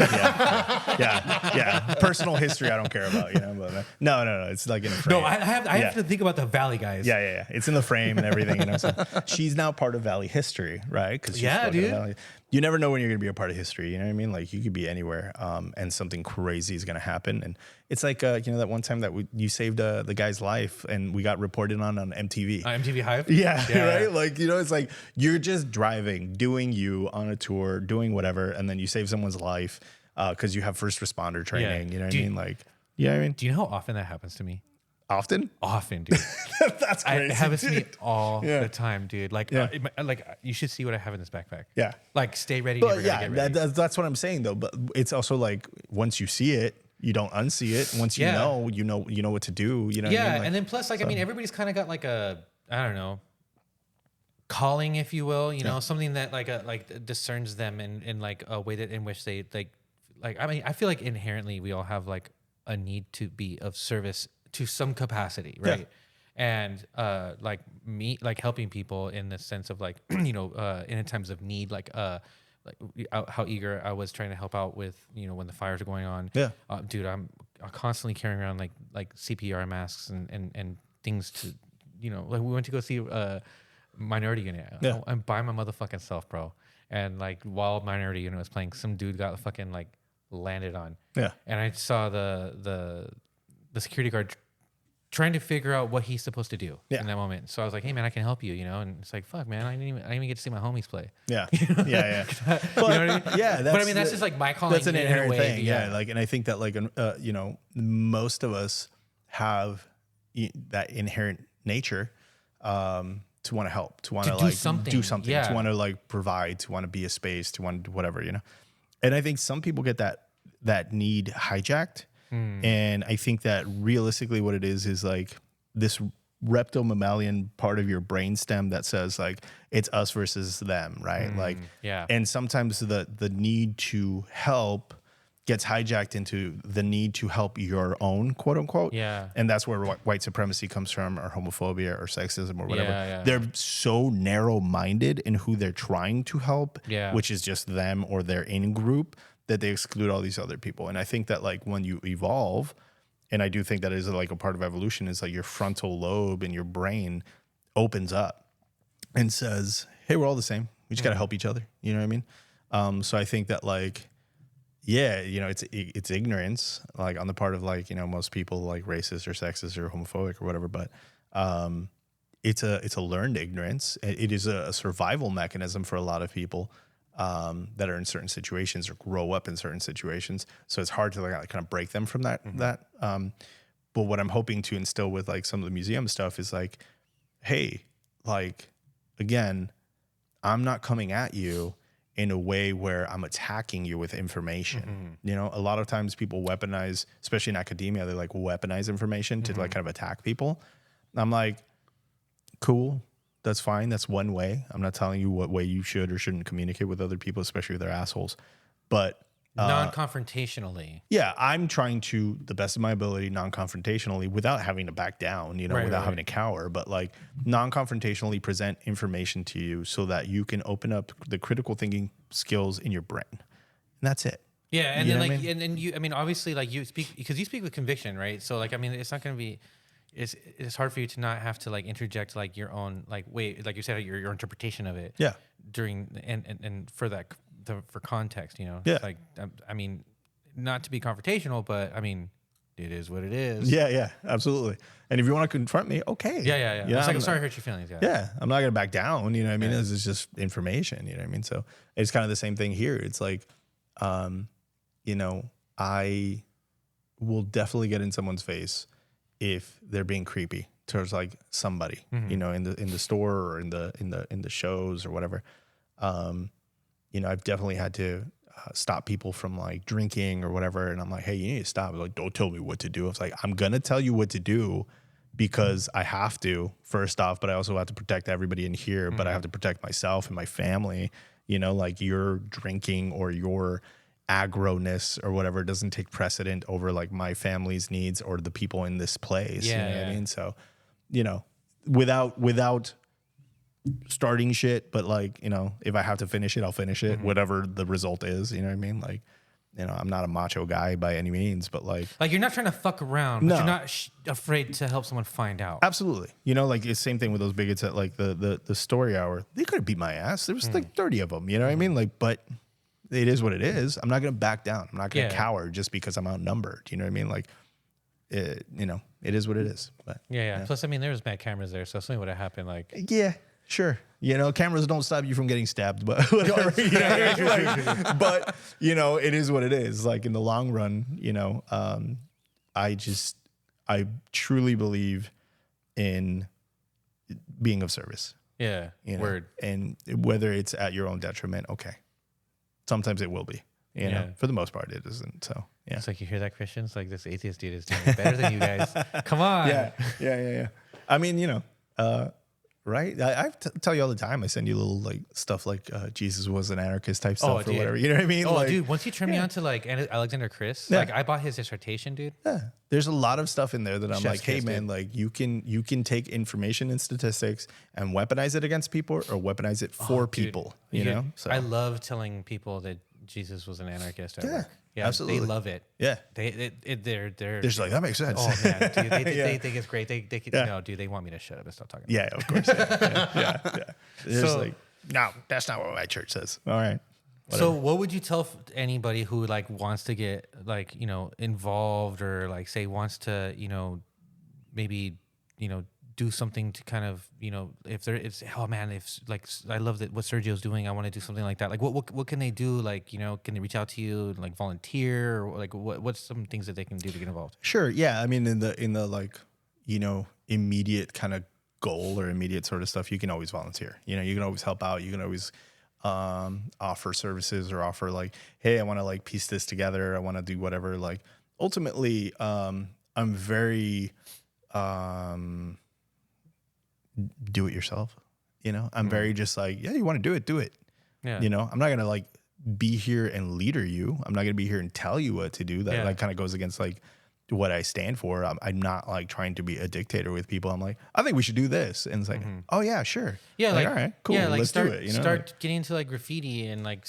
Personal history, I don't care about, you know. But no. It's like in a frame. No, I have to think about the Valley guys. Yeah. It's in the frame and everything, you know. So she's now part of Valley history, right? Because dude. You never know when you're gonna be a part of history. You know what I mean? Like you could be anywhere, and something crazy is gonna happen. And it's like, you know, that one time that you saved the guy's life, and we got reported on MTV. MTV Hive. Yeah, right. Like, you know, it's like you're just driving, doing you on a tour, doing whatever, and then you save someone's life because you have first responder training. You know what I mean? Like, you know what I mean? Do you know how often that happens to me? Often? Often, dude. That's crazy. It happens to me all Yeah. the time, dude. Like, like you should see what I have in this backpack. Yeah. Like, stay ready. But Never yeah, get ready. that's what I'm saying though. But it's also like once you see it, you don't unsee it. Once you know what to do. You know. What I mean? Like, and then plus, like, I mean, everybody's kind of got like a, I don't know, calling, if you will. You know, something that like discerns them in like a way that in which they like. I mean, I feel like inherently we all have like a need to be of service to some capacity, right? Yeah. And like me, like helping people in the sense of like, you know, in times of need, like how eager I was trying to help out with, you know, when the fires are going on. Yeah. Dude, I'm constantly carrying around like CPR masks and things to, you know, like we went to go see Minority Unit. Yeah. I'm by my motherfucking self, bro. And like while Minority Unit was playing, some dude got fucking like landed on. Yeah. And I saw the security guard trying to figure out what he's supposed to do in that moment. So I was like, hey man, I can help you, you know? And it's like, fuck man, I didn't even get to see my homies play. Yeah. Yeah. But, You know what I mean? Yeah. But I mean, that's just like my calling. That's an in a inherent way, thing. Yeah. Like, and I think that like, you know, most of us have that inherent nature, to want to help, to want to do like something. do something, Yeah. to want to like provide, to want to be a space, to want to do whatever, you know? And I think some people get that need hijacked. And I think that realistically what it is like this reptomammalian part of your brainstem that says like it's us versus them, right? Like, yeah. And sometimes the need to help gets hijacked into the need to help your own, quote unquote. Yeah. And that's where white supremacy comes from, or homophobia or sexism or whatever. Yeah. They're so narrow-minded in who they're trying to help, Yeah. which is just them or their in-group, that they exclude all these other people. And I think that like when you evolve, and I do think that is like a part of evolution, is like your frontal lobe in your brain opens up and says, hey, we're all the same. We just got to help each other. You know what I mean? So I think that like, yeah, you know, it's ignorance, like on the part of like, you know, most people like racist or sexist or homophobic or whatever, but it's a learned ignorance. It is a survival mechanism for a lot of people that are in certain situations or grow up in certain situations. So it's hard to like kind of break them from that. But what I'm hoping to instill with like some of the museum stuff is like, hey, like, again, I'm not coming at you in a way where I'm attacking you with information. You know, a lot of times people weaponize, especially in academia, they like weaponize information to like kind of attack people. I'm like, cool, that's fine. That's one way. I'm not telling you what way you should or shouldn't communicate with other people, especially if they're assholes. But non-confrontationally. yeah, I'm trying to, the best of my ability, non-confrontationally, without having to back down, you know, without having to cower, but like non-confrontationally present information to you so that you can open up the critical thinking skills in your brain. And that's it. Yeah, and You then know like, what I mean? and you, I mean, obviously, like you speak because you speak with conviction, right? So like, I mean, it's not going to be, it's hard for you to not have to like interject like your own like like you said, your interpretation of it. Yeah. During and for that for context, you know. Yeah. It's like I mean, not to be confrontational, but I mean, it is what it is. Yeah, absolutely. And if you want to confront me, okay. Yeah. You know, It's like I'm sorry to hurt your feelings. Yeah, I'm not gonna back down. You know what I mean? This is just information. You know what I mean? So it's kind of the same thing here. It's like, you know, I will definitely get in someone's face if they're being creepy towards like somebody, you know, in the store or in the shows or whatever. You know, I've definitely had to stop people from like drinking or whatever, and I'm like, hey, you need to stop. Like, don't tell me what to do. It's like, I'm gonna tell you what to do because I have to, first off, but I also have to protect everybody in here, but I have to protect myself and my family. You know, like your drinking or your aggro-ness or whatever doesn't take precedent over like my family's needs or the people in this place. You know what I mean? So, you know, without starting shit, but like, you know, if I have to finish it, I'll finish it, whatever the result is. You know what I mean? Like, you know, I'm not a macho guy by any means, but like you're not trying to fuck around, but you're not afraid to help someone find out. Absolutely. You know, like it's the same thing with those bigots at like the story hour. They could have beat my ass. There was like 30 of them, you know what I mean? Like, but it is what it is. I'm not going to back down. I'm not going to cower just because I'm outnumbered. You know what I mean? Like, you know, it is what it is. But yeah. Plus, I mean, there was bad cameras there, so if something would have happened, like yeah, sure. You know, cameras don't stop you from getting stabbed, but whatever. You know, but you know, it is what it is. Like in the long run, you know, I truly believe in being of service. Yeah. You know? Word. And whether it's at your own detriment, okay. Sometimes it will be. You know, for the most part, it isn't. So yeah. It's like, you hear that, Christians? Like, this atheist dude is doing it better than you guys. Come on. Yeah. I mean, you know, right? I tell you all the time. I send you little like stuff like Jesus was an anarchist type stuff or whatever. You know what I mean? Oh, like, dude, once you turn me on to like Alexander Chris, like I bought his dissertation, dude. Yeah, there's a lot of stuff in there that I'm Chef's like, hey kiss, man, dude. like you can take information and statistics and weaponize it against people or weaponize it for people. You know? So I love telling people that Jesus was an anarchist at work. Yeah, absolutely. They love it. Yeah. They're just like, that makes sense. Oh man, dude, they think it's great. They no, dude, they want me to shut up and stop talking. Yeah, of course. Yeah. There's So- like, no, that's not what my church says. All right. So what would you tell anybody who like wants to get like, you know, involved or like say wants to, you know, maybe, you know, do something to kind of, you know, if there it's, oh man, if like, I love that what Sergio's doing, I want to do something like that. Like what can they do? Like, you know, can they reach out to you, like volunteer, or like what's some things that they can do to get involved? Sure. Yeah. I mean, in the like, you know, immediate kind of goal or immediate sort of stuff, you can always volunteer. You know, you can always help out. You can always offer services or offer like, hey, I want to like piece this together. I want to do whatever. Like ultimately, I'm very do it yourself. You know, I'm very just like, yeah, you want to do it, do it. Yeah. You know, I'm not gonna like be here and leader you. I'm not going to be here and tell you what to do. That kind of goes against like what I stand for. I'm not like trying to be a dictator with people. I'm like, I think we should do this. And it's like, oh yeah, sure. Yeah. Like, all right, cool. Yeah, like let's start, do it. You know, start getting into like graffiti and like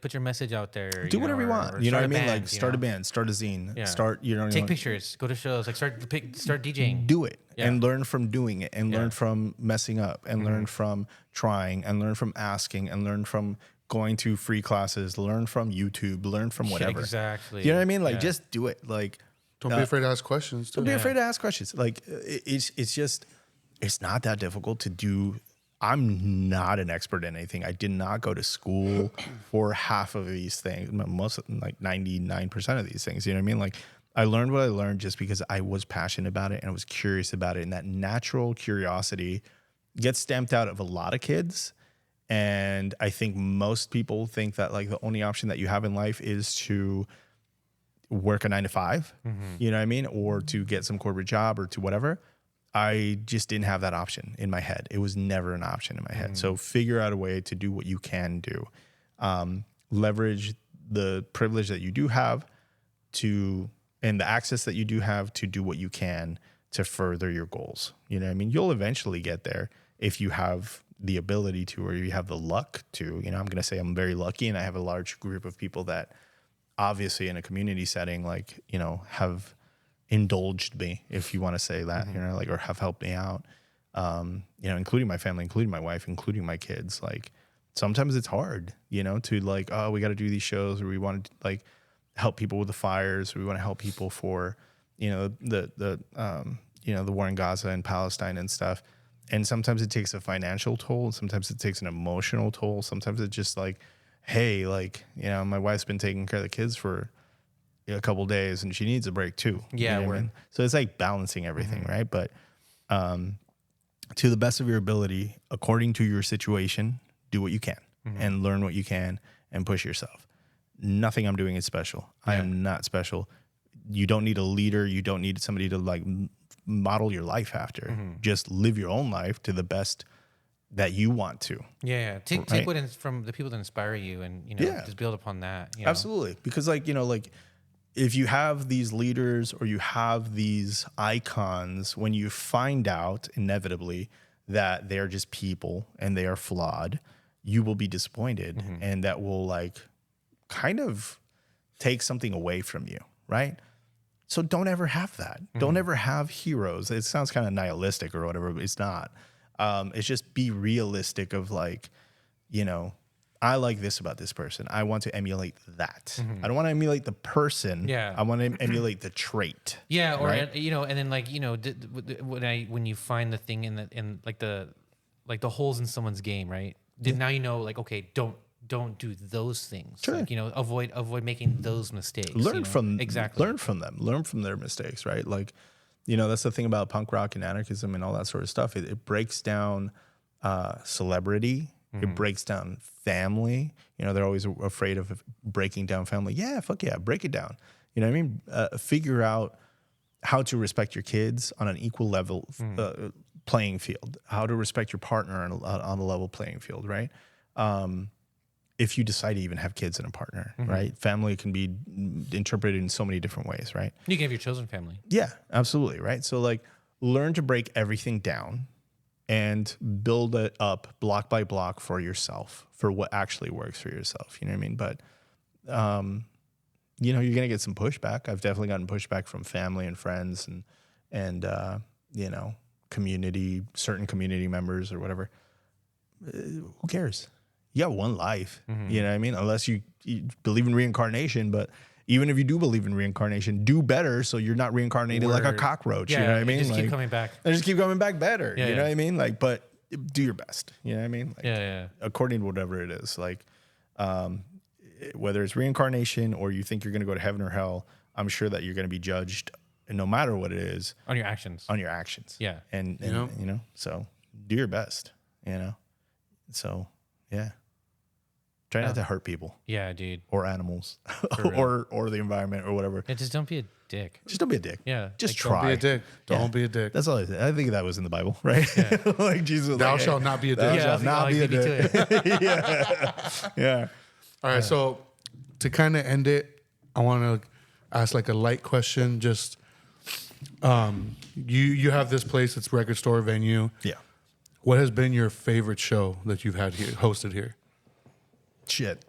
put your message out there. Do whatever you want. You know what I mean? Band, like start a band, start a zine, start, take pictures, go to shows, like start DJing. Do it and learn from doing it and learn from messing up and learn from trying and learn from asking and learn from going to free classes, learn from YouTube, learn from whatever. Exactly. You know what I mean? Like just do it. Like, don't be afraid to ask questions. Don't be afraid to ask questions. Like it's just, it's not that difficult to do. I'm not an expert in anything. I did not go to school for half of these things. Most, like 99% of these things. You know what I mean? Like I learned what I learned just because I was passionate about it and I was curious about it. And that natural curiosity gets stamped out of a lot of kids. And I think most people think that like the only option that you have in life is to work a 9 to 5, you know what I mean? Or to get some corporate job or to whatever. I just didn't have that option in my head. It was never an option in my head. So figure out a way to do what you can do. Leverage the privilege that you do have and the access that you do have to do what you can to further your goals. You know what I mean? You'll eventually get there if you have the ability to, or you have the luck to. You know, I'm going to say I'm very lucky and I have a large group of people that obviously in a community setting, like, you know, have indulged me, if you want to say that, you know, like, or have helped me out, you know, including my family, including my wife, including my kids. Like sometimes it's hard, you know, to like, oh, we got to do these shows, or we want to like help people with the fires, or we want to help people for, you know, you know, the war in Gaza and Palestine and stuff. And sometimes it takes a financial toll. Sometimes it takes an emotional toll. Sometimes it's just like, hey, like, you know, my wife's been taking care of the kids for a couple days and she needs a break too. Yeah. You know what I mean? So it's like balancing everything, right? But to the best of your ability, according to your situation, do what you can and learn what you can and push yourself. Nothing I'm doing is special. I am not special. You don't need a leader. You don't need somebody to like model your life after. Just live your own life to the best that you want to. Yeah. Take what from the people that inspire you and, you know, just build upon that. You know? Absolutely. Because like, you know, like if you have these leaders or you have these icons, when you find out inevitably that they're just people and they are flawed, you will be disappointed. And that will like kind of take something away from you. Right. So don't ever have that. Don't ever have heroes. It sounds kind of nihilistic or whatever, but it's not. It's just be realistic of like, you know, I like this about this person. I want to emulate that. I don't want to emulate the person. Yeah. I want to emulate the trait. Yeah. Or, right? you know, and then like, you know, when you find the thing in the holes in someone's game, right? Now you know, like, okay, don't do those things. Sure. Like, you know, avoid making those mistakes. Learn from them. Learn from their mistakes, right? Like, you know, that's the thing about punk rock and anarchism and all that sort of stuff. It breaks down celebrity. It breaks down family. You know, they're always afraid of breaking down family. Yeah, fuck yeah, break it down. You know what I mean? Figure out how to respect your kids on an equal level playing field. How to respect your partner on a level playing field, right? If you decide to even have kids and a partner, right? Family can be interpreted in so many different ways, right? You can have your chosen family. Yeah, absolutely, right? So like learn to break everything down and build it up block by block for yourself, for what actually works for yourself. You know what I mean? But, you know, you're going to get some pushback. I've definitely gotten pushback from family and friends and you know, certain community members or whatever. Who cares? You got one life, you know what I mean? Unless you believe in reincarnation, but even if you do believe in reincarnation, do better so you're not reincarnated like a cockroach, you know what I mean? Just like, keep coming back. And just keep coming back better, Yeah, you know what I mean? Like, but do your best, you know what I mean? Like, according to whatever it is, like, whether it's reincarnation or you think you're going to go to heaven or hell, I'm sure that you're going to be judged, and no matter what it is, on your actions. Yeah. And you know, so do your best, you know? So, yeah. Try not to hurt people. Yeah, dude. Or animals. or the environment or whatever. Yeah, just don't be a dick. Just don't be a dick. Yeah. Just like, try. Don't be a dick. Don't be a dick. That's all I said. I think that was in the Bible, right? Yeah. Like Jesus was Thou like, shalt not be a dick. Thou shalt not be a dick. Yeah. All right, so to kind of end it, I want to ask like a light question. Just you have this place, it's record store venue. Yeah. What has been your favorite show that you've had here, hosted here? Shit.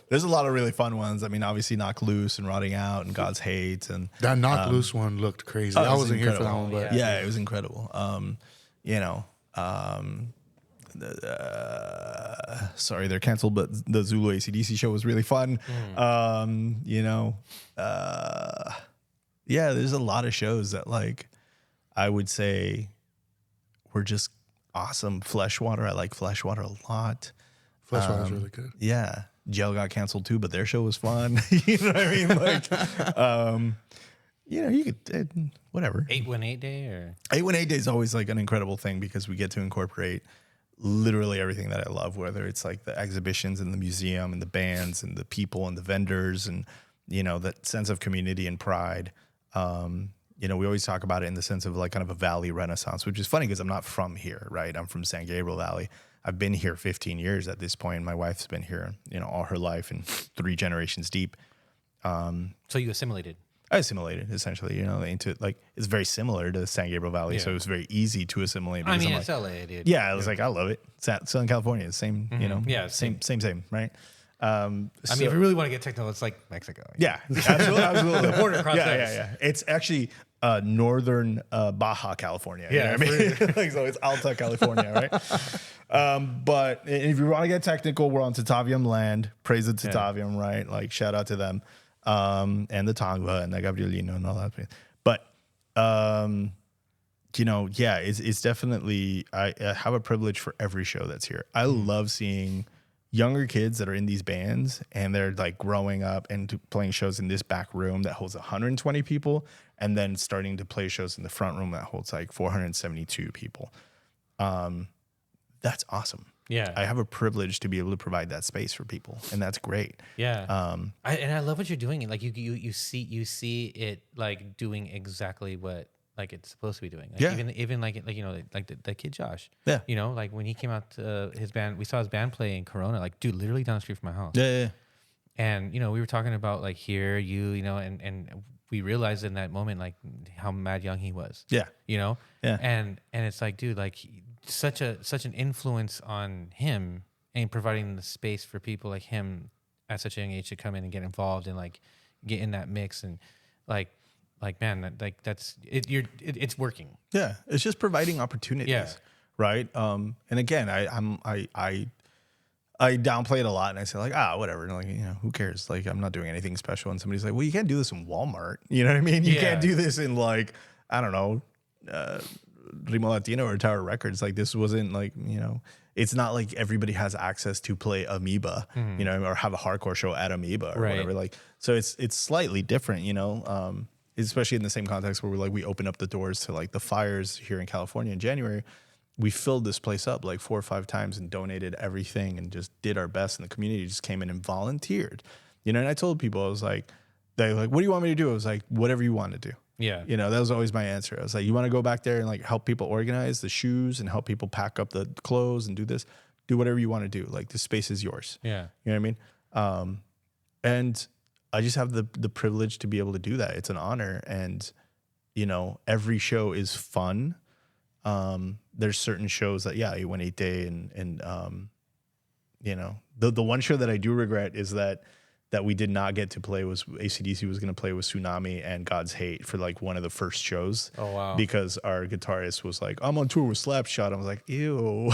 There's a lot of really fun ones. I mean, obviously Knock Loose and Rotting Out and God's Hate and That Knock Loose one looked crazy. I wasn't here for that one, but yeah, it was incredible. Sorry, they're canceled, but the Zulu ACDC show was really fun. Yeah, there's a lot of shows that like I would say were just awesome. Fleshwater, I like Fleshwater a lot. Fleshwater's really good. Yeah, Gel got canceled too, but their show was fun. You know what I mean? Like, you could whatever. 818 Day or 818 Day is always like an incredible thing because we get to incorporate literally everything that I love, whether it's like the exhibitions and the museum and the bands and the people and the vendors and, that sense of community and pride. We always talk about it in the sense of like kind of a valley renaissance, which is funny because I'm not from here, right? I'm from San Gabriel Valley. I've been here 15 years at this point. My wife's been here, all her life and 3 generations deep. so you assimilated. I assimilated essentially, into like it's very similar to San Gabriel Valley, so it was very easy to assimilate. I mean, I'm it's like, LA, dude. yeah, I was like, I love it. Southern California, same, Yeah, same, right? I mean, if you really want to get technical, it's like Mexico. Yeah, absolutely. The border across there. Yeah. It's actually northern Baja California. Yeah, you know what I mean? Like, so it's Alta California, right? But if you want to get technical, we're on Tatavium land. Praise the Tatavium, right? Like, shout out to them. And the Tongva and the Gabrielino and all that. But, it's definitely, I have a privilege for every show that's here. I love seeing younger kids that are in these bands and they're like growing up and playing shows in this back room that holds 120 people and then starting to play shows in the front room that holds like 472 people. That's awesome. Yeah. I have a privilege to be able to provide that space for people, and that's great. Yeah. I love what you're doing. Like you see it like doing exactly what like it's supposed to be doing. Like even like the kid Josh. Yeah. Like when he came out to his band, we saw his band play in Corona, like dude, literally down the street from my house. Yeah. And we were talking about like here, and we realized in that moment like how mad young he was. Yeah. Yeah. Yeah. And it's like, dude, like such an influence on him and providing the space for people like him at such a young age to come in and get involved and like get in that mix and like man, that's it. It's working. Yeah, it's just providing opportunities. Yeah. Right. And again, I downplay it a lot and I say like, whatever. And like, who cares? Like, I'm not doing anything special. And somebody's like, well, you can't do this in Walmart. You know what I mean? You can't do this in like, I don't know, Rimo Latino or Tower Records. Like this wasn't like, it's not like everybody has access to play Amoeba, or have a hardcore show at Amoeba or whatever. Like, so it's slightly different, especially in the same context where we open up the doors to like the fires here in California in January. We filled this place up like 4 or 5 times and donated everything and just did our best. And the community just came in and volunteered, and I told people, I was like, they're like, what do you want me to do? I was like, whatever you want to do. Yeah. That was always my answer. I was like, you want to go back there and like help people organize the shoes and help people pack up the clothes and do this, do whatever you want to do. Like the space is yours. Yeah. You know what I mean? And I just have the privilege to be able to do that. It's an honor. And, every show is fun. There's certain shows that, 818 Day and the one show that I do regret is that we did not get to play was ACDC was going to play with Tsunami and God's Hate for like one of the first shows. Oh, wow. Because our guitarist was like, I'm on tour with Slapshot. I was like, ew.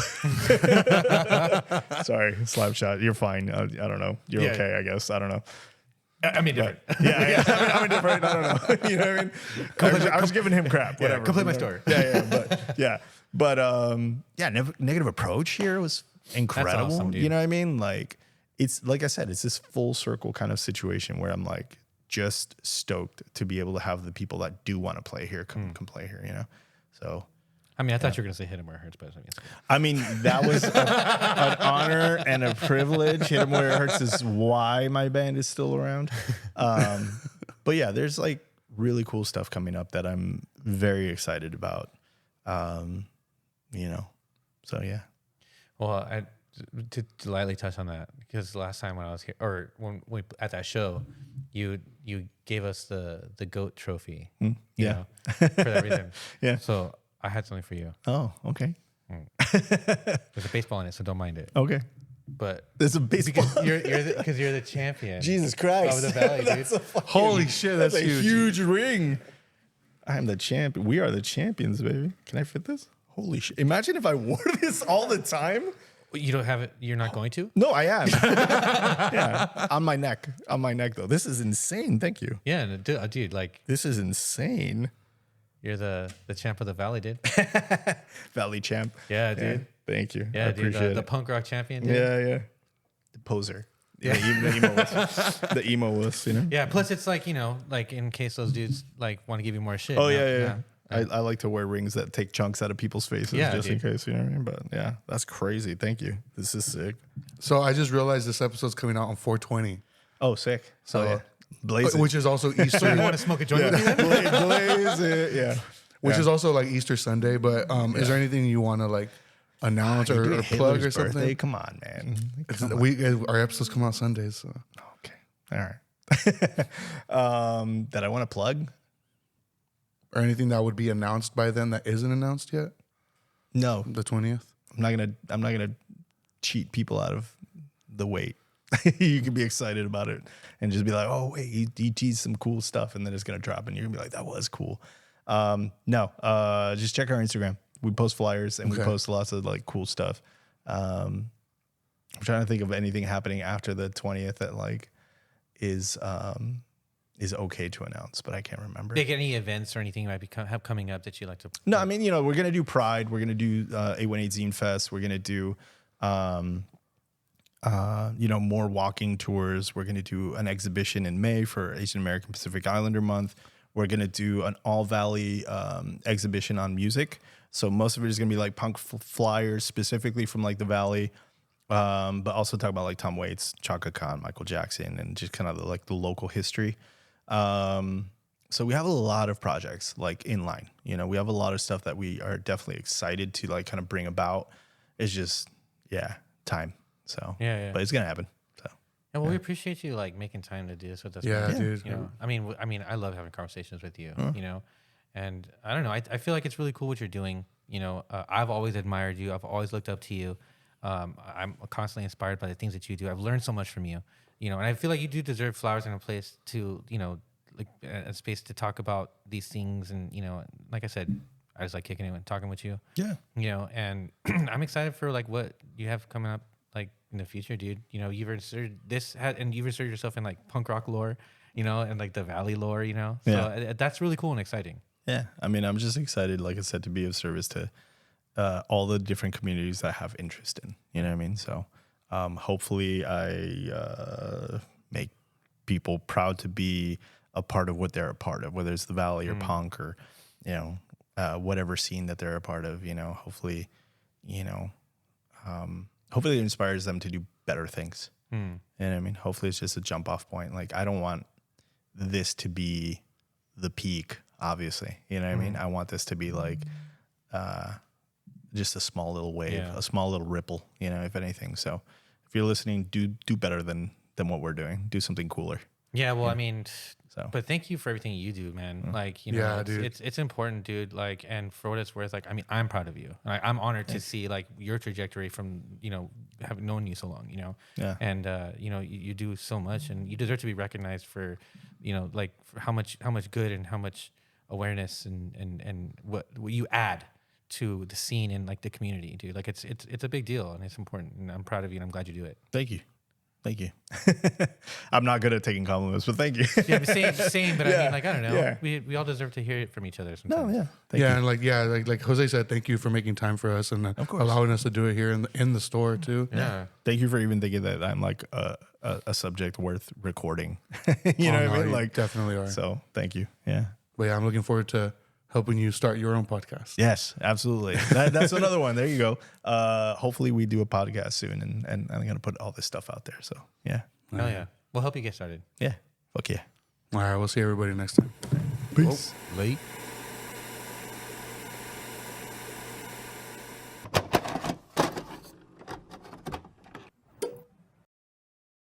Sorry, Slapshot. You're fine. I don't know. You're okay, I guess. I don't know. I mean, different. I'm indifferent. I don't know. You know what I mean? I was giving him crap. Whatever. Come play my store. But negative approach here was incredible. That's awesome, dude. You know what I mean? Like, it's like I said, it's this full circle kind of situation where I'm like just stoked to be able to have the people that do want to play here come play here. So. I mean, I thought you were going to say Hit 'Em Where It Hurts, but I mean, that was an honor and a privilege. Hit 'Em Where It Hurts is why my band is still around. But yeah, there's like really cool stuff coming up that I'm very excited about. So yeah. Well, to lightly touch on that, because last time when I was here, or when we at that show, you gave us the GOAT trophy. You know, for that reason. Yeah. So I had something for you. Oh, okay. There's a baseball in it, so don't mind it. Okay. But There's a baseball. because you're the champion. Jesus Christ. Of the Valley, dude. Holy shit, that's a huge. huge ring. I am the champion. We are the champions, baby. Can I fit this? Holy shit. Imagine if I wore this all the time. You don't have it. You're not going to? No, I am. Yeah. On my neck, though. This is insane. Thank you. Yeah, dude, like This is insane. you're the champ of the Valley, dude. Valley champ. Yeah, dude. Yeah, thank you. Yeah, I dude. appreciate The it. punk rock champion, dude. Yeah. The poser. Yeah, the emo was. The emo was, you know? Yeah, plus it's like, you know, like in case those dudes like want to give you more shit. Oh, you know? yeah. I like to wear rings that take chunks out of people's faces just in case, you know what I mean? But yeah, that's crazy. Thank you. This is sick. So I just realized this episode's coming out on 420, Oh, sick. So, yeah. Blaze it. which is also So you Easter, want to smoke a joint with me then? Blaze it. Yeah. which is also like Easter Sunday. But is there anything you want to like announce You're or doing plug Hitler's or something? birthday? Come on, man. Our episodes come out Sundays. So. Okay. All right. That I want to plug? Or anything that would be announced by then that isn't announced yet? No. The 20th? I'm not gonna cheat people out of the wait. You can be excited about it and just be like, oh wait, he teased some cool stuff, and then it's gonna drop, and you're gonna be like, that was cool. No, just check our Instagram. We post flyers and we post lots of like cool stuff. I'm trying to think of anything happening after the 20th that like is okay to announce, but I can't remember. Like any events or anything you might have coming up that you like to? No, I mean, you know, we're gonna do Pride. We're gonna do 818 Zine Fest. We're gonna do, you know, more walking tours. We're gonna do an exhibition in May for Asian American Pacific Islander Month. We're gonna do an All Valley exhibition on music. So most of it is gonna be like punk flyers specifically from like the Valley, but also talk about like Tom Waits, Chaka Khan, Michael Jackson, and just kind of the local history. So we have a lot of projects like in line, you know, we have a lot of stuff that we are definitely excited to like kind of bring about. It's just, time. So, but it's going to happen. So, yeah, well, we appreciate you like making time to do this with us. Yeah, man. dude. You know, I mean, I love having conversations with you, you know, and I don't know. I feel like it's really cool what you're doing. You know, I've always admired you. I've always looked up to you. I'm constantly inspired by the things that you do. I've learned so much from you, you know, and I feel like you do deserve flowers and a place to, you know, like a space to talk about these things. And, you know, like I said, I just like kicking it and talking with you. Yeah. You know, and I'm excited for like what you have coming up like in the future, dude. You know, you've inserted you've inserted yourself in like punk rock lore, you know, and like the Valley lore, you know. So that's really cool and exciting. Yeah. I mean, I'm just excited, like I said, to be of service to all the different communities that I have interest in, you know what I mean? So hopefully I make people proud to be a part of what they're a part of, whether it's the Valley or punk or, you know, whatever scene that they're a part of, you know, hopefully, you know, hopefully it inspires them to do better things. And I mean, hopefully it's just a jump off point. Like, I don't want this to be the peak, obviously, you know what I mean? I want this to be like, just a small little wave, a small little ripple, you know, if anything. So if you're listening, do better than what we're doing. Do something cooler. Yeah, well, I mean, So, but thank you for everything you do, man. Like, you know, it's important, dude. Like, and for what it's worth, like, I mean, I'm proud of you. Like, I'm honored to see like your trajectory from, you know, having known you so long, you know. Yeah. And you know, you do so much, and you deserve to be recognized for, you know, like for how much good and how much awareness and what you add to the scene and like the community, dude. Like, it's a big deal and it's important, and I'm proud of you and I'm glad you do it. Thank you. I'm not good at taking compliments, but thank you. Yeah, same. But I mean, like, I don't know. We all deserve to hear it from each other sometimes. No, Thank you. And like Jose said, thank you for making time for us and allowing us to do it here in the store too. Yeah. Thank you for even thinking that I'm like a subject worth recording. you know what I mean? Like, definitely are. So thank you. Yeah. But yeah, I'm looking forward to helping you start your own podcast. Yes, absolutely. That's another one. There you go. Hopefully we do a podcast soon, and I'm going to put all this stuff out there. So, yeah. Oh, yeah. We'll help you get started. Yeah. Fuck yeah. All right, we'll see everybody next time. Peace. Late.